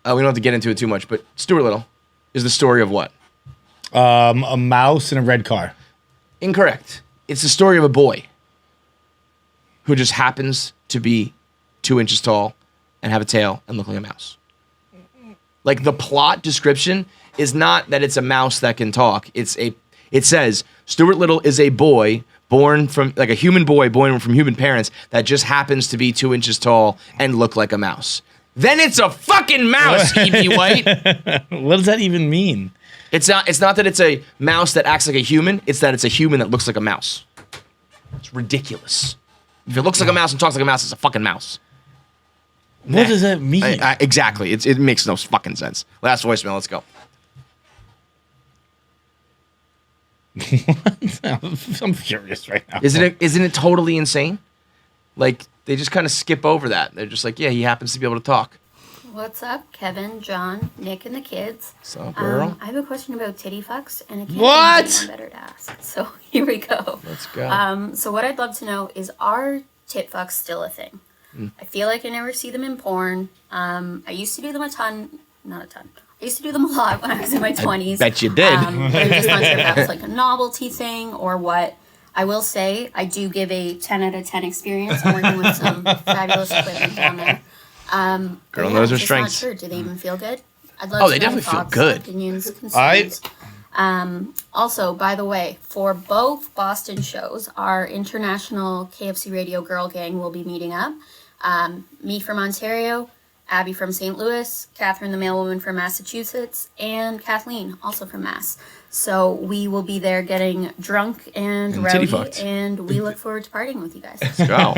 We don't have to get into it too much, but Stuart Little is the story of what? A mouse in a red car. Incorrect. It's the story of a boy who just happens to be 2 inches tall and have a tail and look like a mouse. The plot description is not that it's a mouse that can talk. It says Stuart Little is a boy born from a human boy born from human parents that just happens to be 2 inches tall and look like a mouse. Then it's a fucking mouse, Evie White. What does that even mean? It's not that it's a mouse that acts like a human. It's that it's a human that looks like a mouse. It's ridiculous. If it looks like a mouse and talks like a mouse, it's a fucking mouse. What does that mean? Exactly. It makes no fucking sense. Last voicemail. Let's go. I'm furious right now. Isn't it totally insane? They just kind of skip over that. They're just yeah, he happens to be able to talk. What's up, Kevin, John, Nick, and the kids? What's up, girl? I have a question about titty fucks, and I can't What? think of anyone better to ask. So here we go. Let's go. So what I'd love to know is, are tit fucks still a thing? I feel like I never see them in porn. I used to do them not a ton. I used to do them a lot when I was in my 20s. Bet you did. I'm just not sure if that was a novelty thing or what. I will say I do give a 10 out of 10 experience. I'm working with some fabulous equipment down there. Girl knows her I'm just strengths. not sure. Do they even feel good? I'd love Oh, to they know definitely feel thoughts, good. Opinions, concerns. Also, by the way, for both Boston shows, our international KFC Radio Girl Gang will be meeting up. Me from Ontario, Abby from St. Louis, Catherine the mailwoman from Massachusetts, and Kathleen also from Mass. So we will be there getting drunk and titty rowdy, fucked. and we look forward to partying with you guys. Let's go.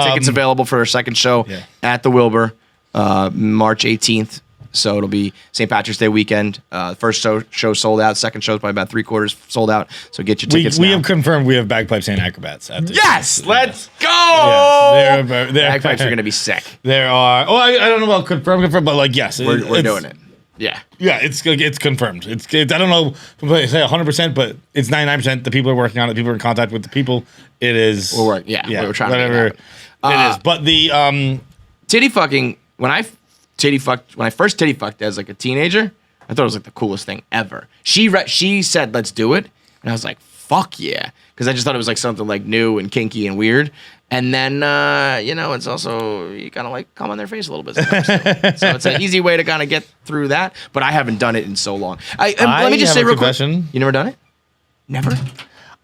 Tickets available for our second show at the Wilbur, March 18th. So it'll be St. Patrick's Day weekend. First show sold out. Second show's probably about 3/4 sold out. So get your tickets We now. have confirmed we have bagpipes and acrobats. Yes, let's go. Yes, Bagpipes are gonna be sick. There are. Oh, I don't know about confirmed, but yes, We're it's- doing it. Yeah. Yeah, it's confirmed. It's I don't know if I say 100%, but it's 99%. The people are working on it. People are in contact with the people. It is. We're trying to make it it is. But the titty fucking when I first titty fucked as a teenager, I thought it was the coolest thing ever. She said let's do it, and I was like fuck yeah, because I just thought it was something new and kinky and weird. And then it's also you kind of come on their face a little bit sometimes. So it's an easy way to kind of get through that. But I haven't done it in so long. Let me just say real quick. You never done it? Never.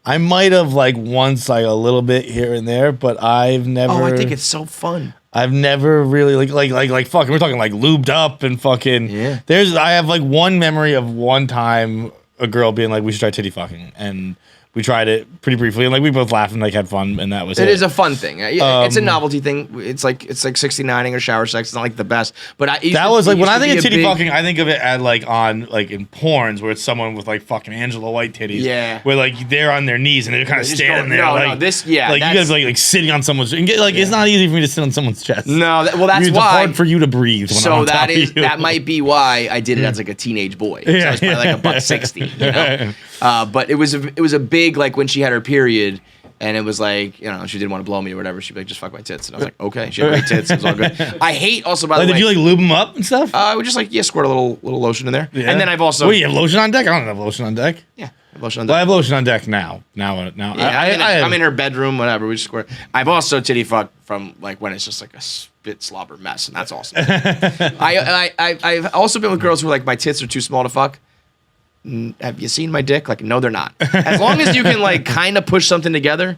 I might have once a little bit here and there, but I've never. Oh, I think it's so fun. I've never really fucking. We're talking lubed up and fucking. Yeah. I have one memory of one time a girl being we should try titty fucking, and we tried it pretty briefly, and we both laughed and had fun, and that was it. It is a fun thing. It's a novelty thing. It's like 69ing or shower sex. It's not the best, but that was when I think of titty fucking, I think of it at on in porns where it's someone with fucking Angela White titties. Yeah. Where they're on their knees and they're kind of standing there. No, this you guys sitting on someone's and it's not easy for me to sit on someone's chest. No, that's why it's hard for you to breathe. When I'm on top of you. That might be why I did it as a teenage boy. So I was probably $160. But it was a big when she had her period, and it was she didn't want to blow me or whatever. She'd be just fuck my tits, and I was like, okay. She had great tits. It was all good. I hate also by the way. Did you lube them up and stuff? I would just squirt a little lotion in there, yeah. and then I've also. Wait, you have lotion on deck? I don't have lotion on deck. Yeah, I have lotion on deck. Well, I have lotion on deck now. Yeah, I'm in her bedroom, whatever. We just squirt. I've also titty fucked from when it's just a spit slobber mess, and that's awesome. I've also been with girls who my tits are too small to fuck. Have you seen my dick? No, they're not. As long as you can kind of push something together,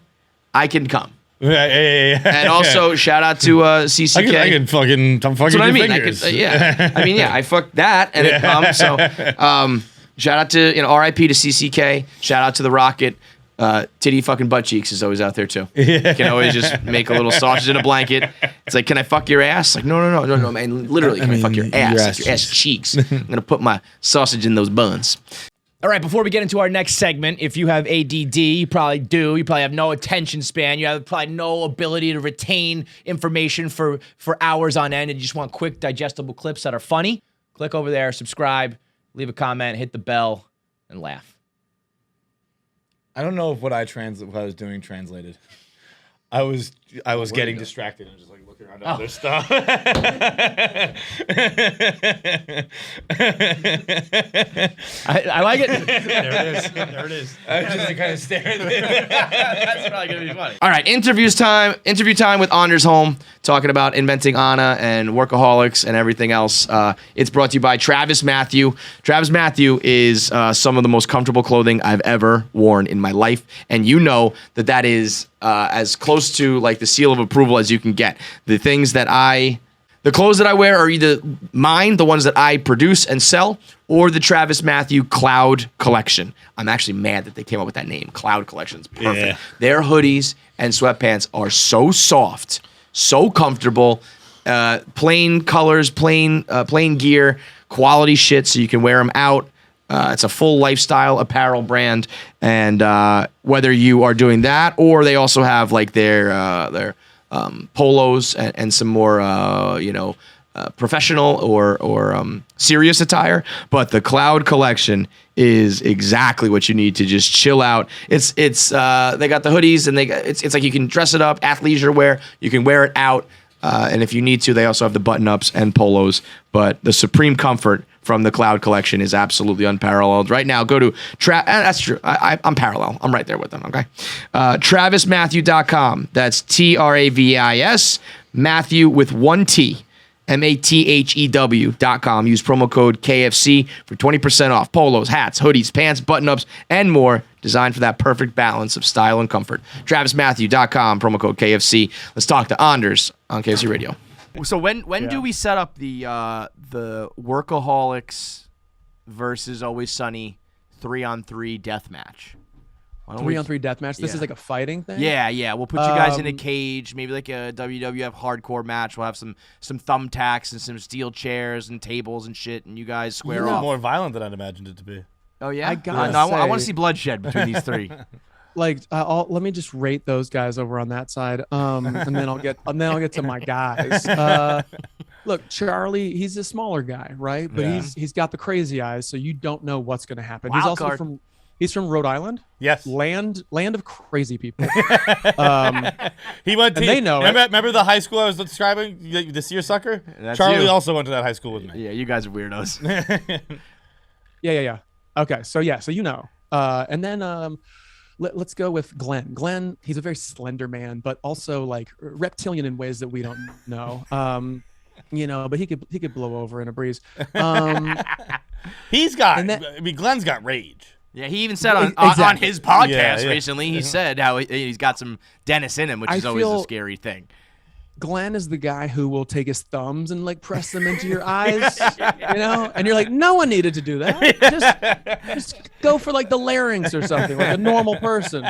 I can come. Yeah. And also shout out to CCK. I can fucking That's what I mean. fingers. I fucked that and it comes. So shout out to RIP to CCK. Shout out to the Rocket. Titty fucking butt cheeks is always out there too. You can always just make a little sausage in a blanket. It's like, can I fuck your ass? Like, no, man. Literally, can I fuck your ass? Your ass cheeks. I'm gonna put my sausage in those buns. All right, before we get into our next segment, if you have ADD, you probably do. You probably have no attention span. You have probably no ability to retain information for hours on end, and you just want quick, digestible clips that are funny. Click over there, subscribe, leave a comment, hit the bell, and laugh. I don't know if what I was doing translated. I was getting distracted and just like looking around at other stuff. I like it. There it is. I was just like kind of staring. That's probably gonna be funny. All right, interview time with Anders Holm, talking about inventing AITA and workaholics and everything else. It's brought to you by Travis Mathew. Travis Mathew is some of the most comfortable clothing I've ever worn in my life, and you know that is as close to like the seal of approval as you can get. The clothes that I wear are either mine, the ones that I produce and sell, or the Travis Mathew Cloud Collection. I'm actually mad that they came up with that name. Cloud Collection. It's perfect. Yeah. Their hoodies and sweatpants are so soft, so comfortable, plain colors, plain gear, quality shit, so you can wear them out. It's a full lifestyle apparel brand, and whether you are doing that or they also have like their polos and some more professional or serious attire. But the Cloud Collection is exactly what you need to just chill out. It's they got the hoodies and it's like you can dress it up, athleisure wear. You can wear it out, and if you need to, they also have the button ups and polos. But the supreme comfort from the Cloud Collection is absolutely unparalleled. Right now, go to that's true. I'm parallel. I'm right there with them. Okay, TravisMathew.com. That's TRAVIS Mathew with one T. MATHEW.com. Use promo code KFC for 20% off polos, hats, hoodies, pants, button-ups, and more, designed for that perfect balance of style and comfort. TravisMathew.com, promo code KFC. Let's talk to Anders on KFC Radio. So when do we set up the Workaholics versus Always Sunny 3-on-3 death match? 3-on-3 death match. This is like a fighting thing. Yeah. We'll put you guys in a cage, maybe like a WWF hardcore match. We'll have some thumbtacks and some steel chairs and tables and shit, and you guys square off. More violent than I'd imagined it to be. Oh yeah, I want to see bloodshed between these three. Like, let me just rate those guys over on that side, and then I'll get to my guys. Look, Charlie, he's a smaller guy, right? But he's got the crazy eyes, so you don't know what's going to happen. He's also He's from Rhode Island. Yes. Land of crazy people. He went to. They know. Remember the high school I was describing? The seersucker? Charlie also went to that high school with me. Yeah, you guys are weirdos. Yeah. Okay, so you know. And then let's go with Glenn. Glenn, he's a very slender man, but also like reptilian in ways that we don't know. But he could blow over in a breeze. Glenn's got rage. Yeah, he even said on his podcast recently, he said how he's got some Dennis in him, which is always a scary thing. Glenn is the guy who will take his thumbs and like press them into your eyes, and you're like, no one needed to do that. Just go for like the larynx or something, like a normal person.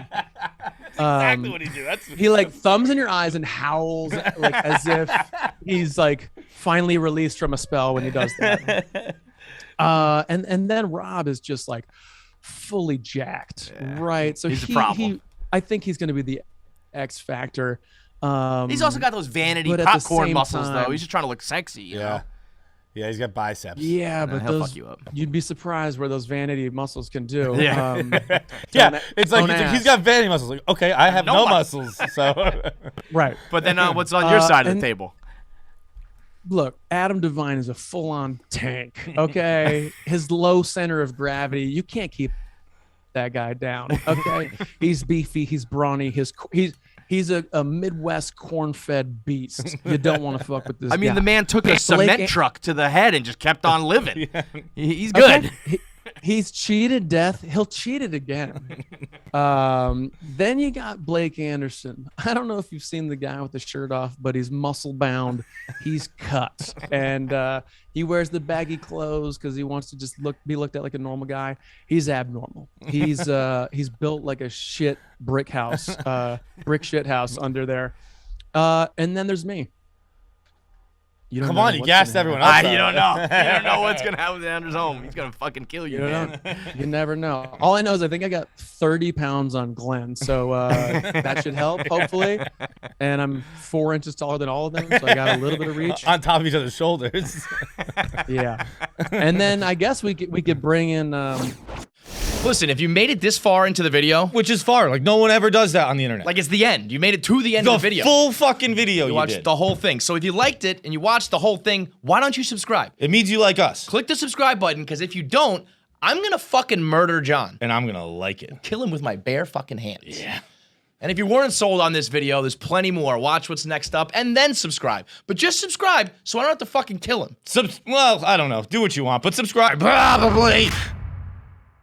Exactly what he do. He like thumbs in your eyes and howls like as if he's like finally released from a spell when he does that. And then Rob is just like fully jacked, right? So he's a problem. I think he's going to be the X factor. He's also got those vanity popcorn muscles, though. He's just trying to look sexy. You know? Yeah, he's got biceps. Yeah, but he'll fuck you up. You'd be surprised where those vanity muscles can do. It's like he's got vanity muscles. Like, okay, I have no muscles. So right. But then what's on your side of the table? Look, Adam Devine is a full-on tank, okay? His low center of gravity, you can't keep that guy down, okay? He's beefy, he's brawny, he's a Midwest corn-fed beast. You don't want to fuck with this guy. I mean, the man took a cement truck to the head and just kept on living. He's good. Okay. He's cheated death. He'll cheat it again. Then you got Blake Anderson. I don't know if you've seen the guy with the shirt off, but he's muscle bound. He's cut, and he wears the baggy clothes because he wants to just be looked at like a normal guy. He's abnormal. He's built like a shit brick house, brick shit house under there. And then there's me. Come on, you gassed everyone up. You don't know. You don't know what's gonna happen to Andrew's home. He's gonna fucking kill you, man. You never know. All I know is I think I got 30 pounds on Glenn, so that should help, hopefully. And I'm 4 inches taller than all of them, so I got a little bit of reach on top of each other's shoulders. Yeah, and then I guess we could bring in. Listen, if you made it this far into the video, which is far, like no one ever does that on the internet. Like it's the end. You made it to the end of the video. Full fucking video. You watched the whole thing. So if you liked it and you watched the whole thing, why don't you subscribe? It means you like us. Click the subscribe button, because if you don't, I'm gonna fucking murder John. And I'm gonna like it. Kill him with my bare fucking hands. Yeah. And if you weren't sold on this video, there's plenty more. Watch what's next up and then subscribe. But just subscribe so I don't have to fucking kill him. Well, I don't know. Do what you want, but subscribe. Probably.